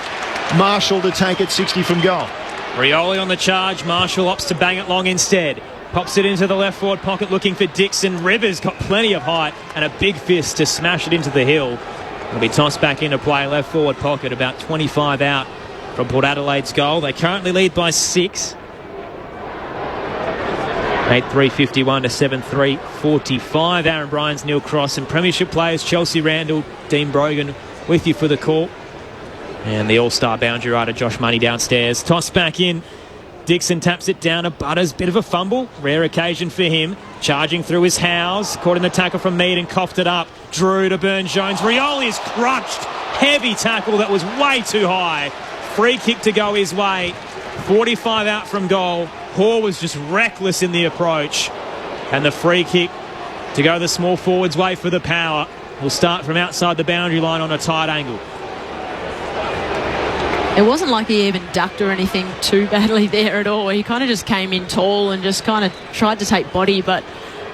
Marshall to take it 60 from goal. Rioli on the charge. Marshall opts to bang it long instead. Pops it into the left forward pocket looking for Dixon. Rivers got plenty of height and a big fist to smash it into the hill. It'll be tossed back into play. Left forward pocket about 25 out from Port Adelaide's goal. They currently lead by 6. 8:3:51 to 7:3:45. Aaron Bryans, Neil Cross and Premiership players Chelsea Randall, Dean Brogan with you for the call. And the all-star boundary rider Josh Money downstairs. Toss back in. Dixon taps it down to Butters. Bit of a fumble. Rare occasion for him. Charging through his house. Caught in the tackle from Mead and coughed it up. Drew to Burn-Jones. Rioli is crushed. Heavy tackle that was way too high. Free kick to go his way. 45 out from goal. Hoare was just reckless in the approach. And the free kick to go the small forward's way for the Power. Will start from outside the boundary line on a tight angle. It wasn't like he even ducked or anything too badly there at all. He kind of just came in tall and just kind of tried to take body, but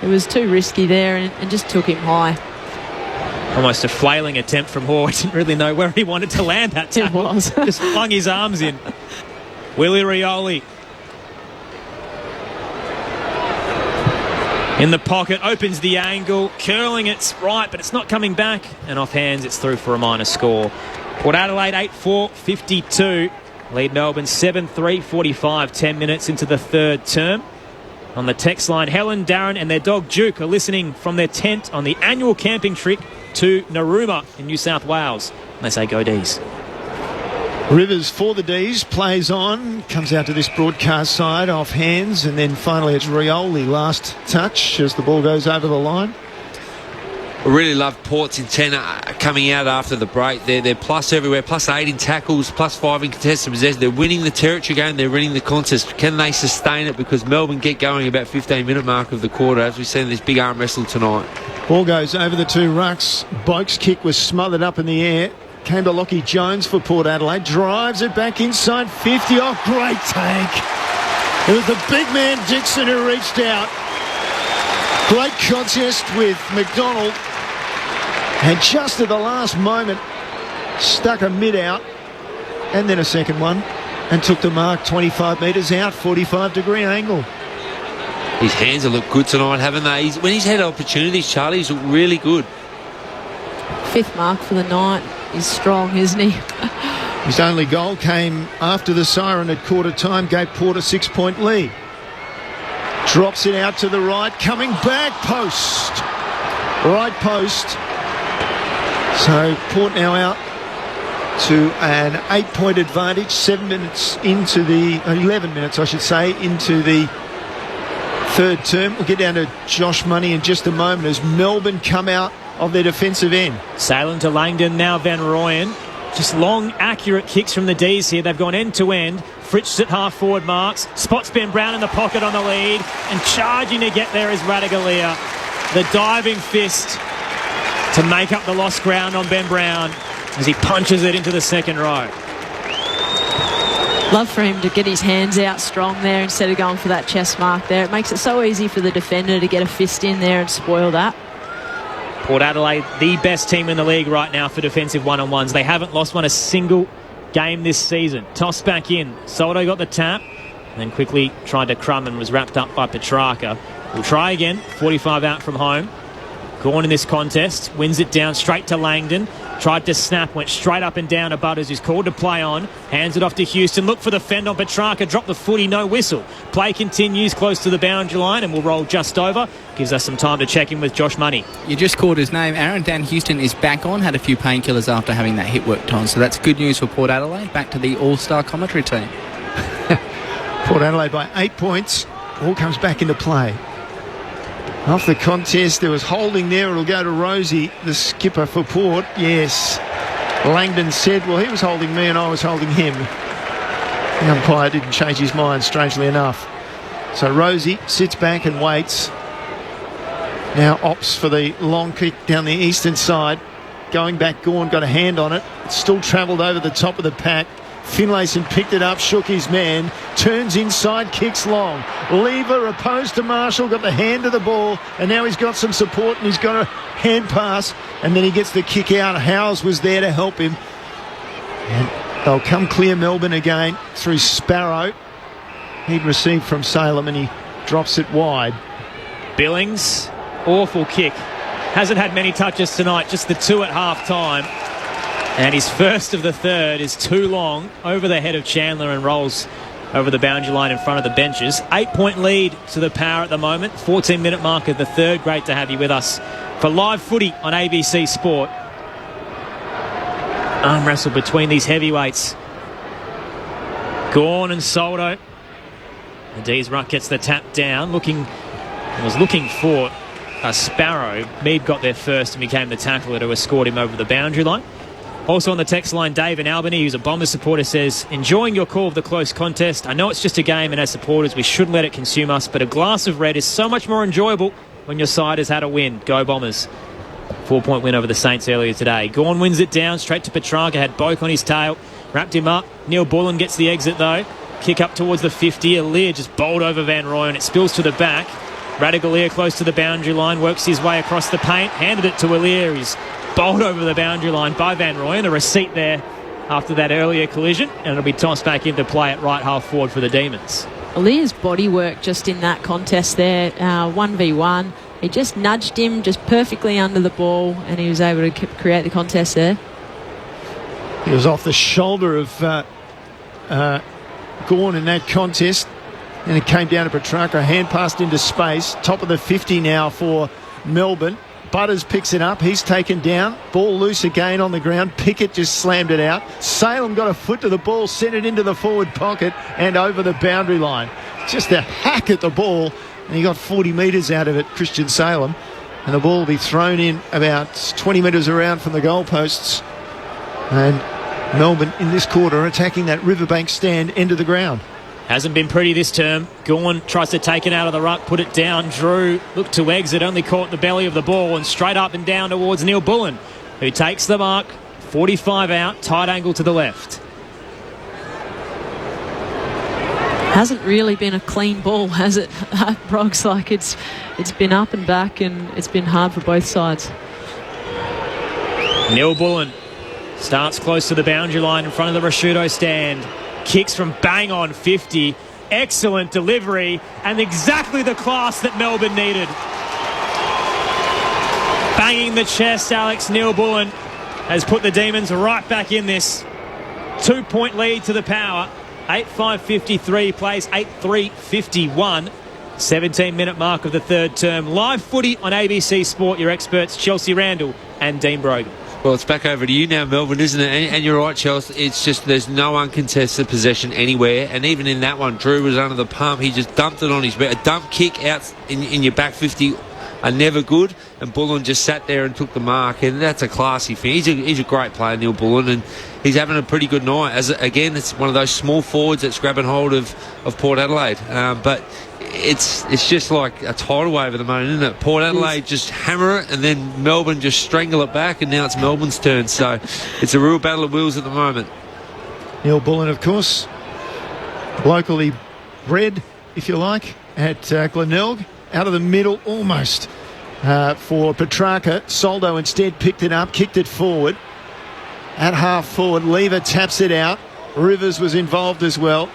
it was too risky there and just took him high. Almost a flailing attempt from Hoare. Didn't really know where he wanted to land that tackle. It was. Just flung his arms in. Willie Rioli. In the pocket, opens the angle, curling it's right, but it's not coming back. And off hands, it's through for a minor score. Port Adelaide 8-4-52. Lead Melbourne 7-3-45, 10 minutes into the third term. On the text line, Helen, Darren and their dog Duke are listening from their tent on the annual camping trip to Narooma in New South Wales. And they say go D's. Rivers for the D's, plays on, comes out to this broadcast side, off hands, and then finally it's Rioli last touch as the ball goes over the line. I really love Port's intent coming out after the break. They're plus everywhere, plus 8 in tackles, plus 5 in contested possession. They're winning the territory game, they're winning the contest. Can they sustain it? Because Melbourne get going about 15-minute mark of the quarter, as we've seen this big arm wrestle tonight. Ball goes over the 2 rucks. Boak's kick was smothered up in the air. Came to Lockie Jones for Port Adelaide. Drives it back inside 50. Oh, great take. It was the big man Dixon who reached out. Great contest with McDonald. And just at the last moment, stuck a mid-out and then a second one and took the mark 25 metres out, 45-degree angle. His hands have looked good tonight, haven't they? When he's had opportunities, Charlie's looked really good. 5th mark for the night. He's strong, isn't he? His only goal came after the siren at quarter time, gave Port a 6-point lead. Drops it out to the right, coming back, post. Right post. So Port now out to an 8-point advantage, 11 minutes into the third term. We'll get down to Josh Money in just a moment as Melbourne come out of their defensive end. Sailing to Langdon, now Van Rooyen. Just long, accurate kicks from the D's here. They've gone end to end. Fritsch at half-forward marks. Spots Ben Brown in the pocket on the lead. And charging to get there is Radaglia. The diving fist to make up the lost ground on Ben Brown as he punches it into the second row. Love for him to get his hands out strong there instead of going for that chest mark there. It makes it so easy for the defender to get a fist in there and spoil that. Port Adelaide, the best team in the league right now for defensive one-on-ones. They haven't lost one a single game this season. Toss back in. Soldo got the tap, and then quickly tried to crumb and was wrapped up by Petrarca. We'll try again. 45 out from home. Gorn in this contest. Wins it down straight to Langdon. Tried to snap, went straight up and down to Butters, who's called to play on. Hands it off to Houston. Look for the fend on Petrarca. Drop the footy, no whistle. Play continues close to the boundary line and will roll just over. Gives us some time to check in with Josh Money. You just called his name. Aaron Dan Houston is back on. Had a few painkillers after having that hit worked on. So that's good news for Port Adelaide. Back to the all-star commentary team. Port Adelaide by 8 points. All comes back into play. Off the contest, there was holding there. It'll go to Rosie, the skipper for Port. Yes. Langdon said, well, he was holding me and I was holding him. The umpire didn't change his mind, strangely enough. So Rosie sits back and waits. Now opts for the long kick down the eastern side. Going back, Gorn got a hand on it. It still travelled over the top of the pack. Finlayson picked it up, shook his man, turns inside, kicks long. Lever opposed to Marshall, got the hand of the ball, and now he's got some support and he's got a hand pass, and then he gets the kick out. Howes was there to help him. And they'll come clear Melbourne again through Sparrow. He'd received from Salem and he drops it wide. Billings, awful kick. Hasn't had many touches tonight, just the 2 at half-time. And his first of the third is too long over the head of Chandler and rolls over the boundary line in front of the benches. 8-point lead to the Power at the moment. 14-minute mark of the third. Great to have you with us for live footy on ABC Sport. Arm wrestle between these heavyweights. Gorn and Soldo. The D's ruck gets the tap down. Was looking for a Sparrow. Mead got there first and became the tackler to escort him over the boundary line. Also on the text line, Dave in Albany, who's a Bombers supporter, says, enjoying your call of the close contest. I know it's just a game and as supporters we shouldn't let it consume us, but a glass of red is so much more enjoyable when your side has had a win. Go Bombers. 4-point win over the Saints earlier today. Gorn wins it down straight to Petrarca, had Boak on his tail, wrapped him up. Neil Bullen gets the exit though. Kick up towards the 50. Aliir just bowled over Van Rooyen. It spills to the back. Radaglia close to the boundary line, works his way across the paint, handed it to Aliir. He's bowled over the boundary line by Van Rooyen. A receipt there after that earlier collision, and it'll be tossed back into play at right half forward for the Demons. Aliir's body work just in that contest there, 1v1. He just nudged him just perfectly under the ball, and he was able to create the contest there. He was off the shoulder of Gorn in that contest, and it came down to Petrarca. Hand passed into space. Top of the 50 now for Melbourne. Butters picks it up. He's taken down. Ball loose again on the ground. Pickett just slammed it out. Salem got a foot to the ball, sent it into the forward pocket and over the boundary line. Just a hack at the ball, and he got 40 metres out of it, Christian Salem. And the ball will be thrown in about 20 metres around from the goalposts. And Melbourne in this quarter attacking that Riverbank stand end of the ground. Hasn't been pretty this term. Gawn tries to take it out of the ruck, put it down. Drew looked to exit, only caught the belly of the ball and straight up and down towards Neil Bullen, who takes the mark. 45 out, tight angle to the left. Hasn't really been a clean ball, has it, Brogs? Like it's been up and back, and it's been hard for both sides. Neil Bullen starts close to the boundary line in front of the Rashudo stand. Kicks from bang on 50. Excellent delivery and exactly the class that Melbourne needed. Banging the chest, Alex. Neil Bullen has put the Demons right back in this. 2-point lead to the Power. 8-5-53 plays 8-3-51. 17-minute mark of the third term. Live footy on ABC Sport. Your experts, Chelsea Randall and Dean Brogan. Well, it's back over to you now, Melbourne, isn't it? And you're right, Chelsea. It's just there's no uncontested possession anywhere. And even in that one, Drew was under the pump. He just dumped it on his back. A dump kick out in your back 50 are never good. And Bullen just sat there and took the mark. And that's a classy thing. He's a great player, Neil Bullen. And he's having a pretty good night. Again, it's one of those small forwards that's grabbing hold of Port Adelaide. But it's just like a tidal wave at the moment, isn't it? Port Adelaide just hammer it, and then Melbourne just strangle it back, and now it's Melbourne's turn. So it's a real battle of wills at the moment. Neil Bullen, of course, locally bred, if you like, at Glenelg. Out of the middle, almost for Petrarca. Soldo instead picked it up, kicked it forward. At half forward, Lever taps it out. Rivers was involved as well.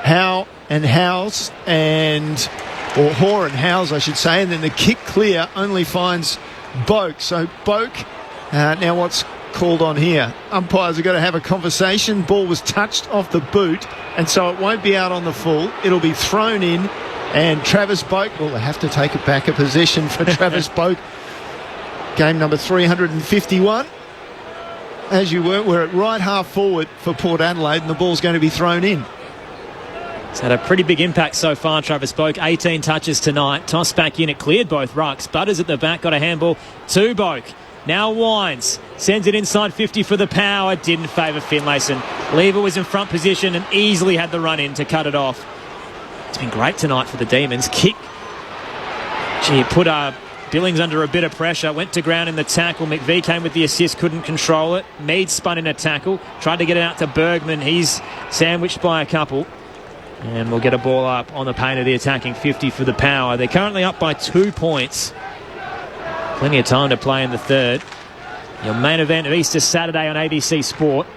Howe and Howes or Hoare and Howes, I should say, and then the kick clear only finds Boak. So Boak, now what's called on here? Umpires have got to have a conversation. Ball was touched off the boot, and so it won't be out on the full. It'll be thrown in, and Travis Boak, well, they have to take it back, a possession for Travis Boak. Game number 351. As you were, we're at right half forward for Port Adelaide, and the ball's going to be thrown in. It's had a pretty big impact so far, Travis Boak. 18 touches tonight. Tossed back in. It cleared both rucks. Butters at the back. Got a handball to Boak. Now Wines. Sends it inside 50 for the Power. Didn't favour Finlayson. Lever was in front position and easily had the run in to cut it off. It's been great tonight for the Demons. Kick. Gee, put Billings under a bit of pressure. Went to ground in the tackle. McVie came with the assist. Couldn't control it. Mead spun in a tackle. Tried to get it out to Bergman. He's sandwiched by a couple. And we'll get a ball up on the paint of the attacking 50 for the Power. They're currently up by 2 points. Plenty of time to play in the third. Your main event of Easter Saturday on ABC Sport.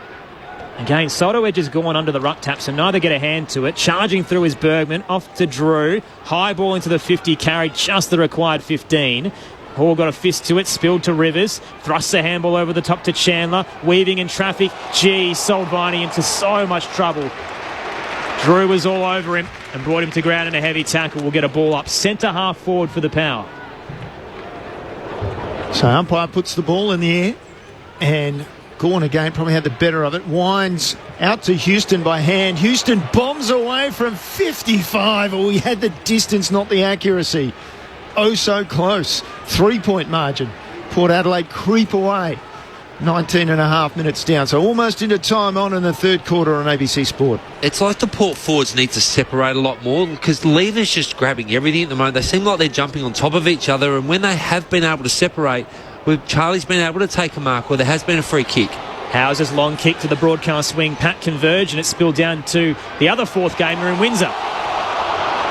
Again, Soto Edge has gone under the ruck tap, so neither get a hand to it. Charging through is Bergman. Off to Drew. High ball into the 50. Carried just the required 15. Hall got a fist to it, spilled to Rivers. Thrusts a handball over the top to Chandler. Weaving in traffic. Gee, sold Viney into so much trouble. Drew was all over him and brought him to ground in a heavy tackle. We'll get a ball up centre half forward for the Power. So umpire puts the ball in the air, and Gawn again probably had the better of it. Wines out to Houston by hand. Houston bombs away from 55. Oh, he had the distance, not the accuracy. Oh, so close. 3-point margin. Port Adelaide creep away. 19 and a half minutes down, so almost into time on in the third quarter on ABC Sport. It's like the Port forwards need to separate a lot more, because Lever's just grabbing everything at the moment. They seem like they're jumping on top of each other, and when they have been able to separate, Charlie's been able to take a mark where there has been a free kick. House's long kick to the broadcast wing. Pat converged, and it spilled down to the other fourth gamer in Windsor.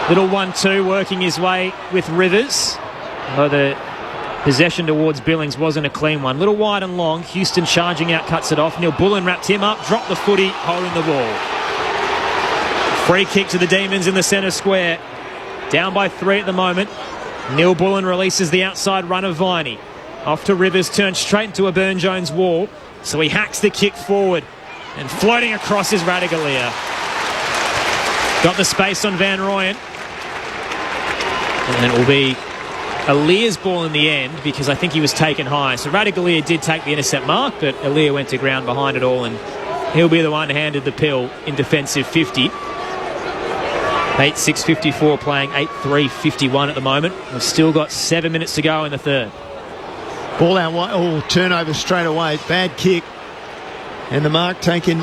Little 1-2 working his way with Rivers, although the possession towards Billings wasn't a clean one. Little wide and long. Houston charging out, cuts it off. Neil Bullen wrapped him up, dropped the footy, holding the ball. Free kick to the Demons in the centre square. Down by 3 at the moment. Neil Bullen releases the outside run of Viney. Off to Rivers, turns straight into a Burne-Jones wall. So he hacks the kick forward. And floating across is Radaglia. Got the space on Van Rooyen. And it will be Alia's ball in the end because I think he was taken high. So Radaglia did take the intercept mark, but Alia went to ground behind it all, and he'll be the one handed the pill in defensive 50. 8-6-54 playing 8-3-51 at the moment. We've still got 7 minutes to go in the third. Ball out wide. Oh, turnover straight away. Bad kick. And the mark taken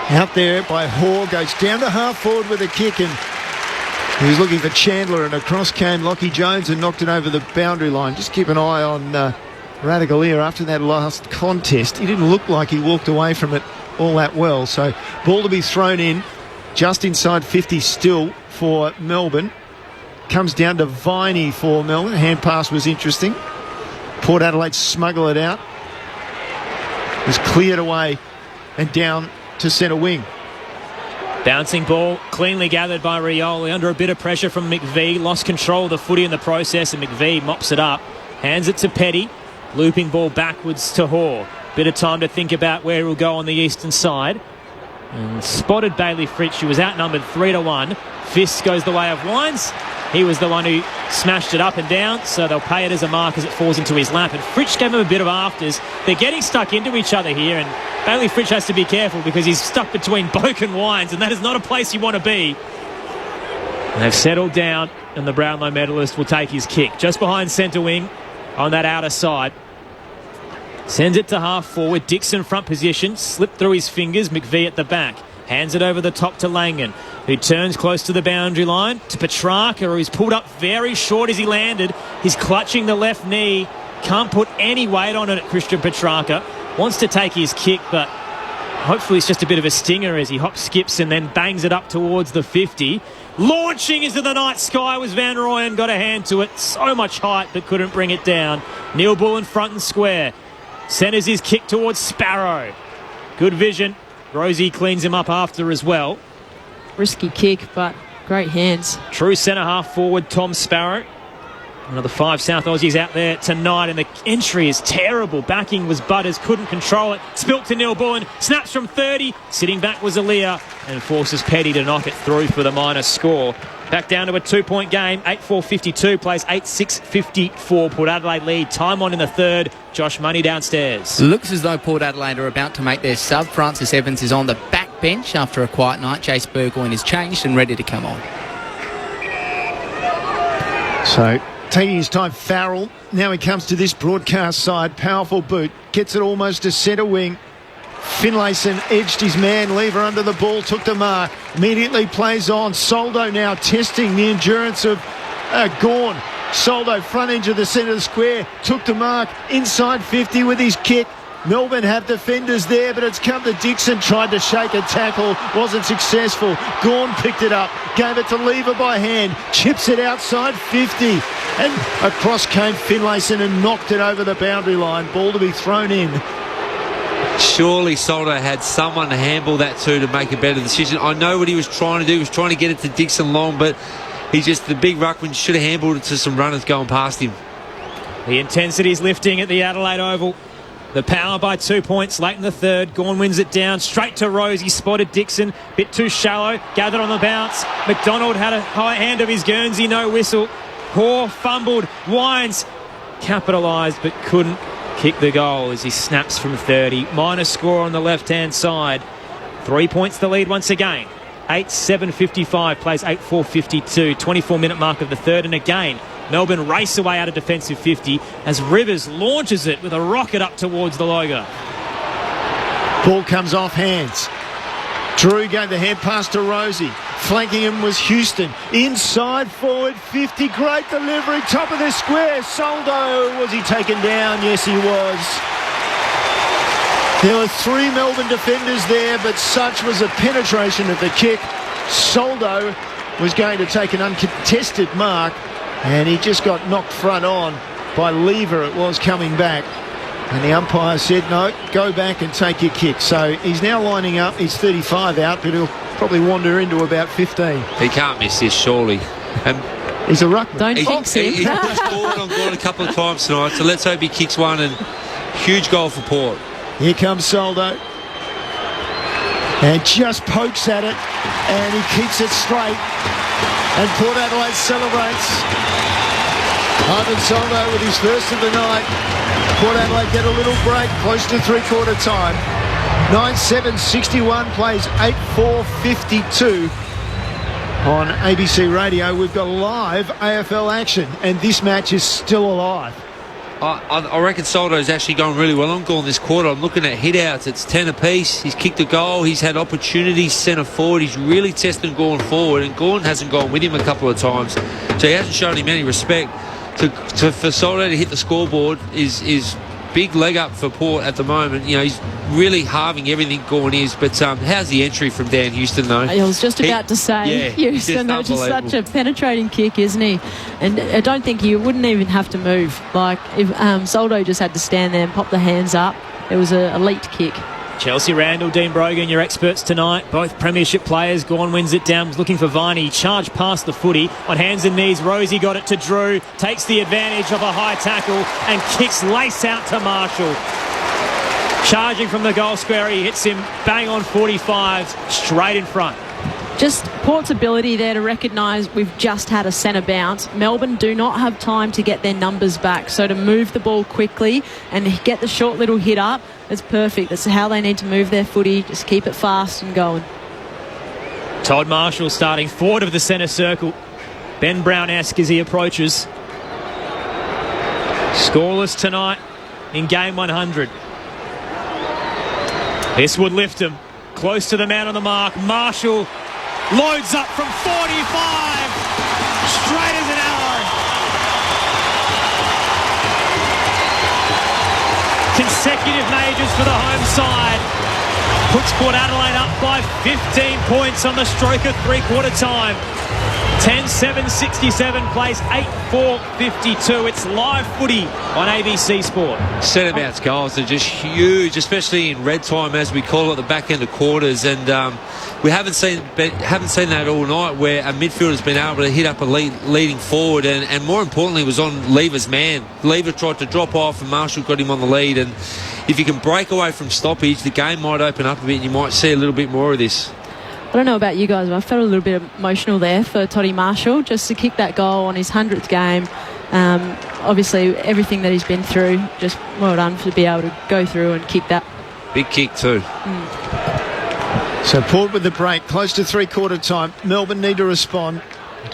out there by Hoare. Goes down to half forward with a kick, and he was looking for Chandler, and across came Lockie Jones and knocked it over the boundary line. Just keep an eye on Radaglia after that last contest. He didn't look like he walked away from it all that well. So ball to be thrown in just inside 50 still for Melbourne. Comes down to Viney for Melbourne. Hand pass was interesting. Port Adelaide smuggle it out. It was cleared away and down to centre wing. Bouncing ball, cleanly gathered by Rioli under a bit of pressure from McVie. Lost control of the footy in the process, and McVie mops it up. Hands it to Petty. Looping ball backwards to Hoare. Bit of time to think about where he'll go on the eastern side. And spotted Bailey Fritsch, who was outnumbered 3-1. Fist goes the way of Wines. He was the one who smashed it up and down, so they'll pay it as a mark as it falls into his lap. And Fritsch gave him a bit of afters. They're getting stuck into each other here, and Bailey Fritsch has to be careful because he's stuck between Boak and Wines, and that is not a place you want to be. And they've settled down, and the Brownlow medalist will take his kick just behind centre wing on that outer side. Sends it to half forward. Dixon front position. Slipped through his fingers. McVie at the back. Hands it over the top to Langan, who turns close to the boundary line. To Petrarca, who's pulled up very short as he landed. He's clutching the left knee. Can't put any weight on it at Christian Petrarca. Wants to take his kick, but hopefully it's just a bit of a stinger as he hops, skips, and then bangs it up towards the 50. Launching into the night sky was Van Rooyen. Got a hand to it. So much height, but couldn't bring it down. Neil Bullen front and square. Centres his kick towards Sparrow. Good vision. Rosie cleans him up after as well. Risky kick, but great hands. True centre half forward, Tom Sparrow. One of the 5 South Aussies out there tonight, and the entry is terrible. Backing was Butters, couldn't control it. Spilt to Neil Bullen, snaps from 30. Sitting back was Alia, and forces Petty to knock it through for the minus score. Back down to a 2-point game. 8-4-52 plays 8-6-54. Port Adelaide lead. Time on in the third. Josh Money downstairs. Looks as though Port Adelaide are about to make their sub. Francis Evans is on the back bench after a quiet night. Jace Burgoyne is changed and ready to come on. So taking his time, Farrell. Now he comes to this broadcast side. Powerful boot. Gets it almost to centre wing. Finlayson edged his man. Lever under the ball. Took the mark. Immediately plays on. Soldo now testing the endurance of Gawn. Soldo front edge of the centre of the square. Took the mark. Inside 50 with his kick. Melbourne have defenders there, but it's come to Dixon. Tried to shake a tackle. Wasn't successful. Gawn picked it up. Gave it to Lever by hand. Chips it outside 50. And across came Finlayson and knocked it over the boundary line. Ball to be thrown in. Surely Soldo had someone to handle that to make a better decision. I know what he was trying to do. He was trying to get it to Dixon long, but he's just the big ruckman. Should have handled it to some runners going past him. The intensity's lifting at the Adelaide Oval. The Power by 2 points late in the third. Gawn wins it down straight to Rose. He spotted Dixon. Bit too shallow. Gathered on the bounce. McDonald had a high hand of his Guernsey. No whistle. Hoare fumbled. Wines capitalised but couldn't kick the goal as he snaps from 30. Minor score on the left-hand side. 3 points the lead once again. 8-7-55 plays 8-4-52. 24-minute mark of the third, and again Melbourne race away out of defensive 50 as Rivers launches it with a rocket up towards the logo. Ball comes off hands. Drew gave the hand pass to Rosie. Flanking him was Houston. Inside forward 50. Great delivery. Top of the square. Soldo. Was he taken down? Yes, he was. There were 3 Melbourne defenders there, but such was the penetration of the kick. Soldo was going to take an uncontested mark, and he just got knocked front on by Lever. It was coming back. And the umpire said, no, go back and take your kick. So he's now lining up. He's 35 out, but he'll probably wander into about 15. He can't miss this, surely. He's a ruckman. Don't jinx him. He's pushed forward on Gawn a couple of times tonight, so let's hope he kicks one, and huge goal for Port. Here comes Soldo. And just pokes at it, and he keeps it straight. And Port Adelaide celebrates. Ivan Soldo with his first of the night. Port Adelaide get a little break, close to three-quarter time. 9-7-61 plays 8-4-52. On ABC Radio, we've got live AFL action, and this match is still alive. I reckon Soldo's actually going really well on Gawn this quarter. I'm looking at hit-outs. It's 10 apiece. He's kicked a goal. He's had opportunities centre forward. He's really testing Gawn forward, and Gawn hasn't gone with him a couple of times. So he hasn't shown him any respect. For Soldo to hit the scoreboard is big leg up for Port at the moment. You know, he's really halving everything Gawn is. But how's the entry from Dan Houston, though? I was just about to say, Houston, that's just such a penetrating kick, isn't he? And I don't think you wouldn't even have to move. Like, if Soldo just had to stand there and pop the hands up, it was an elite kick. Chelsea Randall, Dean Brogan, your experts tonight. Both premiership players. Gawn wins it down, was looking for Viney. Charged past the footy. On hands and knees, Rosie got it to Drew. Takes the advantage of a high tackle and kicks lace out to Marshall. Charging from the goal square, he hits him bang on 45, straight in front. Just Port's ability there to recognise we've just had a centre bounce. Melbourne do not have time to get their numbers back, so to move the ball quickly and get the short little hit up, it's perfect. That's how they need to move their footy. Just keep it fast and going. Todd Marshall starting forward of the centre circle. Ben Brown-esque as he approaches. Scoreless tonight in game 100. This would lift him. Close to the man on the mark. Marshall loads up from 45. Straight as an arrow. Consecutive majors for the home side. Puts Port Adelaide up by 15 points on the stroke of three-quarter time. 10-7-67 plays 8-4-52. It's live footy on ABC Sport. Centre bounce goals are just huge, especially in red time, as we call it, the back end of quarters. And we haven't seen that all night, where a midfielder's been able to hit up a leading forward, and more importantly, was on Lever's man. Lever tried to drop off, and Marshall got him on the lead. And if you can break away from stoppage, the game might open up a bit, and you might see a little bit more of this. I don't know about you guys, but I felt a little bit emotional there for Toddy Marshall, just to kick that goal on his 100th game. Obviously, everything that he's been through, just well done to be able to go through and kick that. Big kick too. So Port with the break, close to three-quarter time. Melbourne need to respond.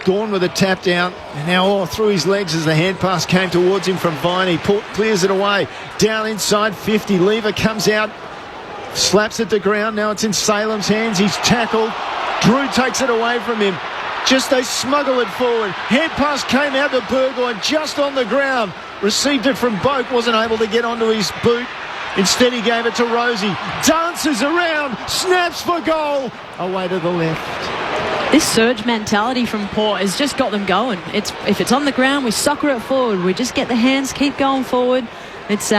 Gawn with a tap down, and now through his legs as the hand pass came towards him from Viney. Port clears it away. Down inside 50. Lever comes out. Slaps it to ground. Now it's in Salem's hands. He's tackled. Drew takes it away from him. Just they smuggle it forward. Head pass came out to Burgoyne just on the ground. Received it from Boak. Wasn't able to get onto his boot. Instead he gave it to Rosie. Dances around. Snaps for goal. Away to the left. This surge mentality from Port has just got them going. If it's on the ground, we soccer it forward. We just get the hands, keep going forward. It's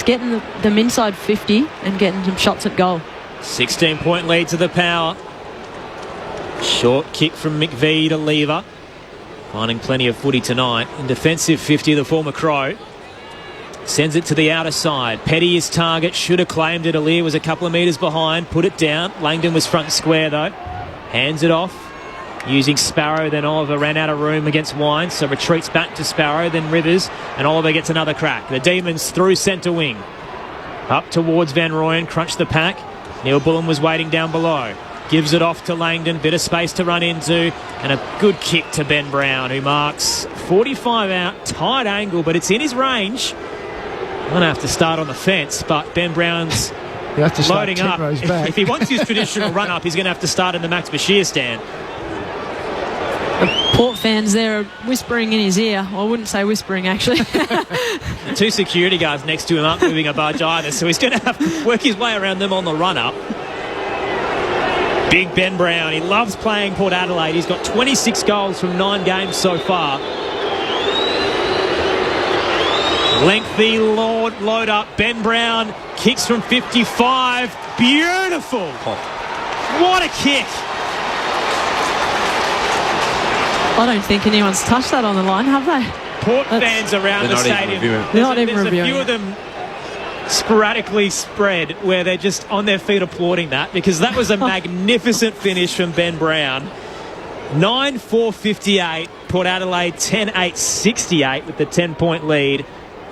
getting them inside 50 and getting some shots at goal. 16-point lead to the Power. Short kick from McVie to Lever. Finding plenty of footy tonight. In defensive 50, the former Crow. Sends it to the outer side. Petty is target. Should have claimed it. Aliir was a couple of metres behind. Put it down. Langdon was front and square though. Hands it off. Using Sparrow, then Oliver ran out of room against Wines, so retreats back to Sparrow, then Rivers, and Oliver gets another crack. The Demons through centre wing. Up towards Van Rooyen, crunch the pack. Neil Bullen was waiting down below. Gives it off to Langdon, bit of space to run into, and a good kick to Ben Brown, who marks 45 out, tight angle, but it's in his range. I'm going to have to start on the fence, but Ben Brown's loading up. If he wants his traditional run-up, he's going to have to start in the Max Bashir stand. Port fans there are whispering in his ear. Well, I wouldn't say whispering, actually. The two security guards next to him aren't moving a budge either, so he's going to have to work his way around them on the run-up. Big Ben Brown. He loves playing Port Adelaide. He's got 26 goals from 9 games so far. Lengthy load up. Ben Brown kicks from 55. Beautiful. What a kick. I don't think anyone's touched that on the line, have they? Port fans around the stadium. There's a few of them sporadically spread where they're just on their feet applauding that, because that was a magnificent finish from Ben Brown. 9-4-58. Port Adelaide 10-8-68 with the 10-point lead.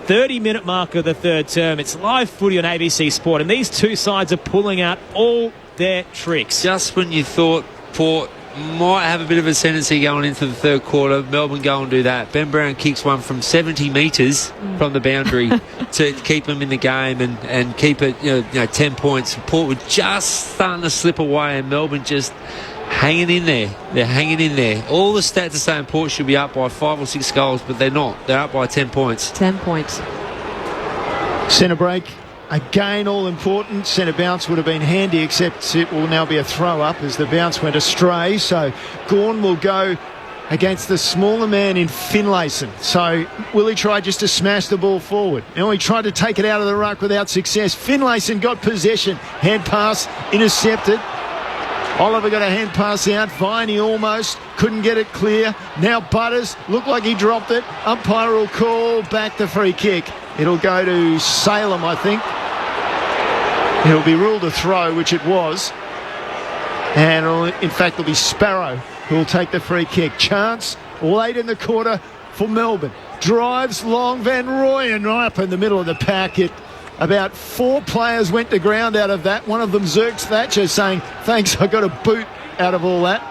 30-minute mark of the third term. It's live footy on ABC Sport, and these two sides are pulling out all their tricks. Just when you thought Port might have a bit of a ascendancy going into the third quarter, Melbourne go and do that. Ben Brown kicks one from 70 metres from the boundary to keep them in the game and keep it 10 points. Port were just starting to slip away, and Melbourne just hanging in there. They're hanging in there. All the stats are saying Port should be up by 5 or 6 goals, but they're not. They're up by 10 points. 10 points. Centre break. Again, all important. Centre bounce would have been handy, except it will now be a throw-up as the bounce went astray. So Gawn will go against the smaller man in Finlayson. So will he try just to smash the ball forward? Now he tried to take it out of the ruck without success. Finlayson got possession. Hand pass intercepted. Oliver got a hand pass out. Viney almost couldn't get it clear. Now Butters looked like he dropped it. Umpire will call back the free kick. It'll go to Salem, I think. It'll be ruled a throw, which it was. And in fact, it'll be Sparrow who will take the free kick. Chance late in the quarter for Melbourne. Drives long, Van Rooyen right up in the middle of the packet. About 4 players went to ground out of that. One of them, Zerks Thatcher, saying, thanks, I got a boot out of all that.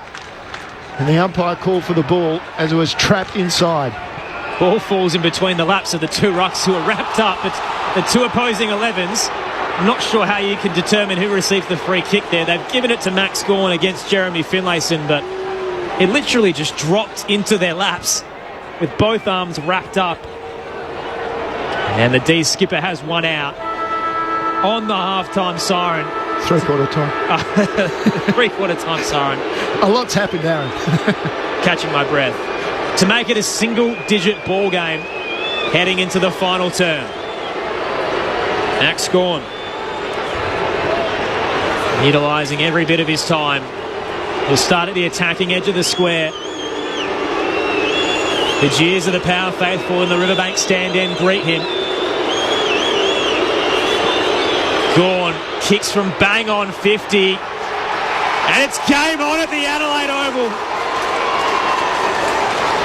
And the umpire called for the ball as it was trapped inside. Ball falls in between the laps of the two rucks who are wrapped up. It's the two opposing 11s. I'm not sure how you can determine who received the free kick there. They've given it to Max Gawn against Jeremy Finlayson, but it literally just dropped into their laps with both arms wrapped up. And the D skipper has one out on the half-time siren. Three-quarter time. Three-quarter time siren. A lot's happened, Aaron. Catching my breath. To make it a single-digit ball game heading into the final term. Max Gawn utilising every bit of his time. He'll start at the attacking edge of the square. The jeers of the Power faithful in the Riverbank stand end greet him. Gawn kicks from bang on 50. And it's game on at the Adelaide Oval.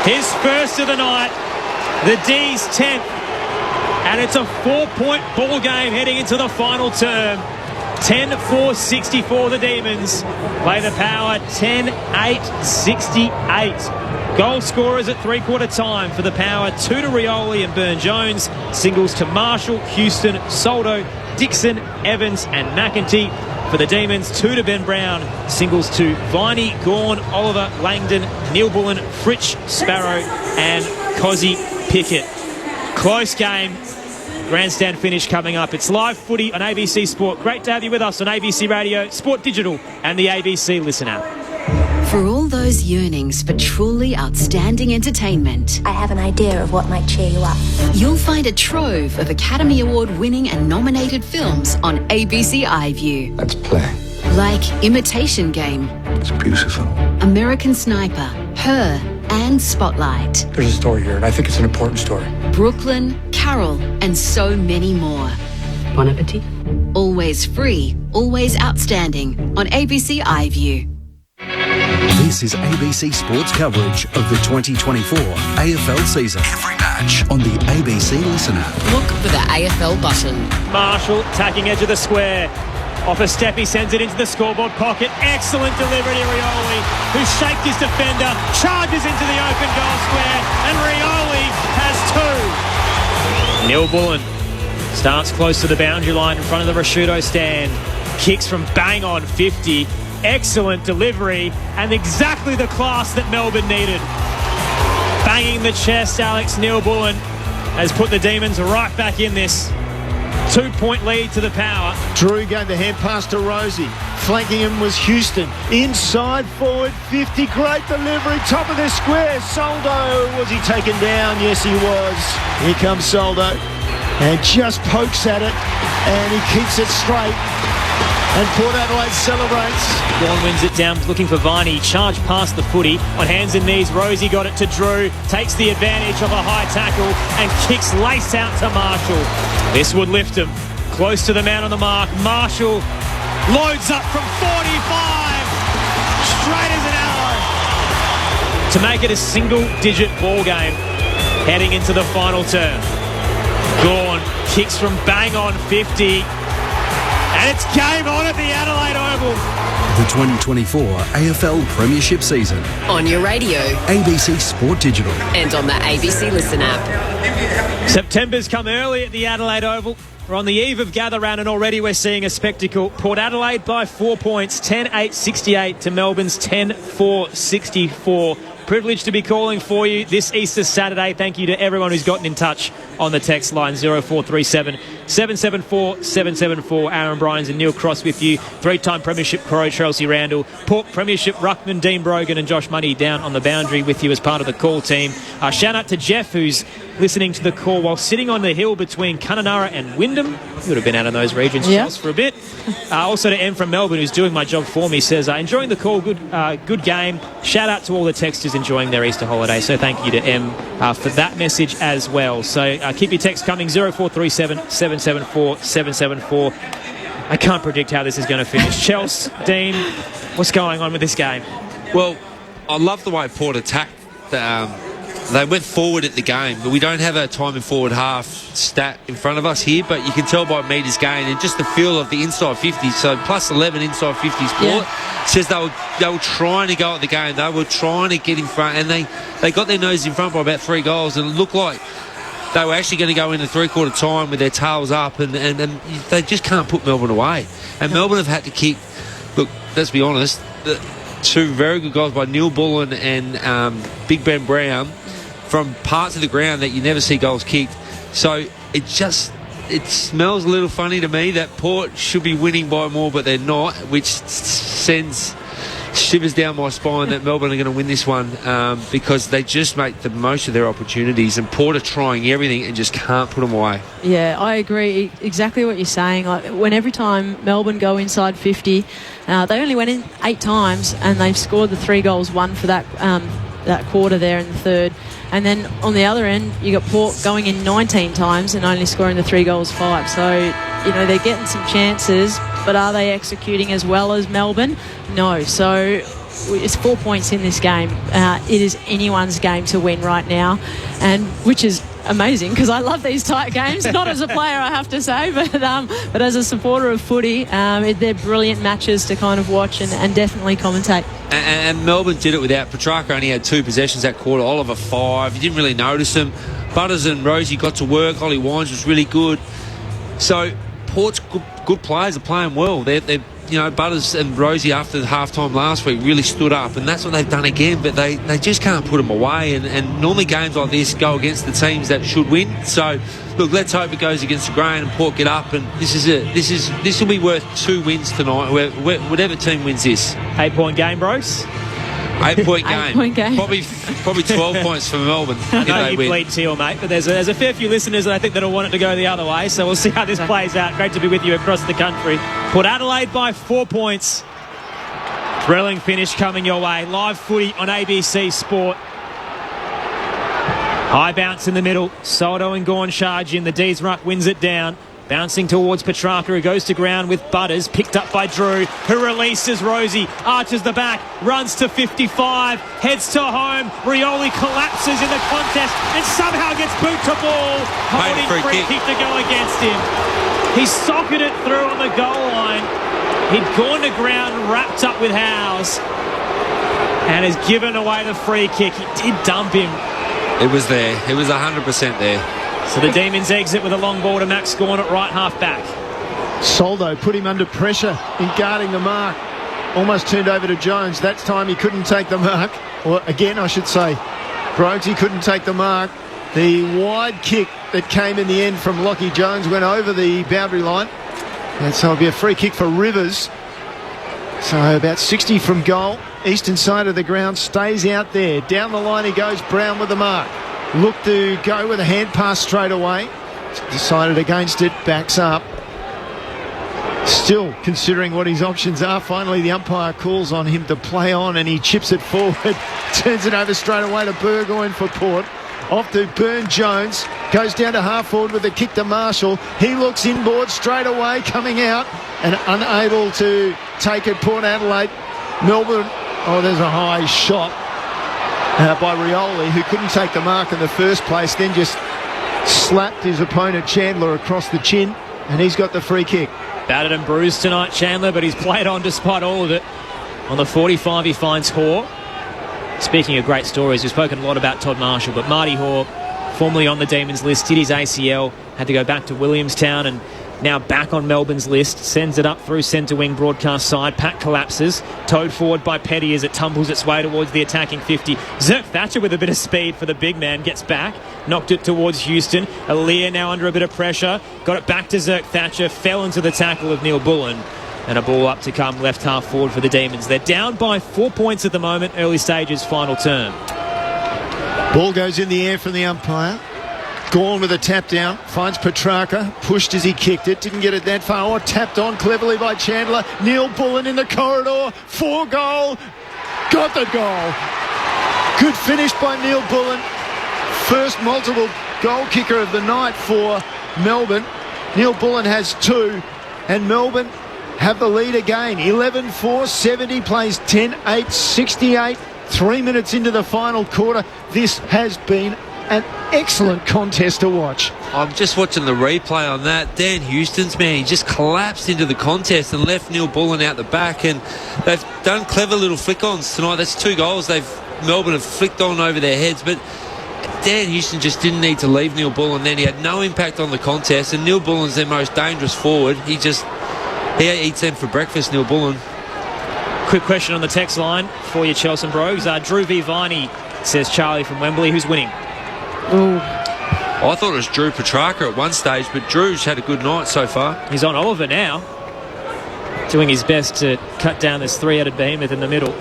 His first of the night. The D's 10th. And it's a 4-point ball game heading into the final term. 10-4-64 the Demons. Play the Power 10-8-68. Goal scorers at three-quarter time for the Power. 2 to Rioli and Burn-Jones. Singles to Marshall, Houston, Soldo, Dixon, Evans and McEntee. For the Demons, 2 to Ben Brown. Singles to Viney, Gawn, Oliver, Langdon, Neil Bullen, Fritsch, Sparrow and Cozzy Pickett. Close game. Grandstand finish coming up. It's live footy on ABC Sport. Great to have you with us on ABC Radio, Sport Digital and the ABC Listen app. For all those yearnings for truly outstanding entertainment, I have an idea of what might cheer you up. You'll find a trove of Academy Award winning and nominated films on ABC iView. Let's play. Like Imitation Game. It's beautiful. American Sniper, Her, and Spotlight. There's a story here, and I think it's an important story. Brooklyn, Carol, and so many more. Bon appetit. Always free, always outstanding on ABC iView. This is ABC Sports coverage of the 2024 AFL season. Every match on the ABC Listen app. Look for the AFL button. Marshall, attacking edge of the square. Off a step, he sends it into the scoreboard pocket. Excellent delivery to Rioli, who shaped his defender, charges into the open goal square, and Rioli has 2. Neil Bullen starts close to the boundary line in front of the Rashudo stand. Kicks from bang on 50. Excellent delivery, and exactly the class that Melbourne needed. Banging the chest, Alex Neil Bullen has put the Demons right back in this. 2-point lead to the Power. Drew going the hand pass to Rosie. Flanking him was Houston. Inside forward 50. Great delivery. Top of the square. Soldo. Was he taken down? Yes, he was. Here comes Soldo. And just pokes at it. And he keeps it straight. And Port Adelaide celebrates. Gawn wins it down, looking for Viney. Charge past the footy. On hands and knees, Rosie got it to Drew. Takes the advantage of a high tackle and kicks lace out to Marshall. This would lift him. Close to the man on the mark. Marshall loads up from 45. Straight as an arrow. to make it a single-digit ball game heading into the final term. Gawn kicks from bang on 50, and it's game on at the Adelaide Oval. The 2024 AFL Premiership season. On your radio. ABC Sport Digital. And on the ABC Listen app. September's come early at the Adelaide Oval. We're on the eve of gather round, and already we're seeing a spectacle. Port Adelaide by 4 points, 10-8-68 to Melbourne's 10-4-64. Privileged to be calling for you this Easter Saturday. Thank you to everyone who's gotten in touch on the text line 0437 774 774. Aaron Bryans and Neil Cross with you. Three-time Premiership Crow Chelsea Randall. Port Premiership Ruckman, Dean Brogan and Josh Money down on the boundary with you as part of the call team. Shout out to Jeff, who's listening to the call while sitting on the hill between Kununurra and Wyndham. You would have been out in those regions, Charles, for a bit. Also to M from Melbourne, who's doing my job for me, says, enjoying the call, good game. Shout out to all the texters enjoying their Easter holiday. So thank you to M for that message as well. So keep your text coming, 0437 774 774. I can't predict how this is going to finish. Chelsea, Dean, what's going on with this game? Well, I love the way Port attacked. They went forward at the game, but we don't have a time in forward half stat in front of us here, but you can tell by metres gained and just the feel of the inside 50. So plus 11 inside 50s Port says they were trying to go at the game. They were trying to get in front, and they got their nose in front by about 3 goals, and it looked like they were actually going to go into three-quarter time with their tails up, and they just can't put Melbourne away. And Melbourne have had to kick, look, let's be honest, 2 very good goals by Neil Bullen and Big Ben Brown from parts of the ground that you never see goals kicked. So it smells a little funny to me that Port should be winning by more, but they're not, which sends shivers down my spine that Melbourne are going to win this one because they just make the most of their opportunities, and Port are trying everything and just can't put them away. Yeah, I agree exactly what you're saying. Like, when every time Melbourne go inside 50, they only went in 8 times and they've scored the 3 goals, 1 for that quarter there in the third. And then on the other end, you got Port going in 19 times and only scoring the 3 goals, 5. So, they're getting some chances, but are they executing as well as Melbourne? No. So it's 4 points in this game. It is anyone's game to win right now, and which is amazing because I love these tight games. Not as a player, I have to say, but as a supporter of footy, they're brilliant matches to kind of watch and definitely commentate. And Melbourne did it without Petrarca. Only had 2 possessions that quarter. Oliver 5. You didn't really notice them. Butters and Rosie got to work. Ollie Wines was really good. So Port's good players are playing well. They're Butters and Rosie after the half-time last week really stood up, and that's what they've done again, but they just can't put them away, and normally games like this go against the teams that should win. So look, let's hope it goes against the grain and Port get up, and this is it. This will be worth 2 wins tonight, whatever team wins this. 8-point game, bros. 8-point game. 8-point game. Probably 12 points for Melbourne. I know you plead teal, mate, but there's a fair few listeners that I think that'll want it to go the other way, so we'll see how this plays out. Great to be with you across the country. Port Adelaide by 4 points. Thrilling finish coming your way. Live footy on ABC Sport. High bounce in the middle. Soldo and Gawn charge in. The D's ruck wins it down. Bouncing towards Petrarca, who goes to ground with Butters, picked up by Drew, who releases Rosie, arches the back, runs to 55, heads to home. Rioli collapses in the contest and somehow gets boot to ball, holding free kick to go against him. He socketed it through on the goal line. He'd gone to ground, wrapped up with Howes, and has given away the free kick. He did dump him. It was there. It was 100% there. So the Demons exit with a long ball to Max Gawn at right half back. Soldo put him under pressure in guarding the mark. Almost turned over to Jones. That time he couldn't take the mark. Or again, I should say, Brogsy couldn't take the mark. The wide kick that came in the end from Lockie Jones went over the boundary line. And so it'll be a free kick for Rivers. So about 60 from goal. Eastern side of the ground, stays out there. Down the line he goes, Brown with the mark. Look to go with a hand pass straight away. Decided against it, backs up. Still considering what his options are. Finally the umpire calls on him to play on, and he chips it forward. Turns it over straight away to Burgoyne for Port. Off to Burn Jones. Goes down to half forward with a kick to Marshall. He looks inboard straight away, coming out and unable to take it. Port Adelaide. Melbourne. Oh, there's a high shot. by Rioli, who couldn't take the mark in the first place, then just slapped his opponent Chandler across the chin, and he's got the free kick. Battered and bruised tonight, Chandler, but he's played on despite all of it. On the 45, he finds Hoare. Speaking of great stories, we've spoken a lot about Todd Marshall, but Marty Hoare, formerly on the Demons list, did his ACL, had to go back to Williamstown, and now back on Melbourne's list, sends it up through centre wing broadcast side. Pack collapses, towed forward by Petty as it tumbles its way towards the attacking 50. Zerk Thatcher with a bit of speed for the big man, gets back, knocked it towards Houston. Aaliyah now under a bit of pressure, got it back to Zerk Thatcher, fell into the tackle of Neil Bullen, and a ball up to come left half forward for the Demons. They're down by 4 points at the moment, early stages, final term. Ball goes in the air from the umpire. Gorn with a tap down, finds Petrarca, pushed as he kicked it, didn't get it that far, tapped on cleverly by Chandler. Neil Bullen in the corridor, 4 goal, got the goal. Good finish by Neil Bullen, first multiple goal kicker of the night for Melbourne. Neil Bullen has 2, and Melbourne have the lead again. 11-4, 70 plays 10-8, 68, 3 minutes into the final quarter. This has been an excellent contest to watch. I'm just watching the replay on that. Dan Houston's man, he just collapsed into the contest and left Neil Bullen out the back, and they've done clever little flick-ons tonight. That's 2 goals Melbourne have flicked on over their heads, but Dan Houston just didn't need to leave Neil Bullen then. He had no impact on the contest, and Neil Bullen's their most dangerous forward. He eats them for breakfast, Neil Bullen. Quick question on the text line for you, Chelsea Brogues. Drew V. Viney, says Charlie from Wembley. Who's winning? Ooh. I thought it was Drew Petrarca at one stage, but Drew's had a good night so far. He's on Oliver now, doing his best to cut down this 3-headed behemoth in the middle.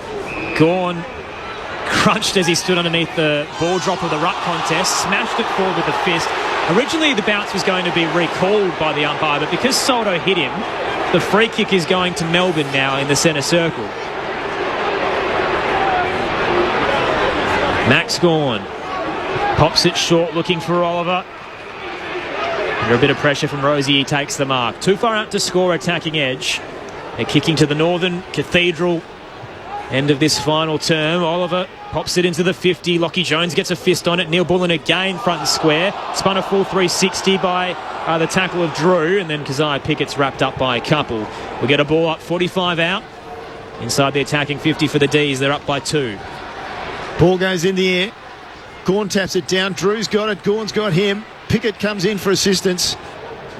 Gorn crunched as he stood underneath the ball drop of the ruck contest, smashed it forward with a fist. Originally the bounce was going to be recalled by the umpire, but because Soldo hit him, the free kick is going to Melbourne now in the centre circle. Max Gorn pops it short, looking for Oliver. Under a bit of pressure from Rosie, he takes the mark. Too far out to score, attacking edge. They're kicking to the Northern Cathedral end of this final term. Oliver pops it into the 50. Lockie Jones gets a fist on it. Neil Bullen again front and square. Spun a full 360 by the tackle of Drew, and then Keziah Pickett's wrapped up by a couple. We'll get a ball up, 45 out. Inside the attacking 50 for the D's. They're up by 2. Ball goes in the air. Gorn taps it down. Drew's got it. Gorn's got him. Pickett comes in for assistance.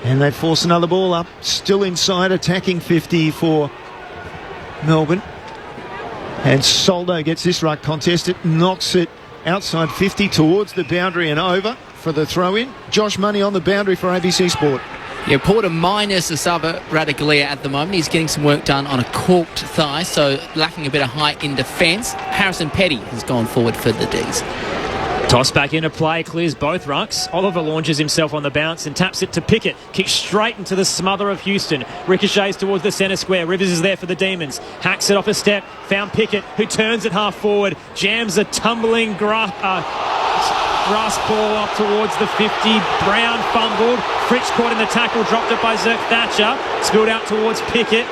And they force another ball up. Still inside attacking 50 for Melbourne. And Soldo gets this ruck contest. It knocks it outside 50 towards the boundary and over for the throw-in. Josh Money on the boundary for ABC Sport. Yeah, Porter minus Asaba Radaglia at the moment. He's getting some work done on a corked thigh, so lacking a bit of height in defence. Harrison Petty has gone forward for the D's. Toss back into play, clears both rucks. Oliver launches himself on the bounce and taps it to Pickett. Kicks straight into the smother of Houston. Ricochets towards the centre square. Rivers is there for the Demons. Hacks it off a step. Found Pickett, who turns it half forward. Jams a tumbling grass ball up towards the 50. Brown fumbled. Fritsch caught in the tackle. Dropped it by Zerk Thatcher. Spilled out towards Pickett.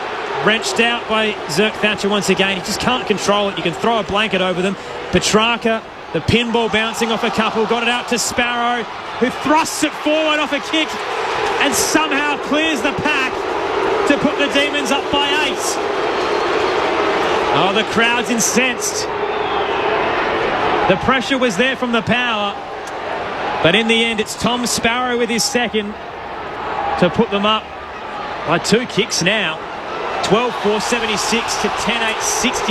Wrenched out by Zerk Thatcher once again. He just can't control it. You can throw a blanket over them. Petrarca, the pinball bouncing off a couple, got it out to Sparrow, who thrusts it forward off a kick and somehow clears the pack to put the Demons up by 8. Oh, the crowd's incensed. The pressure was there from the power, but in the end it's Tom Sparrow with his second to put them up by 2 kicks now. 12-4, 76 to 10-8, 68.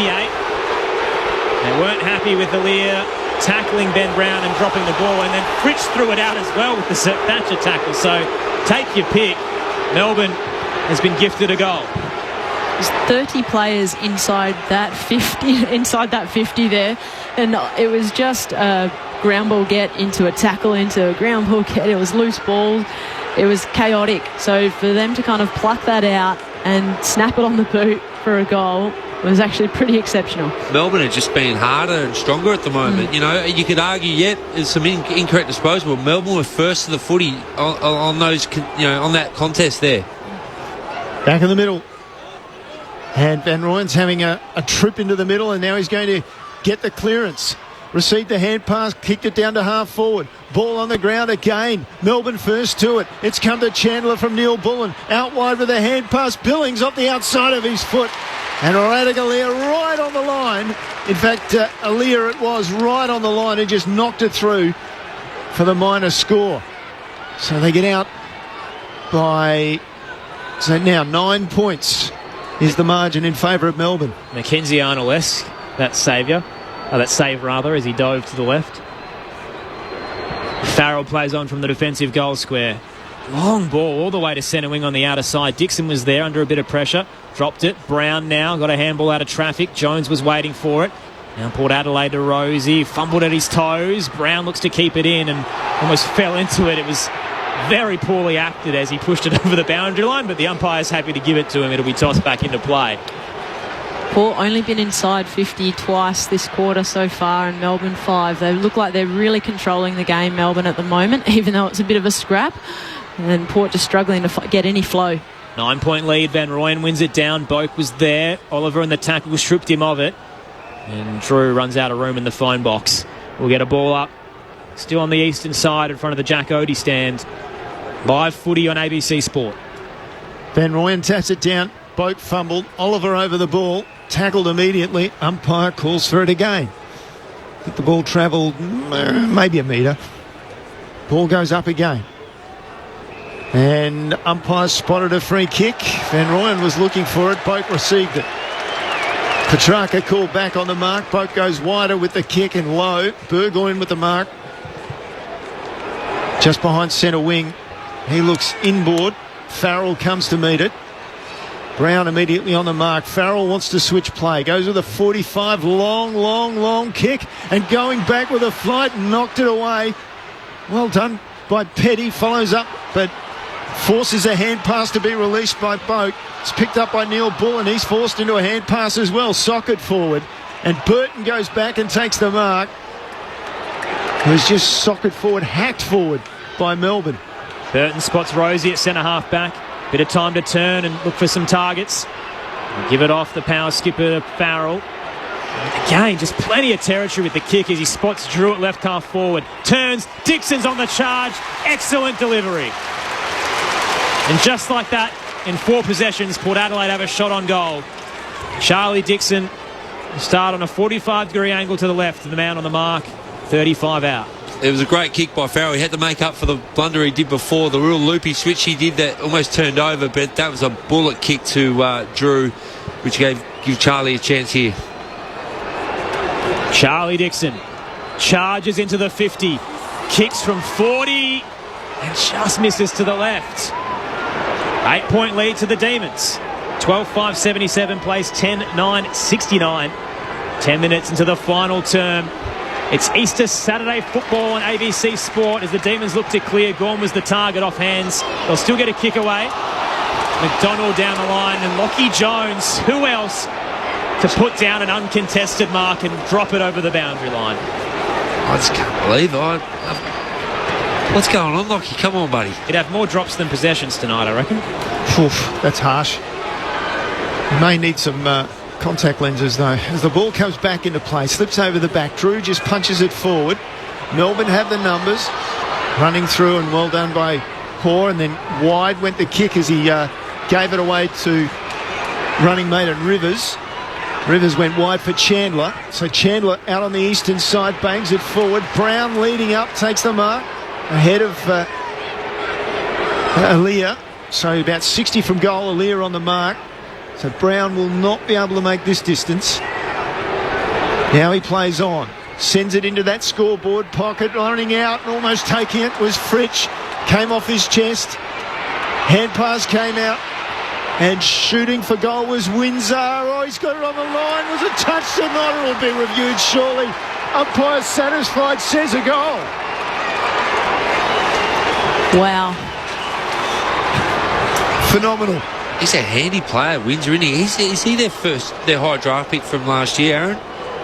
They weren't happy with Aaliyah tackling Ben Brown and dropping the ball, and then Fritsch threw it out as well with the Zerk Thatcher tackle. So take your pick. Melbourne has been gifted a goal. There's 30 players inside that 50 there, and it was just a ground ball get into a tackle into a ground ball get. It was loose balls. It was chaotic. So for them to kind of pluck that out and snap it on the boot for a goal was actually pretty exceptional. Melbourne are just being harder and stronger at the moment. You know, you could argue, there's some incorrect disposal. Melbourne were first to the footy on those, on that contest there. Back in the middle. And Van Rooyen's having a trip into the middle, and now he's going to get the clearance. received the hand pass, kicked it down to half forward. Ball on the ground again. Melbourne first to it. It's come to Chandler from Neil Bullen. Out wide with a hand pass. Billings off the outside of his foot. And Radaglia right on the line. In fact, Alia it was right on the line and just knocked it through for the minor score. So they get out by... So now 9 points is the margin in favour of Melbourne. Mackenzie Arnold-esque, that save as he dove to the left. Farrell plays on from the defensive goal square. Long ball all the way to centre wing on the outer side. Dixon was there under a bit of pressure. Dropped it. Brown now got a handball out of traffic. Jones was waiting for it. Now Port Adelaide to Rosie. Fumbled at his toes. Brown looks to keep it in and almost fell into it. It was very poorly acted as he pushed it over the boundary line, but the umpire's happy to give it to him. It'll be tossed back into play. Port only been inside 50 twice this quarter so far, and Melbourne 5. They look like they're really controlling the game, Melbourne, at the moment, even though it's a bit of a scrap. And Port just struggling to get any flow. 9-point lead. Van Rooyen wins it down. Boak was there. Oliver in the tackle stripped him of it. And Drew runs out of room in the phone box. We'll get a ball up. Still on the eastern side in front of the Jack Odie stand. Live footy on ABC Sport. Van Rooyen taps it down. Boak fumbled. Oliver over the ball. Tackled immediately. Umpire calls for it again. I think the ball travelled maybe a metre. Ball goes up again. And umpire spotted a free kick. Van Rooyen was looking for it. Boak received it. Petrarca called back on the mark. Boak goes wider with the kick and low. Burgoyne with the mark. Just behind centre wing. He looks inboard. Farrell comes to meet it. Brown immediately on the mark. Farrell wants to switch play. Goes with a 45. Long kick. And going back with a flight. Knocked it away. Well done by Petty. Follows up, but forces a hand pass to be released by Boak. It's picked up by Neil Bullen. He's forced into a hand pass as well. Socket forward. And Burton goes back and takes the mark. It was just socket forward, hacked forward by Melbourne. Burton spots Rosie at centre half back. Bit of time to turn and look for some targets. Give it off the power skipper to Farrell. Again, just plenty of territory with the kick as he spots Drew at left half forward. Turns, Dixon's on the charge. Excellent delivery. And just like that, in 4 possessions, Port Adelaide have a shot on goal. Charlie Dixon start on a 45-degree angle to the left, the man on the mark, 35 out. It was a great kick by Farrell. He had to make up for the blunder he did before. The real loopy switch he did that almost turned over, but that was a bullet kick to Drew, which give Charlie a chance here. Charlie Dixon charges into the 50, kicks from 40 and just misses to the left. 8-point lead to the Demons. 12-5-77 plays 10-9-69. 10 minutes into the final term. It's Easter Saturday football on ABC Sport as the Demons look to clear. Gorm was the target off hands. They'll still get a kick away. McDonald down the line and Lockie Jones. Who else to put down an uncontested mark and drop it over the boundary line? I just can't believe it. What's going on, Lockie? Come on, buddy. He'd have more drops than possessions tonight, I reckon. Oof, that's harsh. He may need some contact lenses, though. As the ball comes back into play, slips over the back. Drew just punches it forward. Melbourne have the numbers. Running through, and well done by Hoare. And then wide went the kick as he gave it away to running mate at Rivers. Rivers went wide for Chandler. So Chandler out on the eastern side, bangs it forward. Brown leading up, takes the mark. Ahead of Alia. So about 60 from goal, Alia on the mark. So Brown will not be able to make this distance. Now he plays on. Sends it into that scoreboard pocket. Running out and almost taking it was Fritsch. Came off his chest. Hand pass came out. And shooting for goal was Windsor. Oh, he's got it on the line. Was it touched or not? It'll be reviewed surely. Umpire satisfied, says a goal. Wow. Phenomenal. He's a handy player, Windsor, isn't he? Is he their high draft pick from last year, Aaron?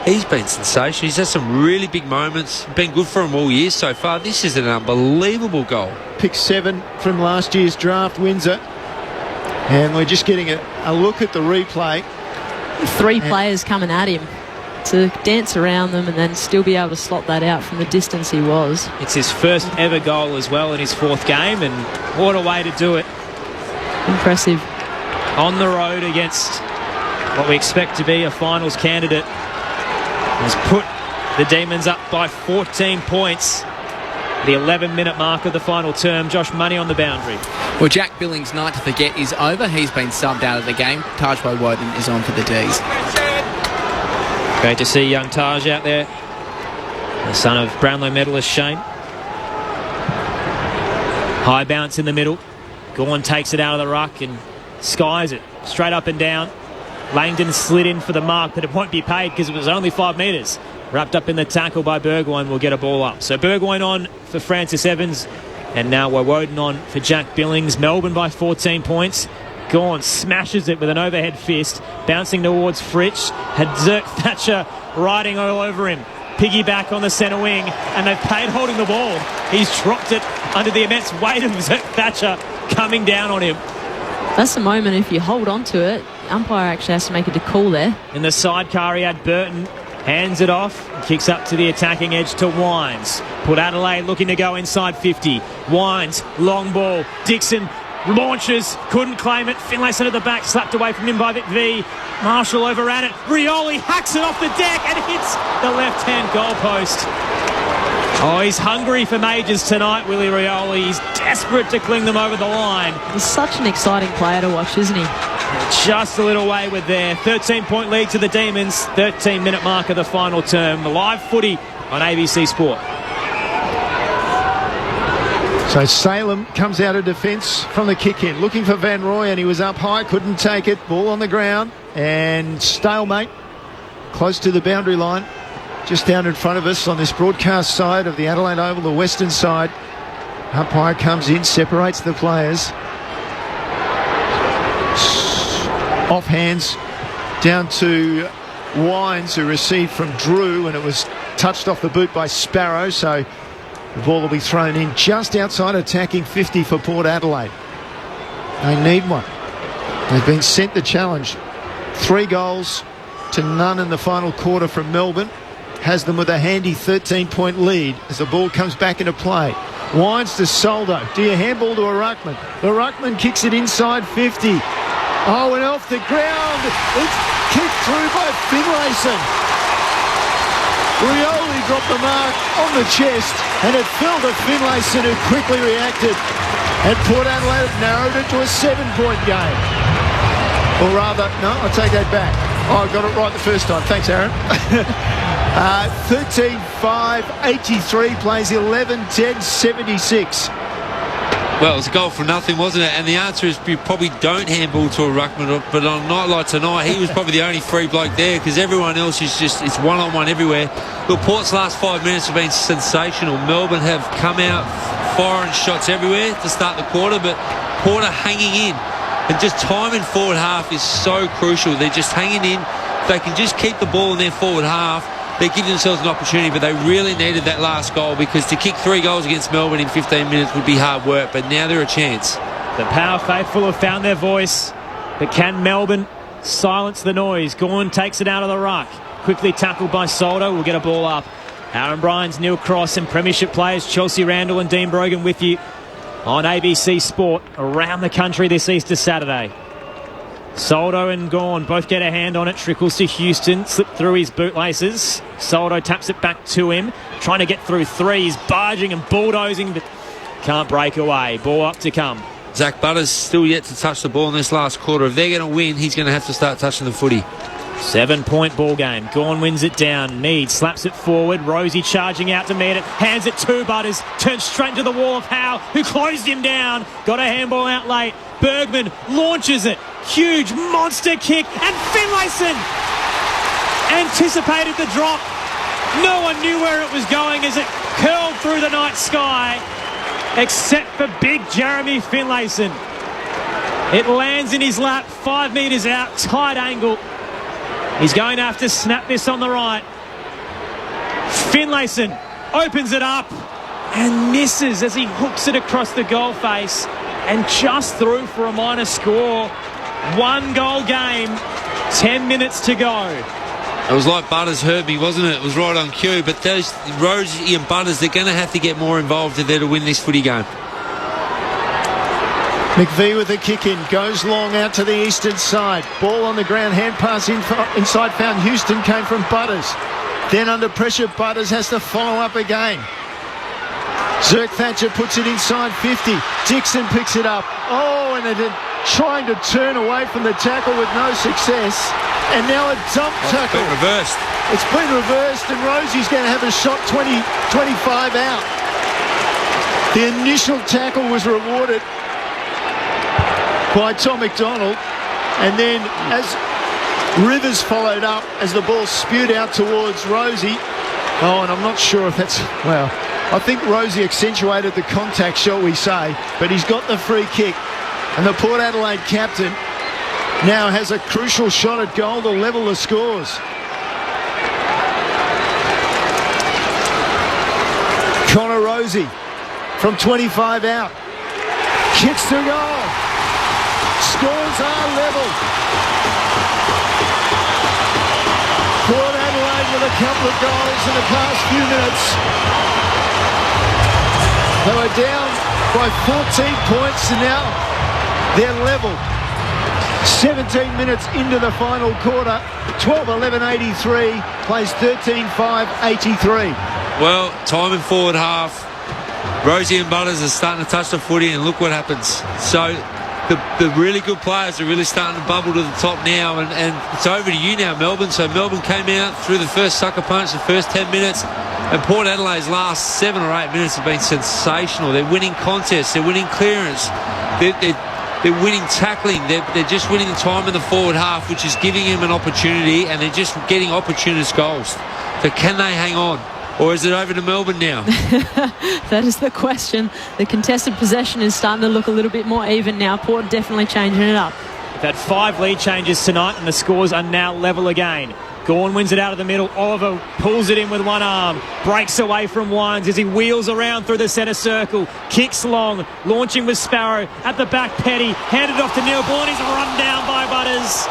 He's been sensational. He's had some really big moments. Been good for him all year so far. This is an unbelievable goal. Pick 7 from last year's draft, Windsor. And we're just getting a look at the replay. 3 players coming at him. to dance around them and then still be able to slot that out from the distance he was. It's his first ever goal as well in his 4th game, and what a way to do it. Impressive. On the road against what we expect to be a finals candidate. Has put the Demons up by 14 points. The 11-minute mark of the final term. Josh Money on the boundary. Well, Jack Billings' night to forget is over. He's been subbed out of the game. Taj Woden is on for the D's. Great to see young Taj out there. The son of Brownlow medalist Shane. High bounce in the middle. Gawn takes it out of the ruck and skies it straight up and down. Langdon slid in for the mark, but it won't be paid because it was only 5 metres. Wrapped up in the tackle by Burgoyne will get a ball up. So Burgoyne on for Francis Evans, and now Woden on for Jack Billings. Melbourne by 14 points. Gawn smashes it with an overhead fist, bouncing towards Fritsch. Had Zerk Thatcher riding all over him. Piggyback on the centre wing, and they've paid holding the ball. He's dropped it under the immense weight of Zerk Thatcher coming down on him. That's the moment, if you hold on to it, umpire actually has to make a call there. In the sidecar, he had Burton. Hands it off, kicks up to the attacking edge to Wines. Put Adelaide looking to go inside 50. Wines, long ball. Dixon launches, couldn't claim it. Finlayson at the back, slapped away from him by Vic V. Marshall overran it. Rioli hacks it off the deck and hits the left-hand goalpost. Oh, he's hungry for majors tonight, Willie Rioli. He's desperate to cling them over the line. He's such an exciting player to watch, isn't he? Just a little wayward there. 13-point lead to the Demons. 13-minute mark of the final term. Live footy on ABC Sport. So Salem comes out of defence from the kick-in, looking for Van Roy, and he was up high, couldn't take it. Ball on the ground, and stalemate close to the boundary line, just down in front of us on this broadcast side of the Adelaide Oval, the western side. Umpire comes in, separates the players. Off hands down to Wines, who received from Drew, and it was touched off the boot by Sparrow, so the ball will be thrown in just outside attacking 50 for Port Adelaide. They need one. They've been sent the challenge. 3 goals to none in the final quarter from Melbourne. Has them with a handy 13-point lead as the ball comes back into play. Wines to Soldo. Do you handball to a ruckman? The ruckman kicks it inside 50. Oh, and off the ground. It's kicked through by Finlayson. Rioli dropped the mark on the chest, and it fell to Finlayson, who quickly reacted. And Port Adelaide narrowed it to a 7-point game. Or rather, no, I'll take that back. Oh, I got it right the first time. Thanks, Aaron. 13-5, 83, plays 11-10, 76. Well, it was a goal for nothing, wasn't it? And the answer is you probably don't handball to a ruckman, but on a night like tonight, he was probably the only free bloke there, because everyone else is just, it's one-on-one everywhere. Look, Port's last 5 minutes have been sensational. Melbourne have come out firing shots everywhere to start the quarter, but Port are hanging in. And just timing forward half is so crucial. They're just hanging in. If they can just keep the ball in their forward half, they give themselves an opportunity, but they really needed that last goal, because to kick 3 goals against Melbourne in 15 minutes would be hard work, but now they're a chance. The Power faithful have found their voice, but can Melbourne silence the noise? Gawn takes it out of the ruck. Quickly tackled by Soldo. We'll get a ball up. Aaron Bryans, Neil Cross, and Premiership players Chelsea Randall and Dean Brogan with you on ABC Sport around the country this Easter Saturday. Soldo and Gawn both get a hand on it. Trickles to Houston, slipped through his bootlaces. Soldo taps it back to him, trying to get through 3. He's barging and bulldozing, but can't break away. Ball up to come. Zach Butters still yet to touch the ball in this last quarter. If they're going to win, he's going to have to start touching the footy. 7-point ball game. Gawn wins it down. Mead slaps it forward. Rosie charging out to meet it. Hands it to Butters. Turns straight into the wall of Howe, who closed him down. Got a handball out late. Bergman launches it. Huge monster kick. And Finlayson anticipated the drop. No one knew where it was going as it curled through the night sky, except for big Jeremy Finlayson. It lands in his lap, 5 metres out, tight angle. He's going to have to snap this on the right. Finlayson opens it up and misses as he hooks it across the goal face and just through for a minor score. 1 goal game, 10 minutes to go. It was like Butters hurt me, wasn't it? It was right on cue. But those Rosie and Butters, they're going to have to get more involved if they're to win this footy game. McVie with the kick in, goes long out to the eastern side. Ball on the ground, hand pass inside found Houston, came from Butters. Then under pressure, Butters has to follow up again. Zerk Thatcher puts it inside 50. Dixon picks it up. Oh, and they're trying to turn away from the tackle with no success. And now a dump tackle. It's been reversed. It's been reversed, and Rosie's going to have a shot 25 out. The initial tackle was rewarded by Tom McDonald, and then as Rivers followed up as the ball spewed out towards Rosie. Oh, and I'm not sure if that's... Well, I think Rosie accentuated the contact, shall we say, but he's got the free kick. And the Port Adelaide captain now has a crucial shot at goal to level the scores. Connor Rosie from 25 out. Kicks to goal. Scores are level. Port Adelaide with a couple of goals in the past few minutes. They were down by 14 points and now they're level. 17 minutes into the final quarter. 12-11-83 plays 13-5-83. Well, time in forward half. Rosie and Butters are starting to touch the footy, and look what happens. So the really good players are really starting to bubble to the top now, and it's over to you now, Melbourne. So Melbourne came out through the first sucker punch, the first 10 minutes, and Port Adelaide's last 7 or 8 minutes have been sensational. They're winning contests, they're winning clearance, they're winning tackling, they're just winning the time in the forward half, which is giving them an opportunity, and they're just getting opportunist goals. So can they hang on? Or is it over to Melbourne now? That is the question. The contested possession is starting to look a little bit more even now. Port definitely changing it up. We've had 5 lead changes tonight, and the scores are now level again. Gawn wins it out of the middle. Oliver pulls it in with one arm. Breaks away from Wines as he wheels around through the centre circle. Kicks long. Launching with Sparrow. At the back, Petty. Handed off to Neil Bourne. He's run down by Butters.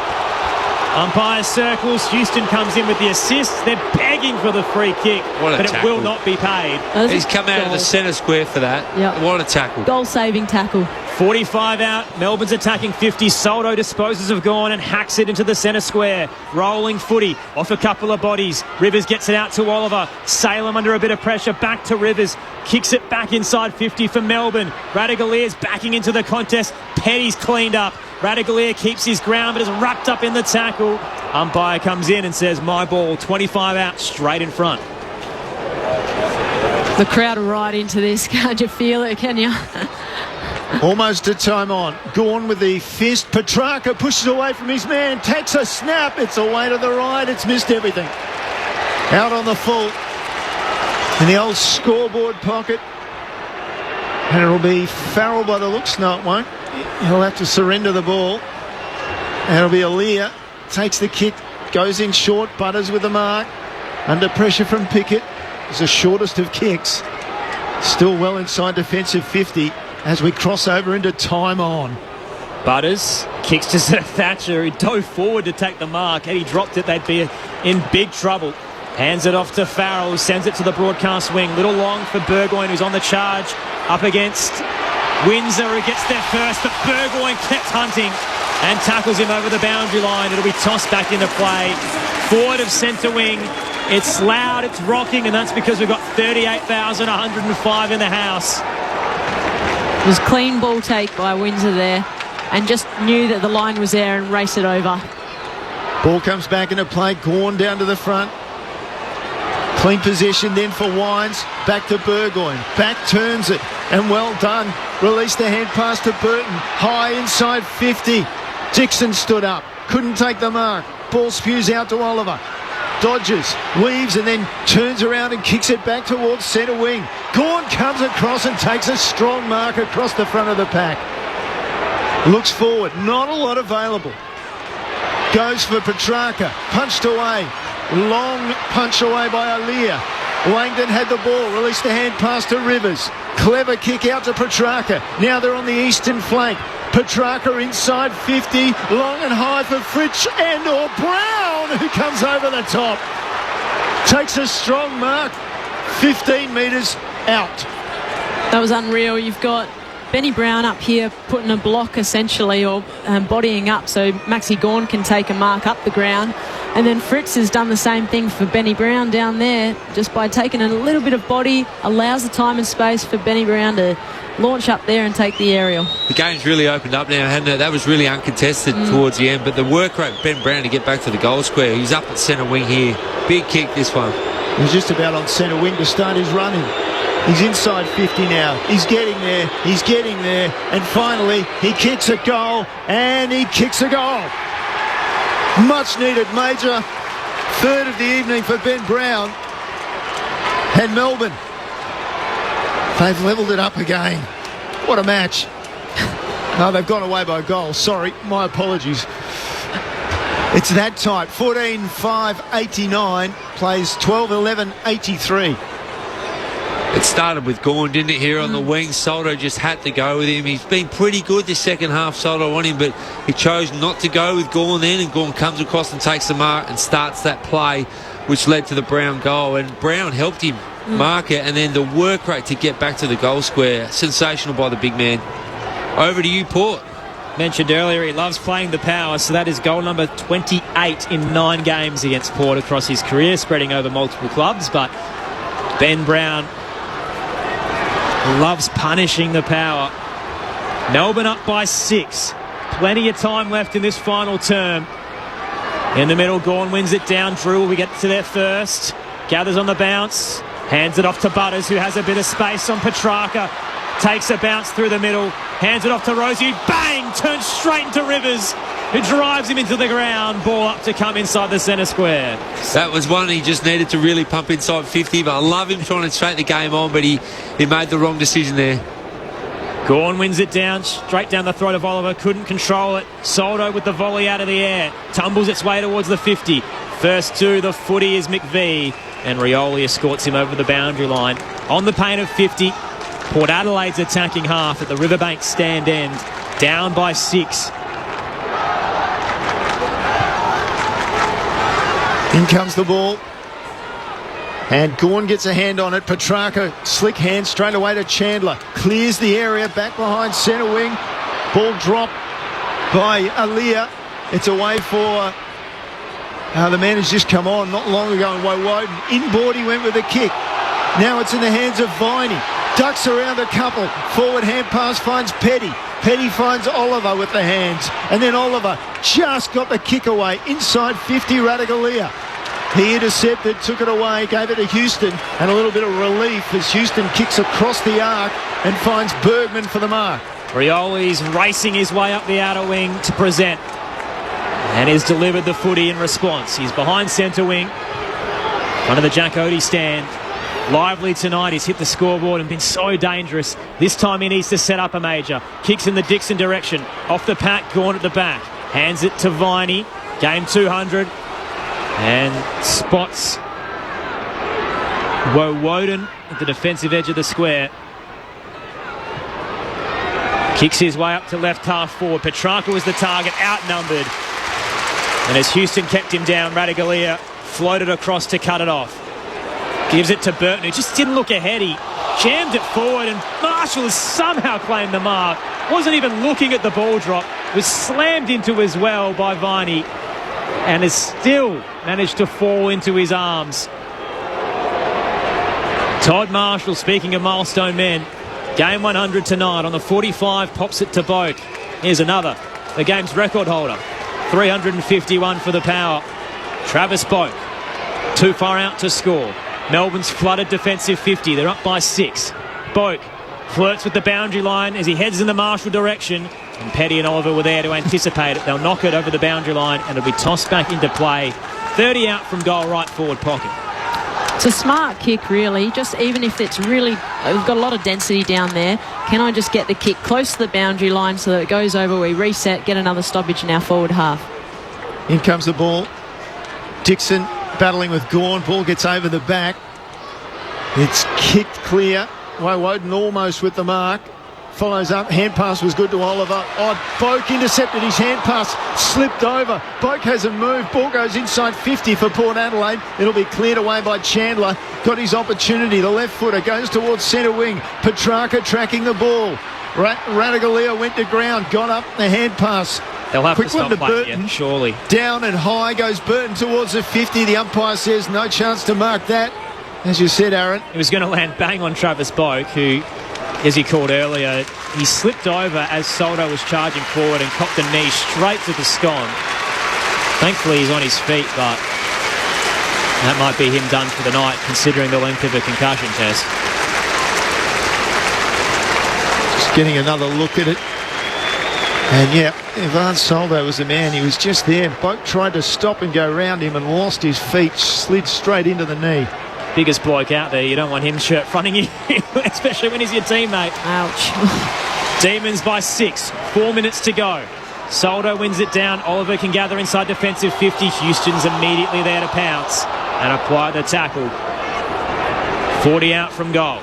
Umpire circles. Houston comes in with the assist. They're begging for the free kick, but it will not be paid. He's come out of the centre square for that. Yep. What a tackle. Goal-saving tackle. 45 out. Melbourne's attacking 50. Soldo disposes of Gawn and hacks it into the centre square. Rolling footy off a couple of bodies. Rivers gets it out to Oliver. Salem under a bit of pressure. Back to Rivers. Kicks it back inside 50 for Melbourne. Radagaleer's backing into the contest. Petty's cleaned up. Radagaleer keeps his ground but is wrapped up in the tackle. Umpire comes in and says, my ball, 25 out, straight in front. The crowd are right into this. Can't you feel it, can you? Almost a time on. Gawn with the fist. Petrarca pushes away from his man. Takes a snap. It's away to the right. It's missed everything. Out on the full. In the old scoreboard pocket. And it'll be Farrell by the looks. No, it won't. He'll have to surrender the ball. And it'll be Aaliyah. Takes the kick. Goes in short. Butters with the mark. Under pressure from Pickett. It's the shortest of kicks. Still well inside defensive 50 as we cross over into time on. Butters kicks to Thatcher, who dove forward to take the mark. Had he dropped it, they'd be in big trouble. Hands it off to Farrell, who sends it to the broadcast wing. Little long for Burgoyne, who's on the charge. Up against Windsor, who gets there first, but Burgoyne kept hunting and tackles him over the boundary line. It'll be tossed back into play. Forward of centre wing. It's loud, it's rocking, and that's because we've got 38,105 in the house. It was clean ball take by Windsor there, and just knew that the line was there and raced it over. Ball comes back into play. Gawn down to the front. Clean possession then for Wines. Back to Burgoyne. Back turns it. And well done. Release the hand pass to Burton. High inside 50. Dixon stood up. Couldn't take the mark. Ball spews out to Oliver. Dodges, weaves, and then turns around and kicks it back towards centre wing. Gawn comes across and takes a strong mark across the front of the pack. Looks forward. Not a lot available. Goes for Petrarca. Punched away. Long punch away by Aaliyah. Langdon had the ball. Released the hand pass to Rivers. Clever kick out to Petrarca. Now they're on the eastern flank. Petrarca inside 50, long and high for Fritsch and/or Brown, who comes over the top. Takes a strong mark, 15 metres out. That was unreal. You've got Benny Brown up here putting a block essentially, or bodying up so Maxi Gawn can take a mark up the ground. And then Fritz has done the same thing for Benny Brown down there, just by taking a little bit of body, allows the time and space for Benny Brown to launch up there and take the aerial. The game's really opened up now, hadn't it? That was really uncontested towards the end, but the work rate, Ben Brown to get back to the goal square. He's up at centre wing here. Big kick, this one. He's just about on centre wing to start his running. He's inside 50 now. He's getting there. He's getting there. And finally, he kicks a goal. And he kicks a goal. Much needed major. Third of the evening for Ben Brown. And Melbourne, they've levelled it up again. What a match. No, they've gone away by a goal. Sorry, my apologies. It's that tight. 14-5-89. Plays 12-11-83. It started with Gawn, didn't it, here on the wing? Soldo just had to go with him. He's been pretty good this second half, Soldo, on him, but he chose not to go with Gawn then, and Gawn comes across and takes the mark and starts that play, which led to the Brown goal. And Brown helped him mark it, and then the work rate to get back to the goal square. Sensational by the big man. Over to you, Port. Mentioned earlier, he loves playing the power, so that is goal number 28 in 9 games against Port across his career, spreading over multiple clubs. But Ben Brown loves punishing the power. Melbourne up by 6. Plenty of time left in this final term. In the middle, Gawn wins it down. Drew will get to their first. Gathers on the bounce. Hands it off to Butters, who has a bit of space on Petrarca. Takes a bounce through the middle. Hands it off to Rosie. Bang! Turns straight into Rivers, who drives him into the ground. Ball up to come inside the centre square. That was one he just needed to really pump inside 50, but I love him trying to straighten the game on, but he made the wrong decision there. Gawn wins it down, straight down the throat of Oliver. Couldn't control it. Soldo with the volley out of the air. Tumbles its way towards the 50. First to the footy is McVie, and Rioli escorts him over the boundary line. On the paint of 50, Port Adelaide's attacking half at the Riverbank stand end. Down by 6. In comes the ball. And Gawn gets a hand on it. Petrarca, slick hand straight away to Chandler. Clears the area back behind centre wing. Ball dropped by Aaliyah. It's away for the man who's just come on not long ago in Woden. Inboard he went with a kick. Now it's in the hands of Viney. Ducks around a couple. Forward hand pass finds Petty. Petty finds Oliver with the hands. And then Oliver just got the kick away. Inside 50, Radagalia. He intercepted, took it away, gave it to Houston. And a little bit of relief as Houston kicks across the arc and finds Bergman for the mark. Rioli's racing his way up the outer wing to present. And has delivered the footy in response. He's behind centre wing. Front of the Jack Odie stand. Lively tonight. He's hit the scoreboard and been so dangerous. This time he needs to set up a major. Kicks in the Dixon direction. Off the pack, Gawn at the back. Hands it to Viney. Game 200. And spots Woden at the defensive edge of the square. Kicks his way up to left half forward. Petrarca was the target, outnumbered. And as Houston kept him down, Radagalia floated across to cut it off. Gives it to Burton, who just didn't look ahead. He jammed it forward, and Marshall has somehow claimed the mark. Wasn't even looking at the ball drop. Was slammed into as well by Viney, and has still managed to fall into his arms. Todd Marshall, speaking of milestone men, game 100 tonight on the 45, pops it to Boak. Here's another, the game's record holder. 351 for the Power. Travis Boak, too far out to score. Melbourne's flooded defensive 50. They're up by 6. Boak flirts with the boundary line as he heads in the Marshall direction. And Petty and Oliver were there to anticipate it. They'll knock it over the boundary line and it'll be tossed back into play. 30 out from goal, right forward pocket. It's a smart kick, really. Just even if it's really, we've got a lot of density down there, can I just get the kick close to the boundary line so that it goes over, we reset, get another stoppage in our forward half. In comes the ball. Dixon battling with Gawn. Ball gets over the back. It's kicked clear. Woden almost with the mark. follows up. Hand pass was good to Oliver. Boak intercepted his hand pass, slipped over. Boak hasn't moved. Ball goes inside 50 for Port Adelaide. It'll be cleared away by Chandler. Got his opportunity. The left footer goes towards centre wing. Petrarca tracking the ball. Radagalia went to ground, got up the hand pass. They'll have Quick to stop one to playing Burton. it, surely. Down and high goes Burton towards the 50. The umpire says no chance to mark that. As you said, Aaron. He was going to land bang on Travis Boak, who, as he called earlier, he slipped over as Soldo was charging forward and copped a knee straight to the scone. Thankfully, he's on his feet, but that might be him done for the night, considering the length of a concussion test. Just getting another look at it. And yeah, Ivan Soldo was the man. He was just there. Boak tried to stop and go round him and lost his feet, slid straight into the knee. Biggest bloke out there. You don't want him shirt fronting you, especially when he's your teammate. Ouch. Demons by 6. 4 minutes to go. Soldo wins it down. Oliver can gather inside defensive 50. Houston's immediately there to pounce and apply the tackle. 40 out from goal.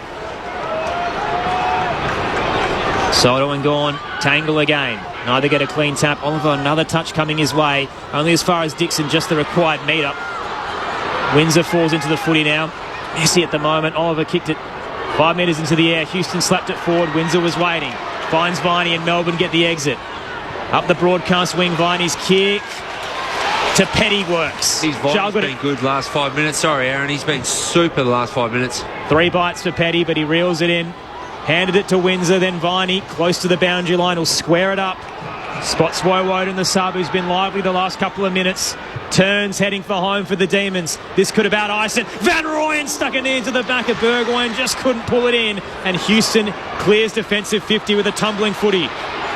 Soldo and Gawn tangle again. Neither get a clean tap. Oliver, another touch coming his way. Only as far as Dixon, just the required meet-up. Windsor falls into the footy now. Messy at the moment. Oliver kicked it 5 metres into the air. Houston slapped it forward. Windsor was waiting. Finds Viney and Melbourne get the exit. Up the broadcast wing, Viney's kick to Petty works. He's been good last 5 minutes. Sorry, Aaron. He's been super the last 5 minutes. 3 bites for Petty, but he reels it in. Handed it to Windsor, then Viney, close to the boundary line, will square it up. Spots Woden, the sub, who's been lively the last couple of minutes. Turns, heading for home for the Demons. This could about ice it. Van Rooyen stuck it into the back of Burgoyne, just couldn't pull it in. And Houston clears defensive 50 with a tumbling footy.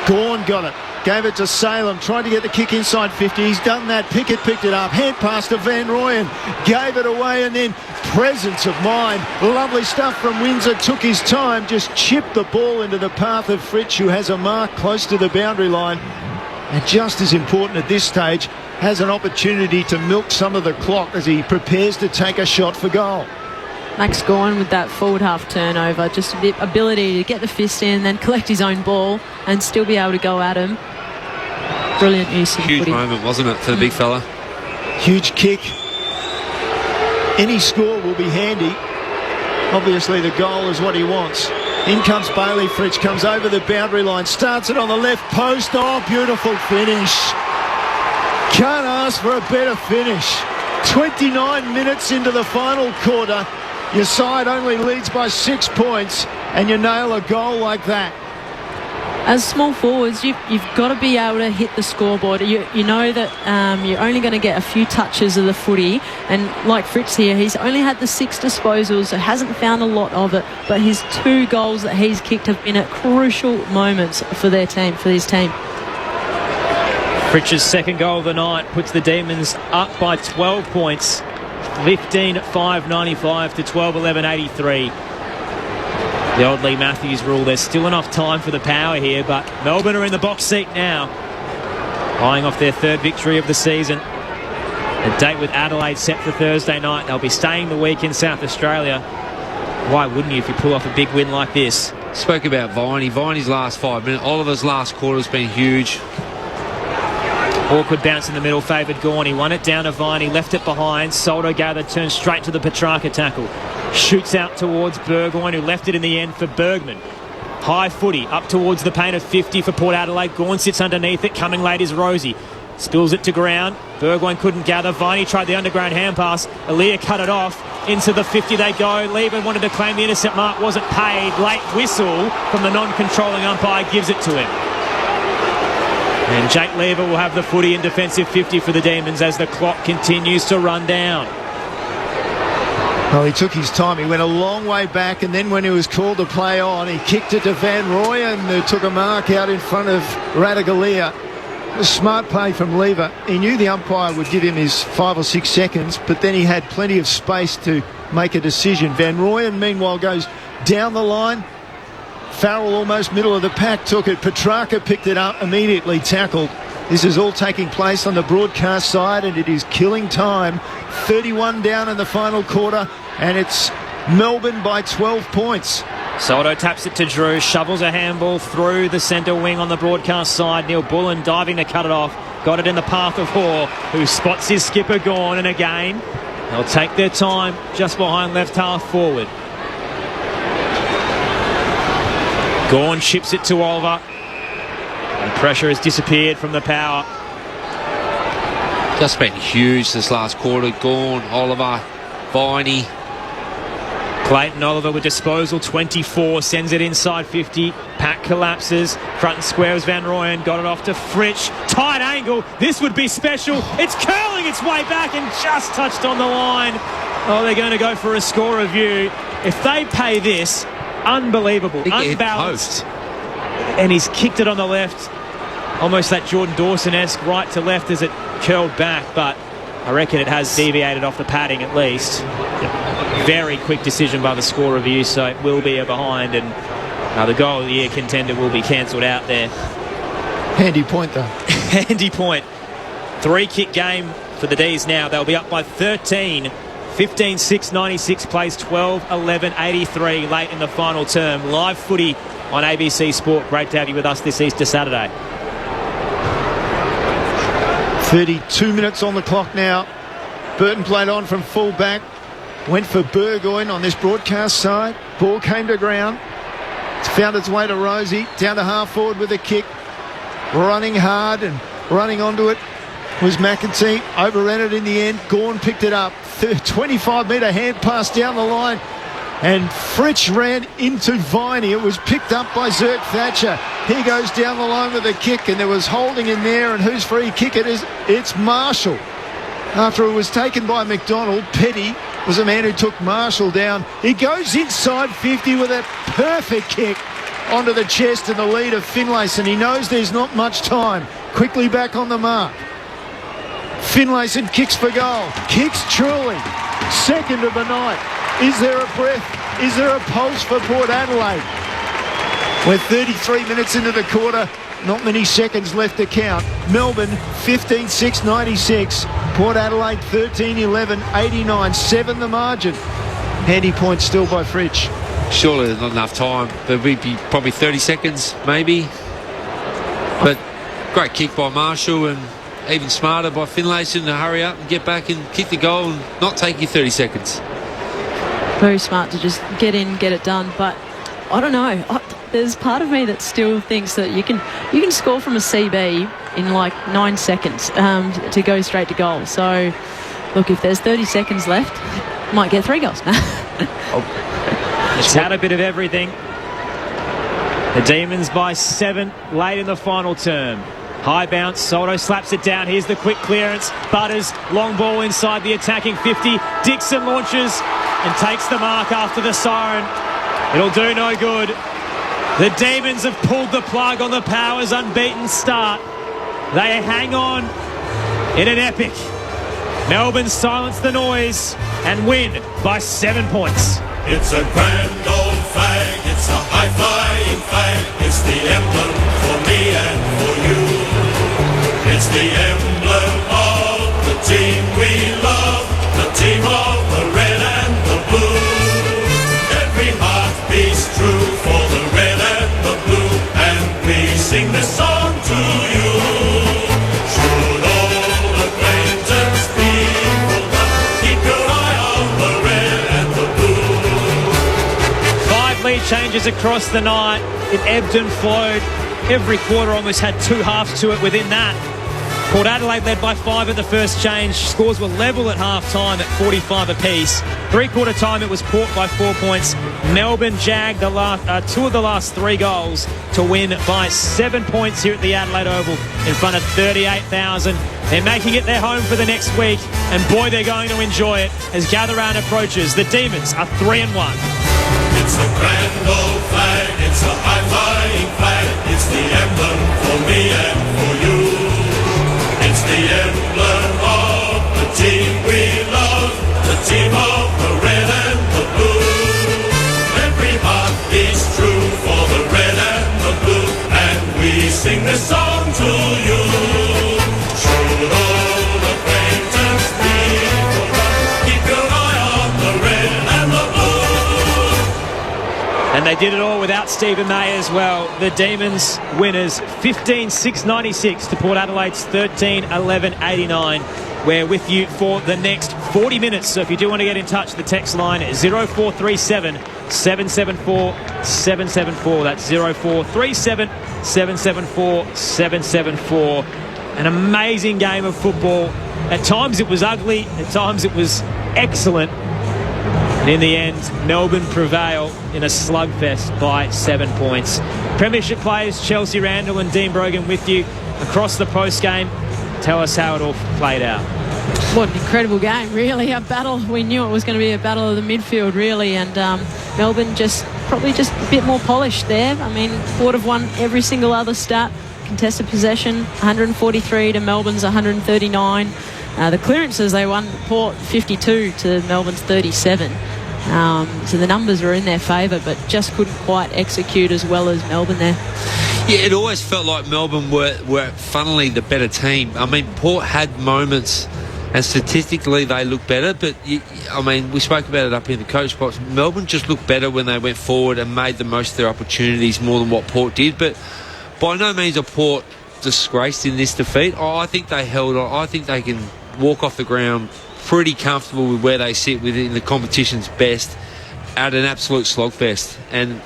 Gawn got it. Gave it to Salem, tried to get the kick inside 50. He's done that. Pickett picked it up. Hand pass to Van Rooyen. Gave it away, and then presence of mind. Lovely stuff from Windsor. Took his time. Just chipped the ball into the path of Fritsch, who has a mark close to the boundary line. And just as important at this stage, has an opportunity to milk some of the clock as he prepares to take a shot for goal. Max Gawn with that forward half turnover, just the ability to get the fist in, then collect his own ball and still be able to go at him. Brilliant use of huge footy. moment, wasn't it, for the big fella? Huge kick. Any score will be handy. Obviously the goal is what he wants. In comes Bailey. Fritsch comes over the boundary line, starts it on the left post. Oh, beautiful finish. Can't ask for a better finish. 29 minutes into the final quarter. Your side only leads by 6 points and you nail a goal like that. As small forwards, you've got to be able to hit the scoreboard. You know that you're only going to get a few touches of the footy. And like Fritz here, he's only had the 6 disposals, so hasn't found a lot of it. But his 2 goals that he's kicked have been at crucial moments for their team, for his team. Fritsch's second goal of the night puts the Demons up by 12 points. 15-5-95 to 12-11-83. The old Lee Matthews rule. There's still enough time for the power here, but Melbourne are in the box seat now, eyeing off their 3rd victory of the season. A date with Adelaide set for Thursday night. They'll be staying the week in South Australia. Why wouldn't you if you pull off a big win like this? Spoke about Viney. Viney's last 5 minutes. Oliver's last quarter has been huge. Awkward bounce in the middle, favoured Gawn. He won it down to Viney, left it behind. Soldo gathered, turns straight to the Petrarca tackle. Shoots out towards Burgoyne, who left it in the end for Bergman. High footy, up towards the paint of 50 for Port Adelaide. Gawn sits underneath it, coming late is Rosie. Spills it to ground. Burgoyne couldn't gather. Viney tried the underground hand pass. Aaliyah cut it off. Into the 50 they go. Lieben wanted to claim the intercept mark, wasn't paid. Late whistle from the non-controlling umpire gives it to him. And Jake Lever will have the footy in defensive 50 for the Demons as the clock continues to run down. Well, he took his time. He went a long way back, and then when he was called to play on, he kicked it to Van Rooyen, who took a mark out in front of Radagalia. A smart play from Lever. He knew the umpire would give him his 5 or 6 seconds, but then he had plenty of space to make a decision. Van Rooyen, meanwhile, goes down the line. Farrell almost middle of the pack took it. Petrarca picked it up, immediately tackled. This is all taking place on the broadcast side, and it is killing time. 31 down in the final quarter, and it's Melbourne by 12 points. Soldo taps it to Drew, shovels a handball through the centre wing on the broadcast side. Neil Bullen diving to cut it off. Got it in the path of Hoare, who spots his skipper Gawn, and again, they'll take their time just behind left half forward. Gawn chips it to Oliver, and pressure has disappeared from the Power. Just been huge this last quarter. Gawn, Oliver, Viney. Clayton Oliver with disposal, 24, sends it inside 50. Pack collapses. Front and square is Van Rooyen. Got it off to Fritsch. Tight angle. This would be special. It's curling its way back and just touched on the line. Oh, they're going to go for a score review. If they pay this, unbelievable. Unbalanced. And he's kicked it on the left. Almost that Jordan Dawson-esque right to left as it curled back, but I reckon it has deviated off the padding at least. Very quick decision by the score review, so it will be a behind, and the goal of the year contender will be cancelled out there. Handy point, though. Handy point. 3-kick game for the D's now. They'll be up by 13. 15-6, 96 plays 12-11, 83 late in the final term. Live footy on ABC Sport. Great to have you with us this Easter Saturday. 32 minutes on the clock now. Burton played on from full back. Went for Burgoyne on this broadcast side. Ball came to ground. It's found its way to Rosie. Down to half forward with a kick. Running hard and running onto it was McEntee. Overran it in the end. Gawn picked it up. 25-metre hand pass down the line. And Fritsch ran into Viney. It was picked up by Zirk Thatcher. He goes down the line with a kick, and there was holding in there. And whose free kick it is? It's Marshall. After it was taken by McDonald, Petty was the man who took Marshall down. He goes inside 50 with a perfect kick onto the chest and the lead of Finlayson. He knows there's not much time. Quickly back on the mark. Finlayson kicks for goal. Kicks truly. Second of the night. Is there a breath? Is there a pulse for Port Adelaide? We're 33 minutes into the quarter. Not many seconds left to count. Melbourne 15-6, 96. Port Adelaide 13-11, 89. 7 the margin. Handy point still by Fritsch. Surely there's not enough time. There would be probably 30 seconds, maybe. But great kick by Marshall, and even smarter by Finlayson to hurry up and get back and kick the goal and not take you 30 seconds. Very smart to just get in, get it done. But I don't know. There's part of me that still thinks that you can score from a CB in like 9 seconds to go straight to goal. So, look, if there's 30 seconds left, might get 3 goals. It's had a bit of everything. The Demons by 7 late in the final term. High bounce, Soldo slaps it down. Here's the quick clearance. Butters, long ball inside the attacking 50. Dixon launches and takes the mark after the siren. It'll do no good. The Demons have pulled the plug on the Power's unbeaten start. They hang on in an epic. Melbourne silence the noise and win by 7 points. It's a grand old flag, it's a high-flying flag. It's the emblem for me and for you. It's the emblem of the team we love, the team of the red and the blue. Every heart beats true for the red and the blue, and we sing this song to you. Should old acquaintance be forgot, keep your eye on the red and the blue. 5 lead changes across the night. It ebbed and flowed. Every quarter almost had 2 halves to it within that. Port Adelaide led by 5 at the first change. Scores were level at half-time at 45 apiece. 3-quarter time, it was Port by 4 points. Melbourne jagged the last, 2 of the last 3 goals to win by 7 points here at the Adelaide Oval in front of 38,000. They're making it their home for the next week, and boy, they're going to enjoy it as Gather Round approaches. The Demons are 3-1. It's a grand old flag, it's a high-flying flag. It's the emblem for me and for you. It's the emblem of the team we love, the team of the red and the blue. Every heart beats true for the red and the blue, and we sing this song to you. Should old acquaintance be forgot, keep your eye on the red and the blue. And they did it all without Stephen May as well. The Demons winners 15-6-96 to Port Adelaide's 13-11-89. We're with you for the next 40 minutes. So if you do want to get in touch, the text line is 0437 774 774. That's 0437 774 774. An amazing game of football. At times it was ugly, at times it was excellent. And in the end, Melbourne prevail in a slugfest by 7 points. Premiership players Chelsea Randall and Dean Brogan with you across the post-game. Tell us how it all played out. What an incredible game, really. A battle. We knew it was going to be a battle of the midfield, really. And Melbourne probably just a bit more polished there. I mean, Port have won every single other stat. Contested possession, 143 to Melbourne's 139. The clearances, they won Port 52 to Melbourne's 37. So the numbers were in their favour, but just couldn't quite execute as well as Melbourne there. Yeah, it always felt like Melbourne were funnily the better team. I mean, Port had moments, and statistically they looked better, but we spoke about it up in the coach box. Melbourne just looked better when they went forward and made the most of their opportunities more than what Port did. But by no means are Port disgraced in this defeat. I think they held on. I think they can walk off the ground pretty comfortable with where they sit within the competition's best at an absolute slogfest. And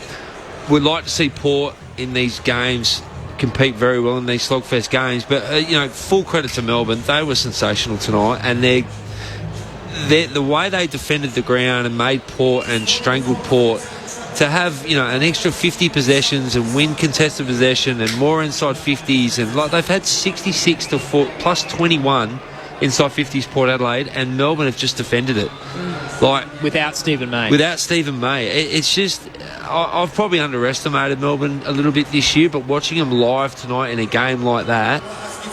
we'd like to see Port in these games compete very well in these slogfest games. But, full credit to Melbourne. They were sensational tonight. And the way they defended the ground and made Port and strangled Port, to have an extra 50 possessions and win contested possession and more inside 50s, and they've had 66 to 4 plus 21 inside 50s Port Adelaide, and Melbourne have just defended it. Without Stephen May. It's just, I've probably underestimated Melbourne a little bit this year, but watching them live tonight in a game like that,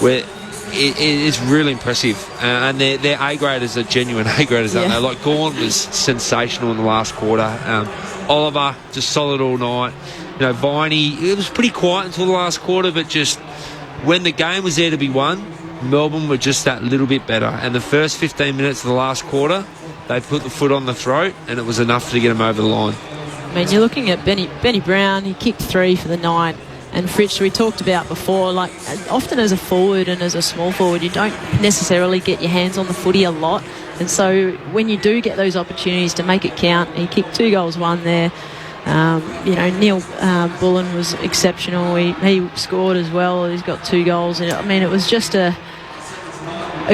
where it is really impressive, and their A-graders are genuine A-graders, aren't they? Like Gawn was sensational in the last quarter. Oliver, just solid all night. Viney, it was pretty quiet until the last quarter, but just when the game was there to be won, Melbourne were just that little bit better. And the first 15 minutes of the last quarter, they put the foot on the throat, and it was enough to get them over the line. I mean, you're looking at Benny Brown. He kicked 3 for the night. And Fritz, we talked about before, often as a forward and as a small forward, you don't necessarily get your hands on the footy a lot. And so when you do get those opportunities to make it count, he kicked 2 goals, 1 there. Neil Bullen was exceptional. He scored as well. He's got 2 goals. I mean, it was just a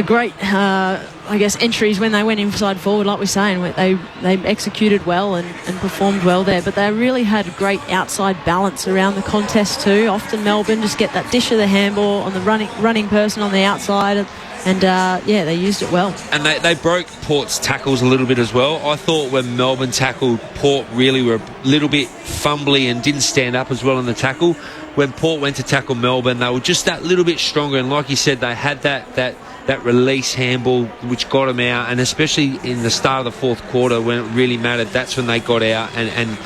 great, entries when they went inside forward, like we're saying. They executed well and performed well there. But they really had great outside balance around the contest too. Often Melbourne just get that dish of the handball on the running person on the outside. And, they used it well. And they broke Port's tackles a little bit as well. I thought when Melbourne tackled, Port really were a little bit fumbly and didn't stand up as well in the tackle. When Port went to tackle Melbourne, they were just that little bit stronger. And like you said, they had that release handball which got them out. And especially in the start of the fourth quarter when it really mattered, that's when they got out and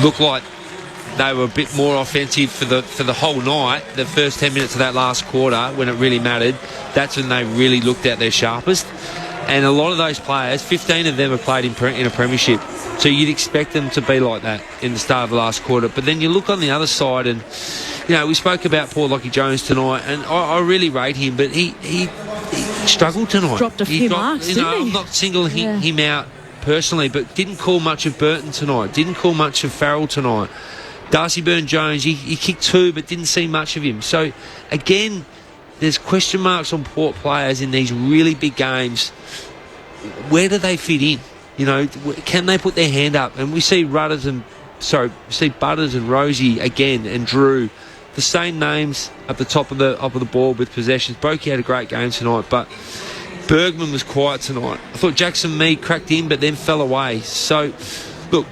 looked like they were a bit more offensive for the whole night. The first 10 minutes of that last quarter, when it really mattered, that's when they really looked at their sharpest. And a lot of those players, 15 of them have played in a premiership, so you'd expect them to be like that in the start of the last quarter. But then you look on the other side, and we spoke about poor Lockie Jones tonight, and I really rate him, but he struggled tonight. Dropped a few marks, didn't he? I'm not singling him out personally, but didn't call much of Burton tonight, didn't call much of Farrell tonight. Darcy Byrne-Jones, he kicked 2 but didn't see much of him. So, again, there's question marks on Port players in these really big games. Where do they fit in? Can they put their hand up? And we see Butters and Rosie again, and Drew, the same names at the top of the ball with possessions. Brokey had a great game tonight, but Bergman was quiet tonight. I thought Jackson Mead cracked in but then fell away. So, look,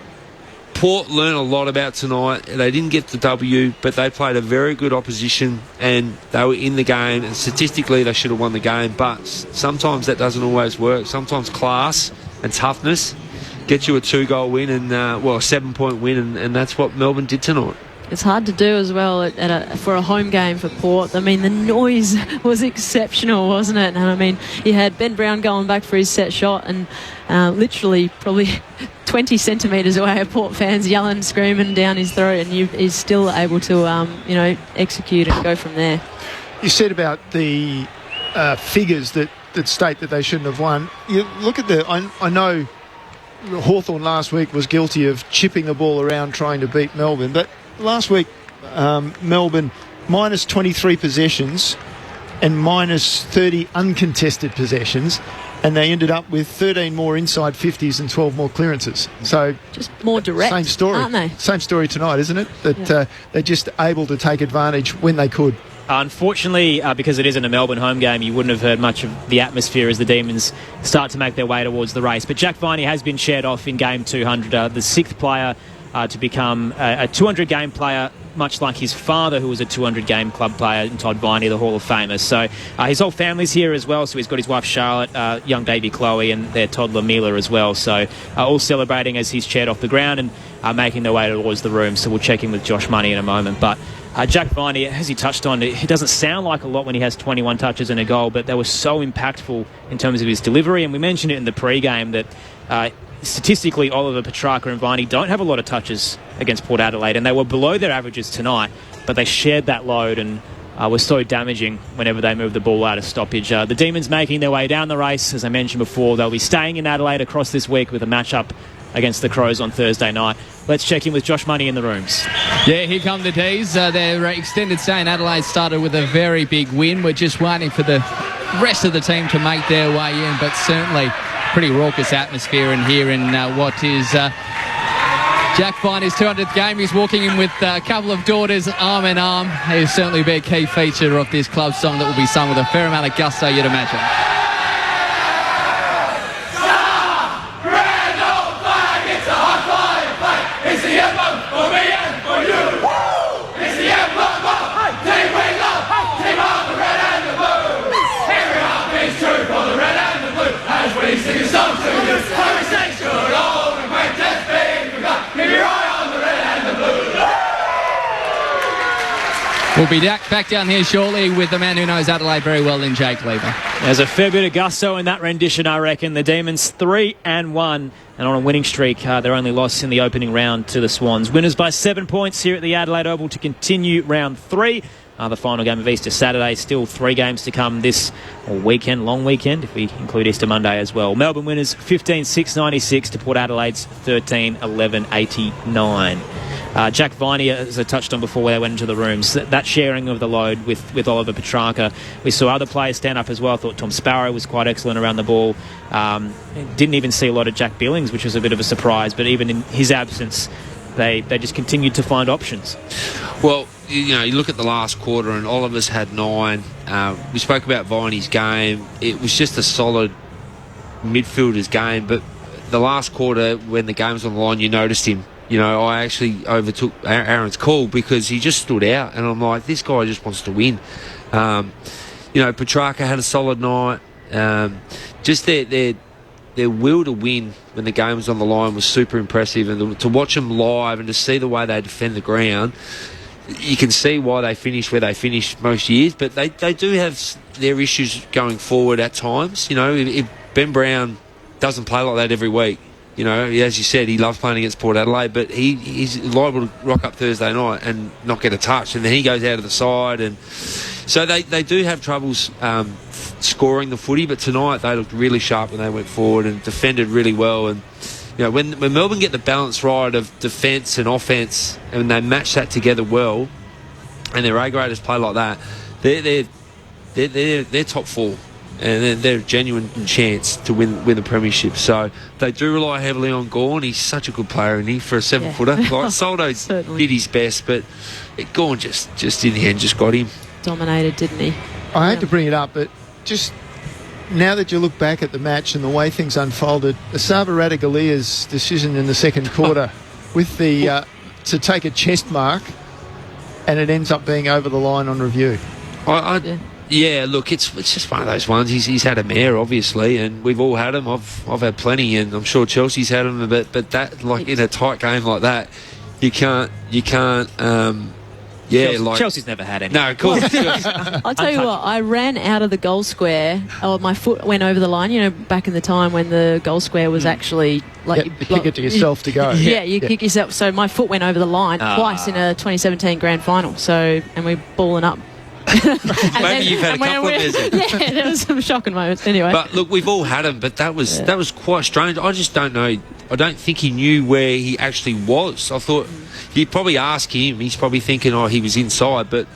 Port learned a lot about tonight. They didn't get the W, but they played a very good opposition and they were in the game, and statistically they should have won the game, but sometimes that doesn't always work. Sometimes class and toughness get you a 2-goal win and a 7-point win, and that's what Melbourne did tonight. It's hard to do as well for a home game for Port. I mean, the noise was exceptional, wasn't it? And I mean, you had Ben Brown going back for his set shot and literally probably 20 centimetres away of Port fans yelling, screaming down his throat, and he's still able to, execute and go from there. You said about the figures that state that they shouldn't have won. You look at I know Hawthorn last week was guilty of chipping the ball around trying to beat Melbourne, but last week Melbourne minus 23 possessions and minus 30 uncontested possessions, and they ended up with 13 more inside 50s and 12 more clearances. So just more direct, same story, aren't they? Same story tonight, isn't it? That they're just able to take advantage when they could. Unfortunately, because it isn't a Melbourne home game, you wouldn't have heard much of the atmosphere as the Demons start to make their way towards the race. But Jack Viney has been shared off in game 200, the sixth player to become a 200-game player, much like his father, who was a 200-game club player, and Todd Viney, the Hall of Famers. So his whole family's here as well. So he's got his wife Charlotte, young baby Chloe, and their toddler Mila as well. So all celebrating as he's chaired off the ground and making their way towards the room. So we'll check in with Josh Money in a moment. But Jack Viney, as he touched on, it doesn't sound like a lot when he has 21 touches and a goal, but they were so impactful in terms of his delivery. And we mentioned it in the pre-game that statistically, Oliver, Petrarca and Viney don't have a lot of touches against Port Adelaide, and they were below their averages tonight, but they shared that load and were so damaging whenever they moved the ball out of stoppage. The Demons making their way down the race. As I mentioned before, they'll be staying in Adelaide across this week with a match-up against the Crows on Thursday night. Let's check in with Josh Money in the rooms. Yeah, here come the D's. Their extended stay in Adelaide started with a very big win. We're just waiting for the rest of the team to make their way in, but certainly pretty raucous atmosphere in here in what is Jack Viney's 200th game. He's walking in with a couple of daughters arm in arm. He'll certainly be a key feature of this club song that will be sung with a fair amount of gusto, you'd imagine. We'll be back down here shortly with the man who knows Adelaide very well in Jake Lever. There's a fair bit of gusto in that rendition, I reckon. The Demons 3-1 and on a winning streak. Their only loss in the opening round to the Swans. Winners by 7 points here at the Adelaide Oval to continue round 3. The final game of Easter Saturday. Still 3 games to come this weekend, long weekend, if we include Easter Monday as well. Melbourne winners 15-6-96 to Port Adelaide's 13-11-89. Jack Viney, as I touched on before, where they went into the rooms, that sharing of the load with Oliver Petrarca. We saw other players stand up as well. I thought Tom Sparrow was quite excellent around the ball. Didn't even see a lot of Jack Billings, which was a bit of a surprise. But even in his absence, they just continued to find options. Well, you look at the last quarter and Oliver's had 9. We spoke about Viney's game. It was just a solid midfielder's game. But the last quarter, when the game was on the line, you noticed him. I actually overtook Aaron's call because he just stood out. And I'm like, this guy just wants to win. Petrarca had a solid night. Just their will to win when the game was on the line was super impressive. And to watch them live and to see the way they defend the ground, you can see why they finish where they finish most years. But they do have their issues going forward at times. If Ben Brown doesn't play like that every week, as you said, he loves playing against Port Adelaide, but he's liable to rock up Thursday night and not get a touch, and then he goes out of the side, and so they do have troubles scoring the footy. But tonight they looked really sharp when they went forward and defended really well. And when Melbourne get the balance right of defence and offence, and they match that together well, and their A graders play like that, they're top 4. And they're a genuine chance to win the premiership. So they do rely heavily on Gawn. He's such a good player, isn't he, for a 7-footer? Like Soldo did his best, but Gawn just in the end just got him. Dominated, didn't he? I had to bring it up, but just now that you look back at the match and the way things unfolded, Asava Radagalia's decision in the second quarter with the to take a chest mark, and it ends up being over the line on review. Yeah, look, it's just one of those ones. He's had a mare, obviously, and we've all had them. I've had plenty, and I'm sure Chelsea's had them. But that, like in a tight game like that, You can't. Chelsea's never had any. No, of course. I'll tell you what, I ran out of the goal square. Oh, my foot went over the line. You know, back in the time when the goal square was actually like... you kick it to yourself to go. You kick yourself. So my foot went over the line twice in a 2017 grand final. So, and we're balling up. Maybe you've had a couple of years. Yeah, there was some shocking moments. Anyway. But look, we've all had them, but that was quite strange. I just don't know. I don't think he knew where he actually was. I thought you'd probably ask him. He's probably thinking, he was inside. But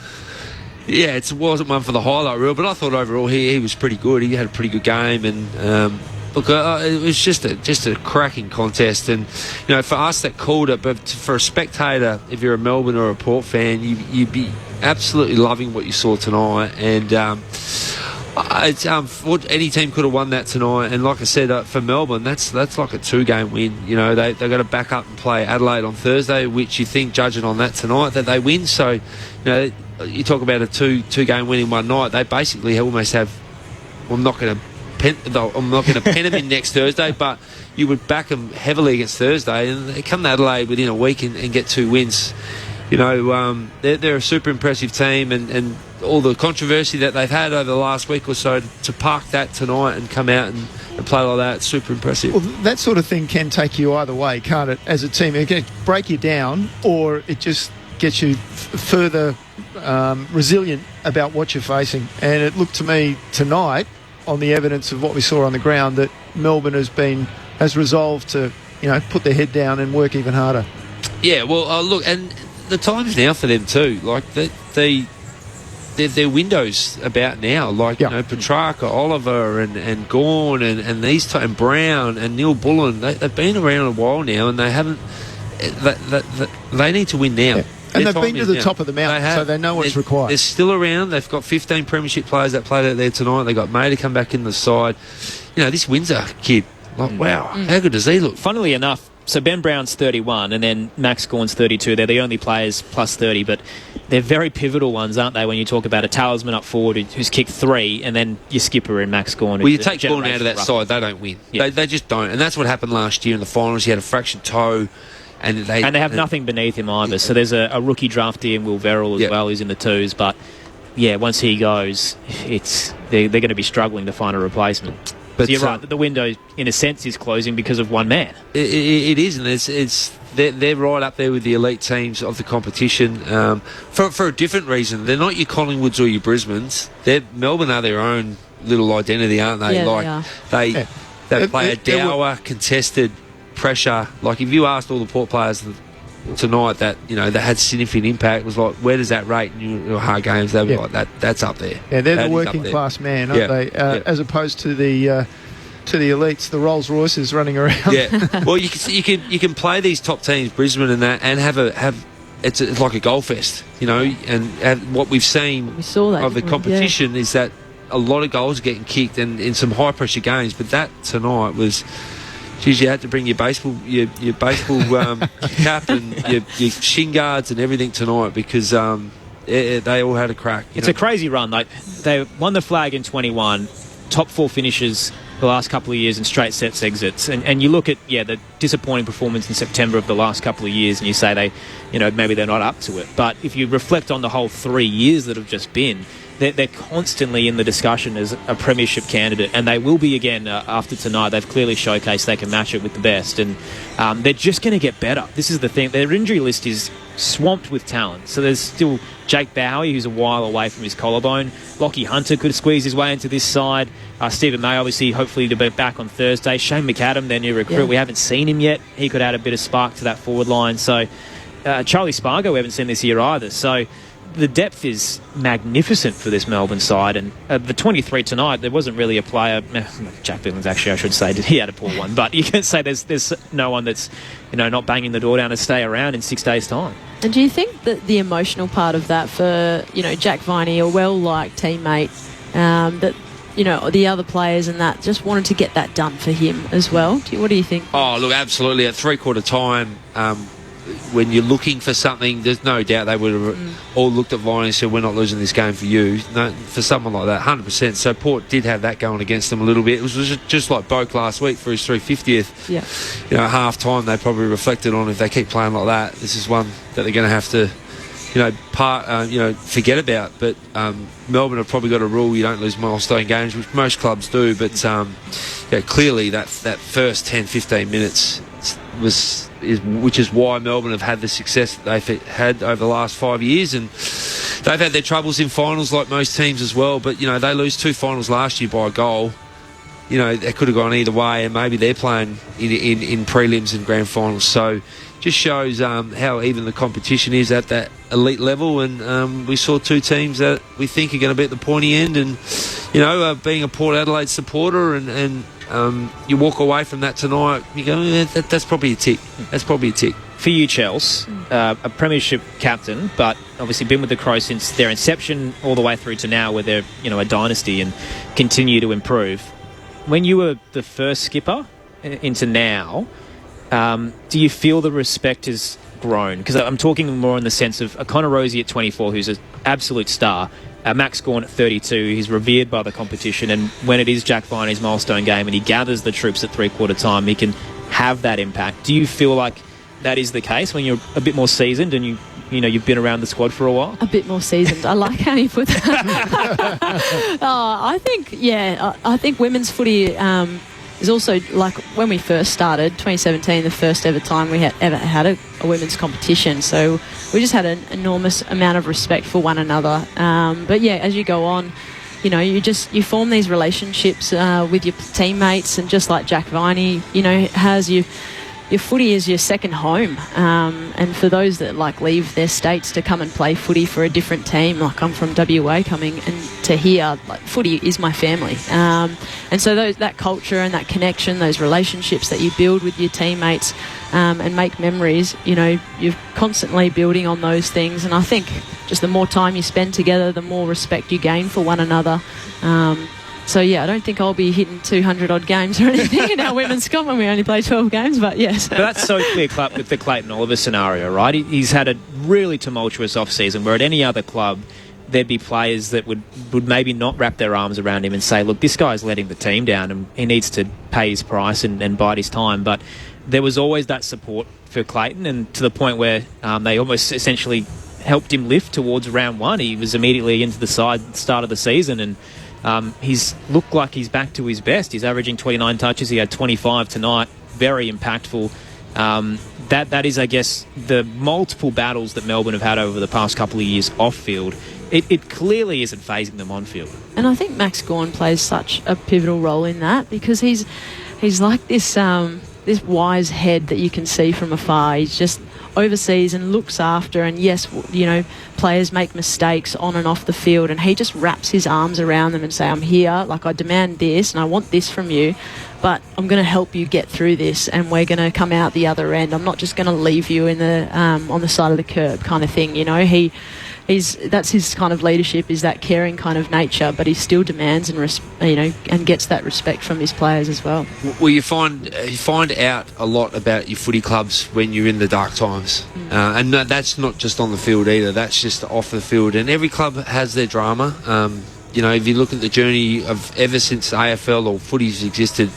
yeah, it wasn't one for the highlight reel. But I thought overall he was pretty good. He had a pretty good game, and look, it was just a cracking contest. And for us that called it, but for a spectator, if you're a Melbourne or a Port fan, you'd be absolutely loving what you saw tonight. And any team could have won that tonight. And like I said, for Melbourne, that's like a 2-game win. They've got to back up and play Adelaide on Thursday, which you think, judging on that tonight, that they win. So you talk about a two-game win in one night. They basically almost have. I'm not going to pen them in next Thursday, but you would back them heavily against Thursday, and they come to Adelaide within a week and get 2 wins. They're a super impressive team, and all the controversy that they've had over the last week or so, to park that tonight and come out and play like that, it's super impressive. Well, that sort of thing can take you either way, can't it, as a team? It can break you down, or it just gets you further resilient about what you're facing. And it looked to me tonight, on the evidence of what we saw on the ground, that Melbourne has resolved to put their head down and work even harder. Yeah, well, look, and the time's now for them too. Like their windows about now. Like Petrarca, Oliver, and Gawn, and these and Brown and Neil Bullen. They've been around a while now, and they haven't. They need to win now. Yeah. And they've been to the top of the mountain, so they know what's required. They're still around. They've got 15 premiership players that played out there tonight. They got May to come back in the side. This Windsor kid, wow, how good does he look? Funnily enough, so Ben Brown's 31 and then Max Gawn's 32. They're the only players plus 30, but they're very pivotal ones, aren't they, when you talk about a talisman up forward who's kicked 3 and then your skipper in Max Gawn. Well, you take Gawn out of that side, they don't win. Yeah. They just don't. And that's what happened last year in the finals. He had a fractured toe. And they have nothing beneath him either. So there's a rookie draftee in Will Verrill as well, who's in the 2s. But, once he goes, they're going to be struggling to find a replacement. But so you're right, the window, in a sense, is closing because of one man. It is, and they're right up there with the elite teams of the competition for a different reason. They're not your Collingwoods or your Brisbanes. Melbourne are their own little identity, aren't they? Yeah, they play a dour, contested pressure. Like if you asked all the Port players tonight that that had significant impact, was like, where does that rate in your hard games? They were like, that's up there. Yeah, they're the working class man, aren't they? As opposed to the elites, the Rolls Royces running around. Yeah. Well, you can play these top teams, Brisbane and that, and have it's like a goal fest, and what we've seen of the competition is that a lot of goals are getting kicked and in some high pressure games. But that tonight was. Geez, you had to bring your baseball cap and your shin guards and everything tonight because they all had a crack. It's a crazy run. Like they won the flag in 21, top 4 finishes the last couple of years and straight sets exits. And you look at the disappointing performance in September of the last couple of years, and you say they, maybe they're not up to it. But if you reflect on the whole 3 years that have just been. They're constantly in the discussion as a premiership candidate, and they will be again after tonight. They've clearly showcased they can match it with the best, and they're just going to get better. This is the thing. Their injury list is swamped with talent. So there's still Jake Bowie, who's a while away from his collarbone. Lockie Hunter could squeeze his way into this side. Stephen May, obviously, hopefully to be back on Thursday. Shane McAdam, their new recruit. We haven't seen him yet. He could add a bit of spark to that forward line. So Charlie Spargo, we haven't seen this year either. So the depth is magnificent for this Melbourne side, and the 23 tonight, there wasn't really a player. Jack Billings, actually, I should say, he had a poor one, but you can say there's no one that's not banging the door down to stay around in 6 days' time. And do you think that the emotional part of that for Jack Viney, a well-liked teammate, that the other players and that just wanted to get that done for him as well? What do you think? Oh, look, absolutely. At 3/4 time. when you're looking for something, there's no doubt they would have all looked at Viney and said, we're not losing this game for you. No, for someone like that, 100%. So Port did have that going against them a little bit. It was just like Boak last week for his 350th. Yeah. Half time they probably reflected on, if they keep playing like that, this is one that they're going to have to forget about. But Melbourne have probably got a rule, you don't lose milestone games, which most clubs do. But clearly that first 10-15 minutes which is why Melbourne have had the success that they've had over the last 5 years, and they've had their troubles in finals like most teams as well. But they lose 2 finals last year by a goal. They could have gone either way, and maybe they're playing in prelims and grand finals. So just shows how even the competition is at that elite level. And we saw 2 teams that we think are going to be at the pointy end. And being a Port Adelaide supporter, and you walk away from that tonight, you go, that's probably a tick. That's probably a tick. For you, Chelsea, a premiership captain, but obviously been with the Crows since their inception all the way through to now, where they're a dynasty and continue to improve. When you were the first skipper into now, do you feel the respect has grown? Because I'm talking more in the sense of a Connor Rosie at 24, who's an absolute star, Max Gawn at 32, he's revered by the competition, and when it is Jack Viney's milestone game and he gathers the troops at three-quarter time, he can have that impact. Do you feel like that is the case when you're a bit more seasoned and you've been around the squad for a while? A bit more seasoned. I like how you put that. I think women's footy is also, like when we first started, 2017, the first ever time we ever had a women's competition. So we just had an enormous amount of respect for one another. But yeah, as you go on, you form these relationships with your teammates, and just like Jack Viney, has your footy is your second home, and for those that leave their states to come and play footy for a different team, like I'm from WA coming and to here, footy is my family, and so that culture and that connection, those relationships that you build with your teammates, and make memories, you're constantly building on those things. And I think just the more time you spend together, the more respect you gain for one another. So, yeah, I don't think I'll be hitting 200-odd games or anything in our women's comp when we only play 12 games, but yes. But that's so clear with the Clayton Oliver scenario, right? He's had a really tumultuous off-season where at any other club there'd be players that would maybe not wrap their arms around him and say, look, this guy's letting the team down and he needs to pay his price and bide his time. But there was always that support for Clayton, and to the point where they almost essentially helped him lift towards round 1. He was immediately into the side at the start of the season, and he's looked like he's back to his best. He's averaging 29 touches. He had 25 tonight. Very impactful. That is, I guess, the multiple battles that Melbourne have had over the past couple of years off-field. It clearly isn't phasing them on-field. And I think Max Gawn plays such a pivotal role in that, because he's like this wise head that you can see from afar. He's just oversees and looks after, and yes, players make mistakes on and off the field, and he just wraps his arms around them and say, I'm here, I demand this and I want this from you, but I'm going to help you get through this, and we're going to come out the other end. I'm not just going to leave you in the on the side of the curb kind of thing. That's his kind of leadership, is that caring kind of nature, but he still demands and gets that respect from his players as well. Well, you find out a lot about your footy clubs when you're in the dark times, and that's not just on the field either. That's just off the field, and every club has their drama. If you look at the journey of ever since AFL or footy's existed,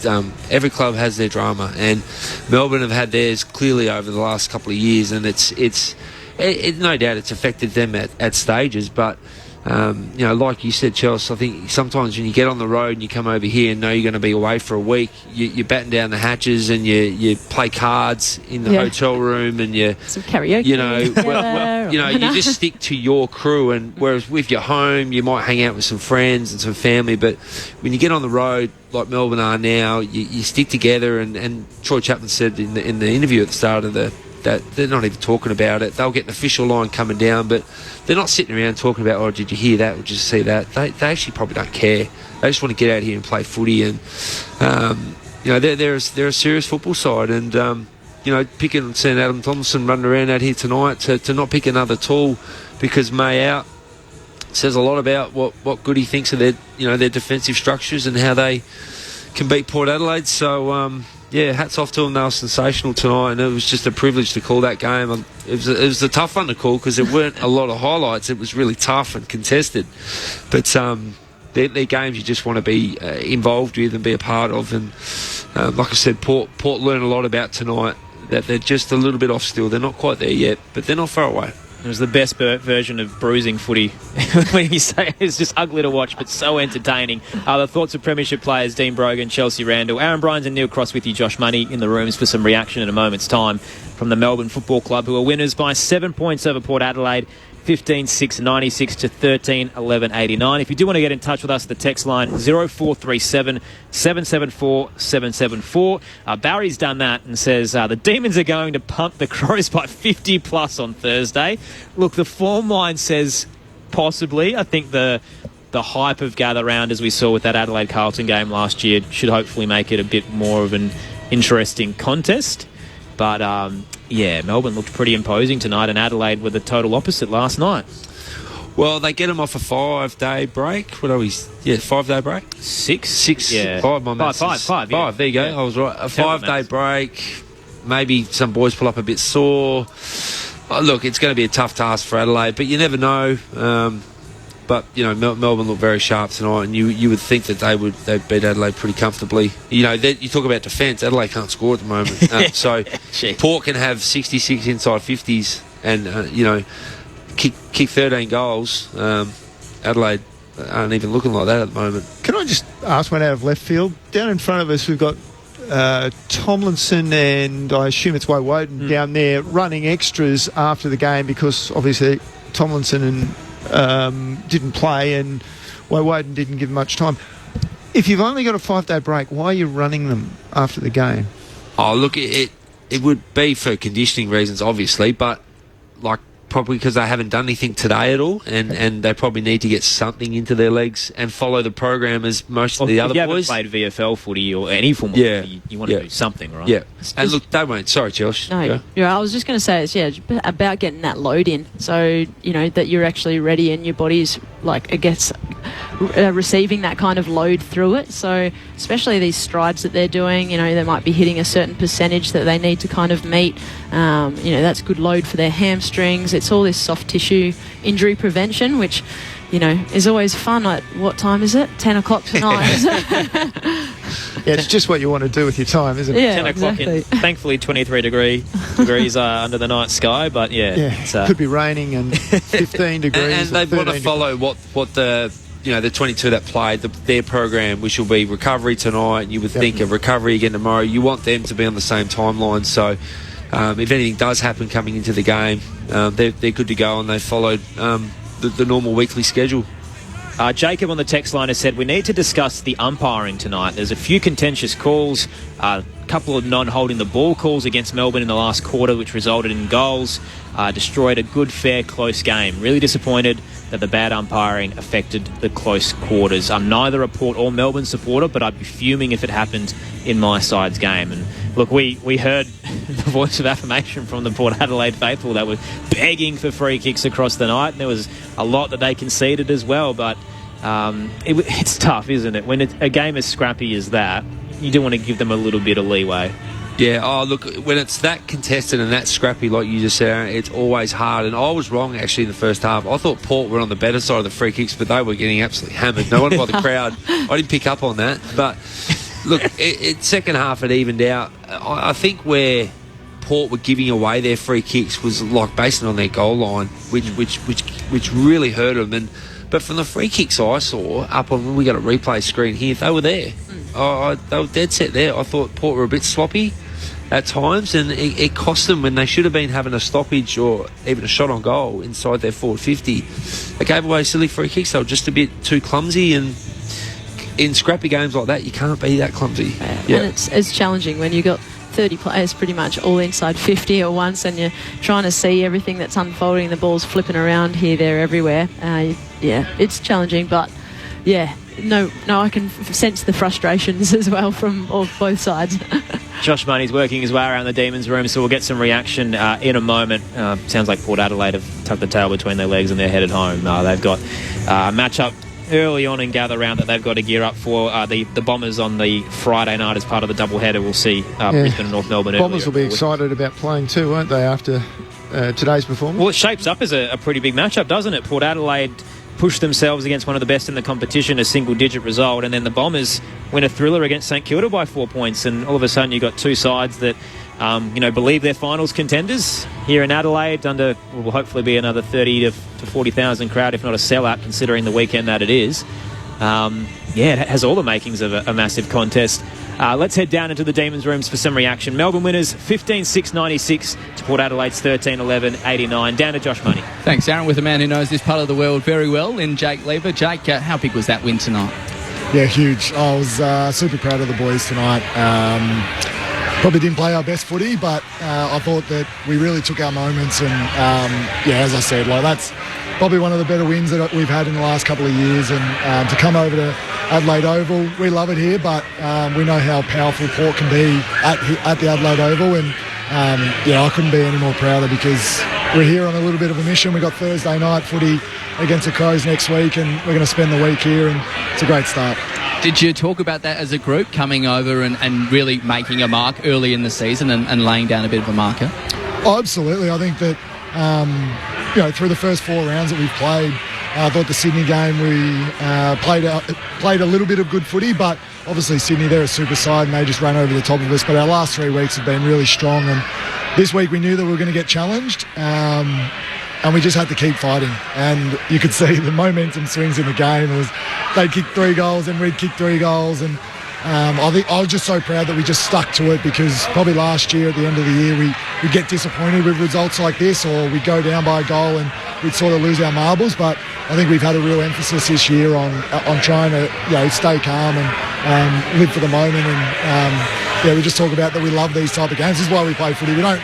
every club has their drama, and Melbourne have had theirs clearly over the last couple of years, and it's no doubt it's affected them at stages, but like you said, Chelsea, I think sometimes when you get on the road and you come over here and know you're going to be away for a week, you batten down the hatches and you play cards in the hotel room, and some karaoke, you just stick to your crew. And whereas with your home, you might hang out with some friends and some family, but when you get on the road like Melbourne are now, you stick together. And Troy Chapman said in the interview at the start of that they're not even talking about it. They'll get an official line coming down, but they're not sitting around talking about, did you hear that, or did you see that? They actually probably don't care. They just want to get out here and play footy, and they're a serious football side, and picking seeing Adam Thompson running around out here tonight to not pick another tall because May out says a lot about what good he thinks of their defensive structures and how they can beat Port Adelaide. So hats off to them. They were sensational tonight, and it was just a privilege to call that game. It was a tough one to call because there weren't a lot of highlights. It was really tough and contested. But they're games you just want to be involved with and be a part of. And like I said, Port learned a lot about tonight, that they're just a little bit off still. They're not quite there yet, but they're not far away. It was the best version of bruising footy. When you say it's just ugly to watch, but so entertaining. The thoughts of Premiership players Dean Brogan, Chelsea Randall, Aaron Bryans and Neil Cross with you, Josh Money, in the rooms for some reaction in a moment's time from the Melbourne Football Club, who are winners by 7 points over Port Adelaide, 15-6-96 to 13-11-89. If you do want to get in touch with us, the text line 0437 774 774. Barry's done that and says the Demons are going to punt the Crows by 50 plus on Thursday. Look, the form line says possibly. I think the hype of gather round, as we saw with that Adelaide Carlton game last year, should hopefully make it a bit more of an interesting contest. But Melbourne looked pretty imposing tonight, and Adelaide were the total opposite last night. Well, they get them off a 5-day break. What are we? 5-day break? Six. Yeah. Five. My maths is Five. Yeah. Five. There you go. Yeah. I was right. A 5-day break. Maybe some boys pull up a bit sore. Look, it's going to be a tough task for Adelaide, but you never know. But Melbourne looked very sharp tonight, and you would think that they'd beat Adelaide pretty comfortably. You talk about defence. Adelaide can't score at the moment, so Port can have 66 inside 50s, and kick 13 goals. Adelaide aren't even looking like that at the moment. Can I just ask one out of left field? Down in front of us, we've got Tomlinson and I assume it's Woden down there running extras after the game because obviously Tomlinson and didn't play and Woden didn't give much time. If you've only got a 5-day break, why are you running them after the game? Oh, look, it would be for conditioning reasons, obviously, but probably because they haven't done anything today at all, and they probably need to get something into their legs and follow the program as most of the other boys. If you haven't played VFL footy or any form of footy, you want to do something, right? Yeah. And look, they won't. Sorry, Josh. No, I was just going to say it's about getting that load in, so that you're actually ready and your body's receiving that kind of load through it. So especially these strides that they're doing, they might be hitting a certain percentage that they need to kind of meet. That's good load for their hamstrings. It's all this soft tissue injury prevention, which is always fun. At what time is it? 10 o'clock tonight. Yeah, it's just what you want to do with your time, isn't it? Yeah, 10 o'clock in, thankfully 23 degrees under the night sky, but it could be raining and 15 degrees. And they want to follow what the 22 that played their program, which will be recovery tonight. You would think of recovery again tomorrow. You want them to be on the same timeline. So if anything does happen coming into the game, they're good to go, and they followed the normal weekly schedule. Jacob on the text line has said we need to discuss the umpiring tonight. There's a few contentious calls, a couple of non-holding the ball calls against Melbourne in the last quarter, which resulted in goals, destroyed a good, fair, close game. Really disappointed that the bad umpiring affected the close quarters. I'm neither a Port or Melbourne supporter, but I'd be fuming if it happened in my side's game. And look, we heard the voice of affirmation from the Port Adelaide faithful that were begging for free kicks across the night, and there was a lot that they conceded as well, but it's tough, isn't it? When a game as scrappy as that, you do want to give them a little bit of leeway. Yeah, look, when it's that contested and that scrappy, like you just said, it's always hard. And I was wrong, actually, in the first half. I thought Port were on the better side of the free kicks, but they were getting absolutely hammered. No wonder why the crowd... I didn't pick up on that. But, look, second half it evened out. I think where Port were giving away their free kicks was, based on their goal line, which really hurt them. But from the free kicks I saw, up on... We got a replay screen here, they were there. They were dead set there. I thought Port were a bit sloppy at times, and it cost them when they should have been having a stoppage or even a shot on goal inside their forward 50. They gave away silly free kicks. They were just a bit too clumsy, and in scrappy games like that, you can't be that clumsy. Yeah. And it's challenging when you've got 30 players pretty much all inside 50 at once, and you're trying to see everything that's unfolding. The ball's flipping around here, there, everywhere. It's challenging, but no, I can sense the frustrations as well from both sides. Josh Money's working his way around the Demons room, so we'll get some reaction in a moment. Sounds like Port Adelaide have tucked the tail between their legs and they're headed home. They've got a matchup early on and gather round that they've got to gear up for the Bombers on the Friday night as part of the doubleheader. We'll see Brisbane and North Melbourne. Bombers will be excited about playing too, won't they, after today's performance? Well, it shapes up as a pretty big matchup, doesn't it? Port Adelaide pushed themselves against one of the best in the competition, a single-digit result, and then the Bombers win a thriller against St Kilda by 4 points, and all of a sudden you've got two sides that believe they're finals contenders here in Adelaide. Under will hopefully be another 30 to 40,000 crowd, if not a sellout, considering the weekend that it is. It has all the makings of a massive contest. Let's head down into the Demons rooms for some reaction. Melbourne winners 15-6-96 to Port Adelaide's 13-11-89. Down to Josh Money. Thanks, Aaron, with a man who knows this part of the world very well in Jake Lever. Jake, how big was that win tonight? Yeah, huge. I was super proud of the boys tonight. Probably didn't play our best footy, but I thought that we really took our moments. And, as I said, that's probably one of the better wins that we've had in the last couple of years. And to come over to Adelaide Oval, we love it here, but we know how powerful Port can be at the Adelaide Oval. And, I couldn't be any more prouder because we're here on a little bit of a mission. We've got Thursday night footy against the Crows next week, and we're going to spend the week here, and it's a great start. Did you talk about that as a group, coming over and really making a mark early in the season and laying down a bit of a marker? Oh, absolutely. I think that, through the first 4 rounds that we've played, I thought the Sydney game we played a little bit of good footy, but obviously Sydney, they're a super side and they just ran over the top of us. But our last 3 weeks have been really strong, and this week we knew that we were going to get challenged. And we just had to keep fighting. And you could see the momentum swings in the game. They'd kick 3 goals and we'd kick 3 goals. And I was just so proud that we just stuck to it, because probably last year at the end of the year we'd get disappointed with results like this, or we'd go down by a goal and we'd sort of lose our marbles. But I think we've had a real emphasis this year on trying to stay calm and live for the moment. And we just talk about that we love these type of games. This is why we play footy. We don't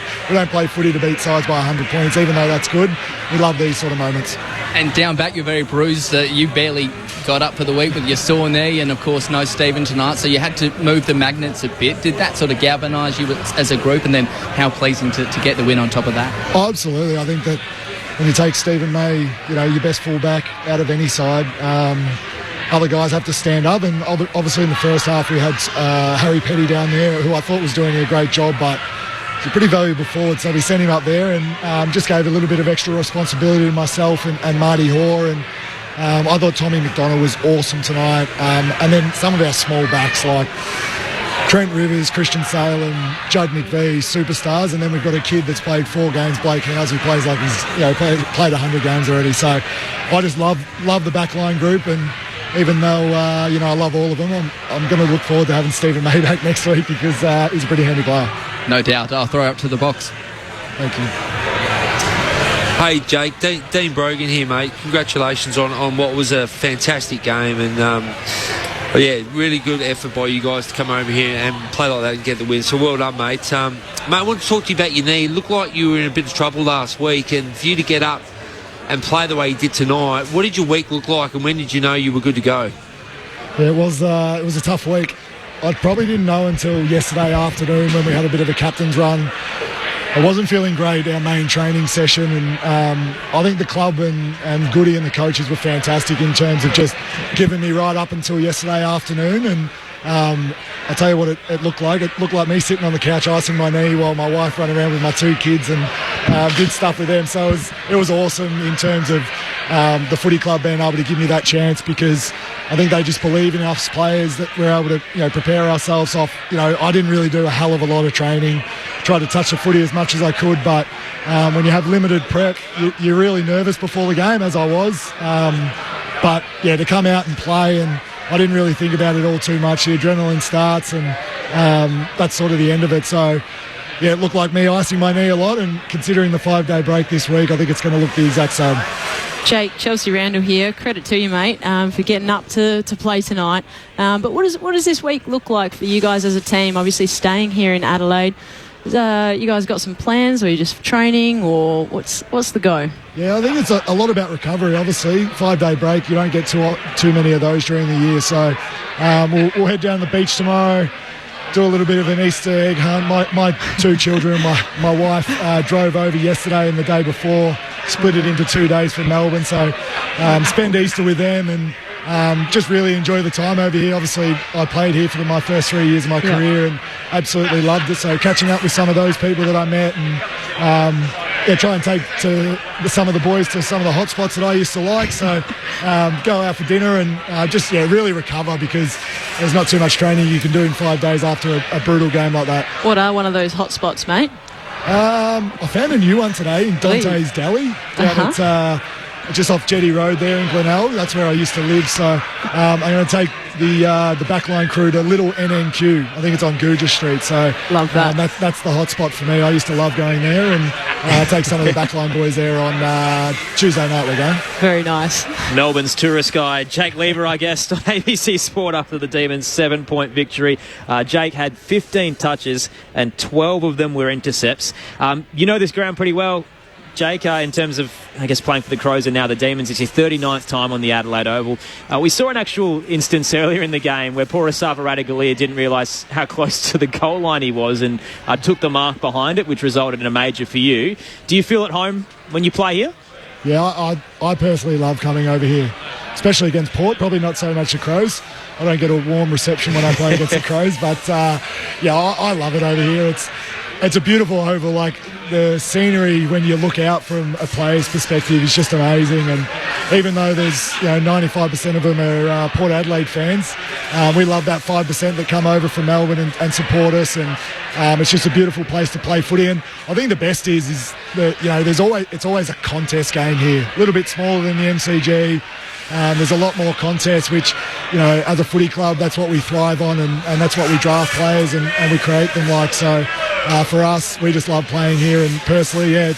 play footy to beat sides by 100 points, even though that's good. We love these sort of moments. And down back, you're very bruised. You barely got up for the week with your sore knee, and of course no Stephen tonight, so you had to move the magnets a bit. Did that sort of galvanise you as a group, and then how pleasing to get the win on top of that? Oh, absolutely. I think that when you take Stephen May, your best fullback out of any side, other guys have to stand up, and obviously in the first half we had Harry Petty down there, who I thought was doing a great job, but he's a pretty valuable forward, so we sent him up there and just gave a little bit of extra responsibility to myself and Marty Hoare, and I thought Tommy McDonald was awesome tonight, and then some of our small backs like Trent Rivers, Christian Salem, Judd McVie, superstars, and then we've got a kid that's played 4 games, Blake Howes, who plays like he's played 100 games already. So I just love the backline group, and even though I love all of them, I'm going to look forward to having Stephen May back next week, because he's a pretty handy player. No doubt. I'll throw up to the box. Thank you. Hey Jake, Dean Brogan here, mate. Congratulations on what was a fantastic game, and really good effort by you guys to come over here and play like that and get the win. So well done, mate. Mate, I want to talk to you about your knee. It looked like you were in a bit of trouble last week, and for you to get up and play the way you did tonight, what did your week look like, and when did you know you were good to go? Yeah, it was a tough week. I probably didn't know until yesterday afternoon when we had a bit of a captain's run. I wasn't feeling great, our main training session, and I think the club and Goody and the coaches were fantastic in terms of just giving me right up until yesterday afternoon. And I'll tell you what it looked like. It looked like me sitting on the couch icing my knee while my wife ran around with my 2 kids and did stuff with them. So it was awesome in terms of the footy club being able to give me that chance, because I think they just believe in us players that we're able to prepare ourselves off. I didn't really do a hell of a lot of training, tried to touch the footy as much as I could, but when you have limited prep, you're really nervous before the game, as I was. But to come out and play, and I didn't really think about it all too much. The adrenaline starts, and that's sort of the end of it. So it looked like me icing my knee a lot, and considering the 5-day break this week, I think it's going to look the exact same. Jake, Chelsea Randall here. Credit to you, mate, for getting up to play tonight. But what does this week look like for you guys as a team? Obviously staying here in Adelaide. You guys got some plans, or are you just training, or what's the go? Yeah, I think it's a lot about recovery, obviously. 5-day break, you don't get too many of those during the year. So we'll head down the beach tomorrow, do a little bit of an Easter egg hunt. My 2 children, my wife drove over yesterday and the day before, split it into 2 days from Melbourne. So spend Easter with them, and just really enjoy the time over here. Obviously, I played here for my first 3 years of my career and absolutely loved it. So catching up with some of those people that I met and try and take some of the boys to some of the hot spots that I used to like. So go out for dinner and just really recover, because there's not too much training you can do in 5 days after a brutal game like that. What are one of those hot spots, mate? I found a new one today in Dante's Deli down at just off Jetty Road there in Glenelg. That's where I used to live. So I'm going to take the backline crew to Little NNQ. I think it's on Gooja Street. So love that. That's the hot spot for me. I used to love going there, and take some of the backline boys there on Tuesday night. We're going. Very nice. Melbourne's tourist guide, Jake Lever, I guess, on ABC Sport after the Demons' 7-point victory. Jake had 15 touches and 12 of them were intercepts. You know this ground pretty well, Jake, in terms of, I guess, playing for the Crows and now the Demons. It's your 39th time on the Adelaide Oval. We saw an actual instance earlier in the game where poor Asava Ratugolea didn't realise how close to the goal line he was and took the mark behind it, which resulted in a major for you. Do you feel at home when you play here? Yeah, I personally love coming over here, especially against Port. Probably not so much the Crows. I don't get a warm reception when I play against the Crows, but I love it over here. It's a beautiful oval. Like, the scenery when you look out from a player's perspective is just amazing. And even though there's 95% of them are Port Adelaide fans, we love that 5% that come over from Melbourne and support us. And it's just a beautiful place to play footy. And I think the best is that it's always a contest game here. A little bit smaller than the MCG. There's a lot more contests, which, as a footy club, that's what we thrive on, and that's what we draft players and we create them like. So for us, we just love playing here, and personally, it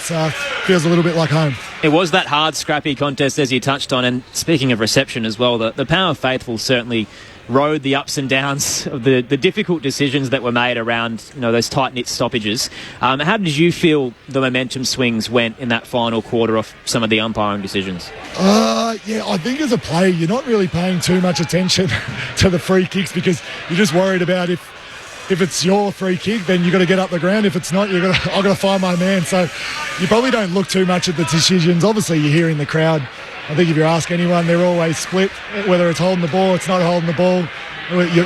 feels a little bit like home. It was that hard, scrappy contest, as you touched on, and speaking of reception as well, the Power Faithful certainly rode the ups and downs of the difficult decisions that were made around those tight-knit stoppages. How did you feel the momentum swings went in that final quarter off some of the umpiring decisions? I think as a player, you're not really paying too much attention to the free kicks, because you're just worried about if it's your free kick, then you've got to get up the ground. If it's not, I've got to find my man. So you probably don't look too much at the decisions. Obviously, you're hearing the crowd. I think if you ask anyone, they're always split, whether it's holding the ball, it's not holding the ball.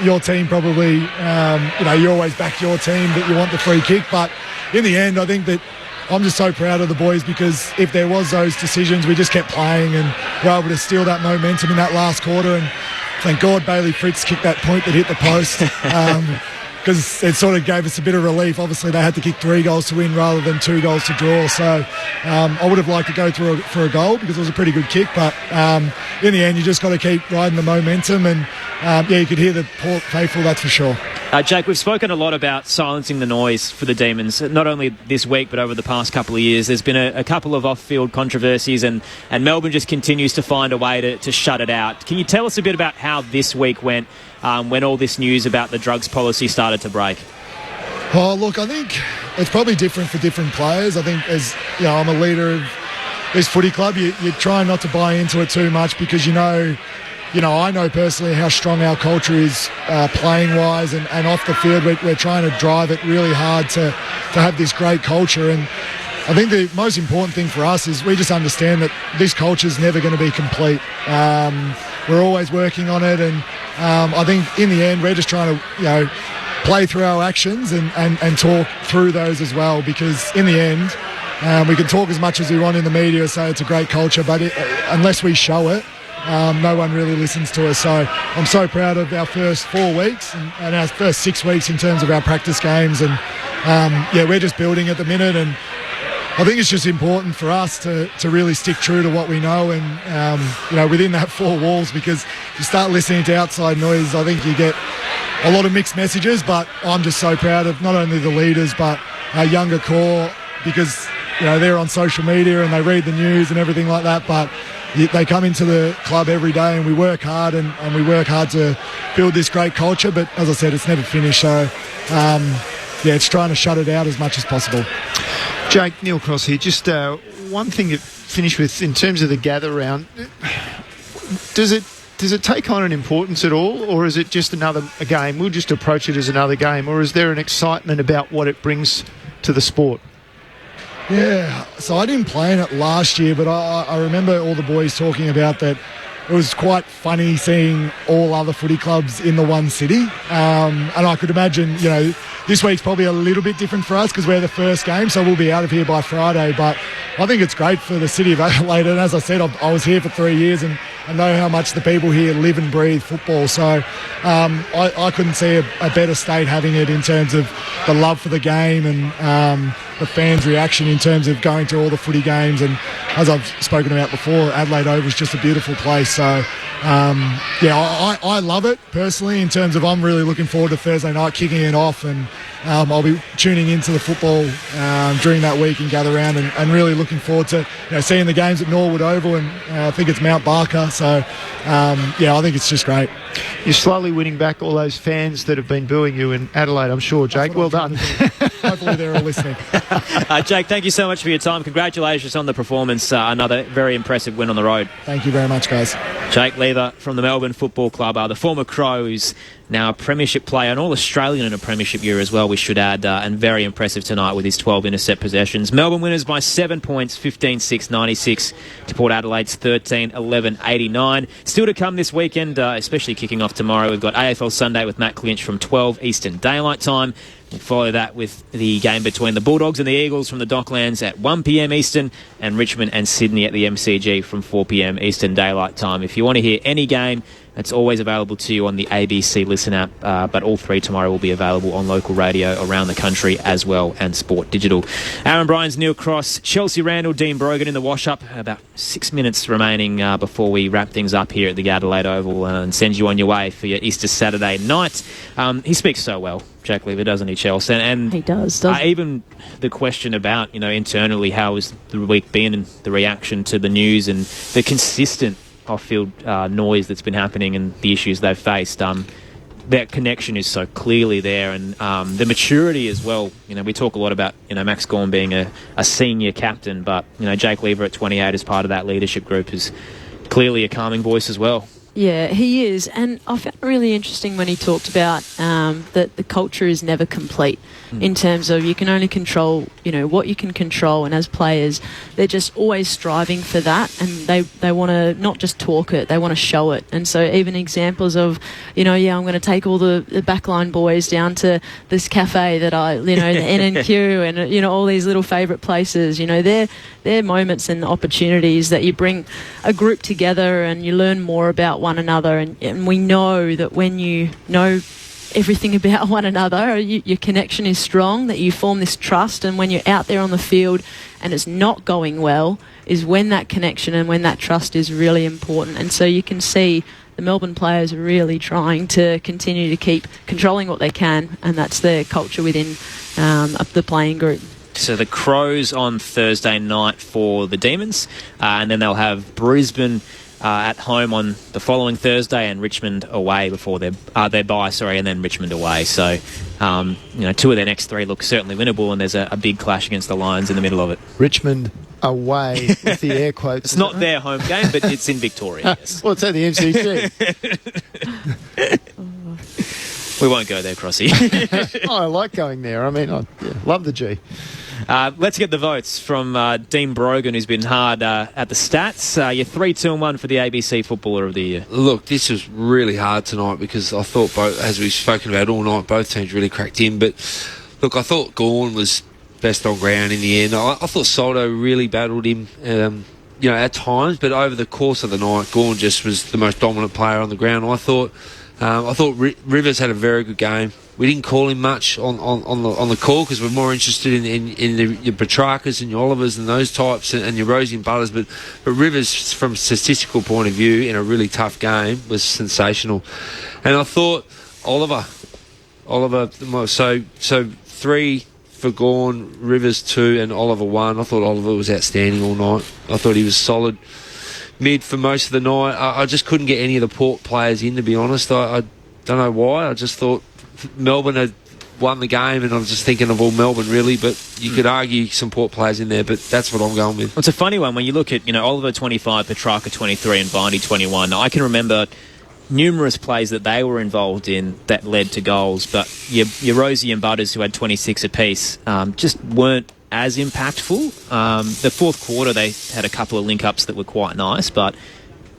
Your team probably, you always back your team that you want the free kick. But in the end, I think that I'm just so proud of the boys, because if there was those decisions, we just kept playing and were able to steal that momentum in that last quarter. And thank God Bailey Fritz kicked that point that hit the post. Because it sort of gave us a bit of relief. Obviously, they had to kick 3 goals to win rather than 2 goals to draw. So I would have liked to go through for a goal, because it was a pretty good kick. But in the end, you just got to keep riding the momentum. And, you could hear the Port Faithful, that's for sure. Jake, we've spoken a lot about silencing the noise for the Demons, not only this week but over the past couple of years. There's been a couple of off-field controversies, and Melbourne just continues to find a way to shut it out. Can you tell us a bit about how this week went when all this news about the drugs policy started to break? Oh, look, I think it's probably different for different players. I think as I'm a leader of this footy club, you try not to buy into it too much, because I know personally how strong our culture is playing-wise and off the field. We're trying to drive it really hard to have this great culture. And I think the most important thing for us is we just understand that this culture is never going to be complete. We're always working on it, and I think in the end we're just trying to play through our actions and talk through those as well, because in the end we can talk as much as we want in the media, say it's a great culture, but unless we show it, no one really listens to us. So I'm so proud of our first 4 weeks and our first 6 weeks in terms of our practice games, and we're just building at the minute. And I think it's just important for us to really stick true to what we know, and within that 4 walls, because if you start listening to outside noise, I think you get a lot of mixed messages. But I'm just so proud of not only the leaders but our younger core, because they're on social media and they read the news and everything like that, but they come into the club every day, and we work hard and we work hard to build this great culture. But as I said, it's never finished. So it's trying to shut it out as much as possible. Jake, Neil Cross here. Just one thing to finish with in terms of the gather round. Does it take on an importance at all, or is it just another game? We'll just approach it as another game, or is there an excitement about what it brings to the sport? Yeah, so I didn't play in it last year, but I remember all the boys talking about that it was quite funny seeing all other footy clubs in the one city. And I could imagine, this week's probably a little bit different for us because we're the first game, so we'll be out of here by Friday. But I think it's great for the city of Adelaide. And as I said, I was here for 3 years and I know how much the people here live and breathe football. So I couldn't see a better state having it in terms of the love for the game and the fans' reaction in terms of going to all the footy games. And as I've spoken about before, Adelaide Oval is just a beautiful place. So, I love it personally in terms of I'm really looking forward to Thursday night kicking it off, and I'll be tuning into the football during that week and gather around and really looking forward to seeing the games at Norwood Oval, and I think it's Mount Barker. So, I think it's just great. You're slowly winning back all those fans that have been booing you in Adelaide, I'm sure, Jake. Well done. Hopefully they're all listening. Jake, thank you so much for your time. Congratulations on the performance. Another very impressive win on the road. Thank you very much, guys. Jake Lever from the Melbourne Football Club, the former Crows, now a premiership player, and All-Australian in a premiership year as well, we should add, and very impressive tonight with his 12 intercept possessions. Melbourne winners by 7 points, 15-6-96 to Port Adelaide's 13-11-89. Still to come this weekend, especially kicking off tomorrow, we've got AFL Sunday with Matt Clinch from 12 Eastern Daylight Time. We'll follow that with the game between the Bulldogs and the Eagles from the Docklands at 1 p.m. Eastern, and Richmond and Sydney at the MCG from 4 p.m. Eastern Daylight Time. If you want to hear any game, it's always available to you on the ABC Listen app, but all three tomorrow will be available on local radio around the country as well, and Sport Digital. Aaron Bryans, Neil Cross, Chelsea Randall, Dean Brogan in the wash-up. About 6 minutes remaining before we wrap things up here at the Adelaide Oval and send you on your way for your Easter Saturday night. He speaks so well, Jack Lever, doesn't he, Chelsea? And he does. Even the question about, internally, how has the week been and the reaction to the news and the consistent off-field noise that's been happening and the issues they've faced. That connection is so clearly there, and the maturity as well. We talk a lot about Max Gawn being a senior captain, but Jake Lever at 28 as part of that leadership group is clearly a calming voice as well. Yeah, he is. And I found it really interesting when he talked about that the culture is never complete in terms of you can only control, what you can control. And as players, they're just always striving for that. And they want to not just talk it, they want to show it. And so even examples of, I'm going to take all the backline boys down to this cafe that the NNQ and, all these little favourite places. They're moments and opportunities that you bring a group together and you learn more about one another, and we know that when you know everything about one another, your connection is strong, that you form this trust, and when you're out there on the field and it's not going well is when that connection and when that trust is really important. And so you can see the Melbourne players are really trying to continue to keep controlling what they can, and that's their culture within the playing group. So the Crows on Thursday night for the Demons, and then they'll have Brisbane at home on the following Thursday, and Richmond away before their bye, and then Richmond away. So, two of their next three look certainly winnable, and there's a big clash against the Lions in the middle of it. Richmond away with the air quotes. It's not their home game, but it's in Victoria. Yes. Well, it's at the MCG. We won't go there, Crossy. I like going there. I love the G. Let's get the votes from Dean Brogan, who's been hard at the stats. You're 3-2-1 for the ABC Footballer of the Year. Look, this was really hard tonight because I thought, as we've spoken about all night, both teams really cracked in. But look, I thought Gawn was best on ground in the end. I thought Soldo really battled him, at times. But over the course of the night, Gawn just was the most dominant player on the ground. I thought Rivers had a very good game. We didn't call him much on the call because we're more interested in your Petrarcas and your Olivers and those types and your Rosie and Butters. But Rivers, from a statistical point of view, in a really tough game, was sensational. And I thought Oliver, so 3 for Gawn, Rivers 2 and Oliver 1. I thought Oliver was outstanding all night. I thought he was solid mid for most of the night. I just couldn't get any of the Port players in, to be honest. I don't know why. I just thought Melbourne had won the game, and I was just thinking of all Melbourne, really. But you could argue some Port players in there, but that's what I'm going with. It's a funny one when you look at, Oliver 25, Petrarca 23 and Vindy 21. I can remember numerous plays that they were involved in that led to goals, but your Rosie and Butters, who had 26 apiece, just weren't as impactful. The fourth quarter, they had a couple of link-ups that were quite nice, but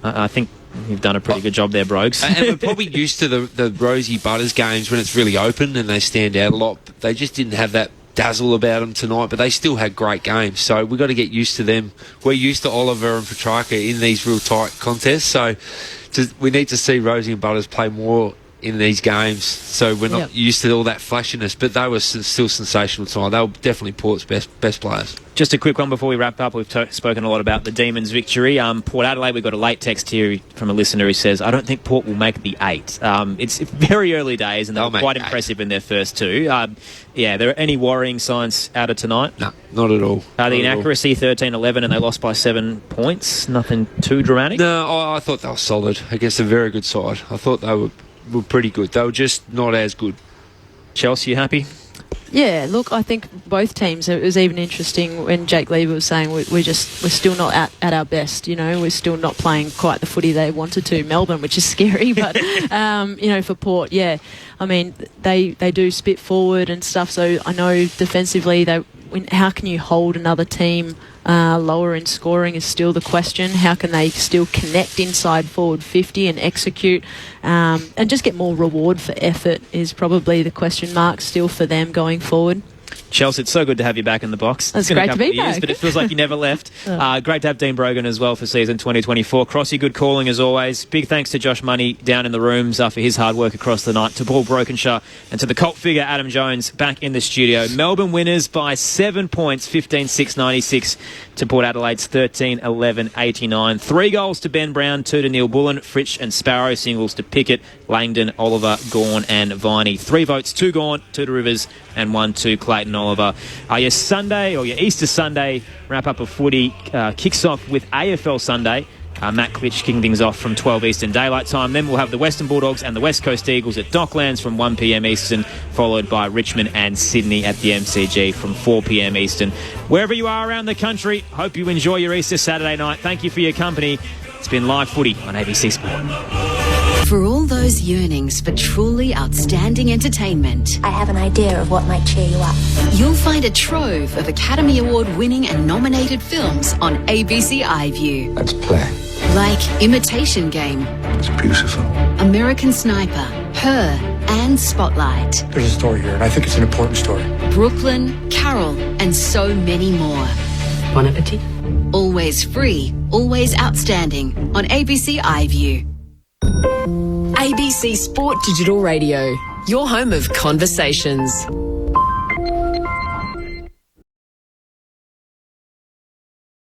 I think You've done a pretty good job there, Brogues. And we're probably used to the Rosie Butters games when it's really open and they stand out a lot. They just didn't have that dazzle about them tonight, but they still had great games. So we've got to get used to them. We're used to Oliver and Petrarca in these real tight contests. So we need to see Rosie and Butters play more in these games, so we're not used to all that flashiness, but they were still sensational tonight. They were definitely Port's best players. Just a quick one before we wrap up. We've spoken a lot about the Demons' victory. Port Adelaide, we've got a late text here from a listener who says, I don't think Port will make the 8. It's very early days, and they were quite impressive in their first 2. There any worrying signs out of tonight? No, not at all. The inaccuracy, 13-11, and they lost by 7 points. Nothing too dramatic? No, I thought they were solid against a very good side. I thought they were pretty good. They were just not as good. Chelsea, you happy? Yeah, look, I think both teams, it was even interesting when Jake Lever was saying we're still not at our best, we're still not playing quite the footy they wanted to. Melbourne, which is scary, but, for Port, yeah. I mean, they do spit forward and stuff, so I know defensively, how can you hold another team lower in scoring is still the question. How can they still connect inside forward 50 and execute and just get more reward for effort is probably the question mark still for them going forward. Chelsea, it's so good to have you back in the box. It's great to be back. But it feels like you never left. Great to have Dean Brogan as well for season 2024. Crossy, good calling as always. Big thanks to Josh Money down in the rooms for his hard work across the night, to Paul Brokenshire and to the cult figure Adam Jones back in the studio. Melbourne winners by 7 points, 15-6-96 to Port Adelaide's 13-11-89. 3 goals to Ben Brown, 2 to Neil Bullen, Fritsch and Sparrow, singles to Pickett, Langdon, Oliver, Gawn and Viney. 3 votes, 2 Gawn, 2 to Rivers and 1 to Clayton Oliver. Your Sunday, or your Easter Sunday wrap-up of footy kicks off with AFL Sunday. Matt Klitsch kicking things off from 12 Eastern Daylight Time. Then we'll have the Western Bulldogs and the West Coast Eagles at Docklands from 1 p.m. Eastern, followed by Richmond and Sydney at the MCG from 4 p.m. Eastern. Wherever you are around the country, hope you enjoy your Easter Saturday night. Thank you for your company. It's been Live Footy on ABC Sport. For all those yearnings for truly outstanding entertainment, I have an idea of what might cheer you up. You'll find a trove of Academy Award winning and nominated films on ABC iView. Let's play. Like Imitation Game, It's beautiful. American Sniper, Her, and Spotlight. There's a story here, and I think it's an important story. Brooklyn, Carol, and so many more. Bon appetit. Always free, always outstanding on ABC iView. ABC Sport Digital Radio, your home of conversations.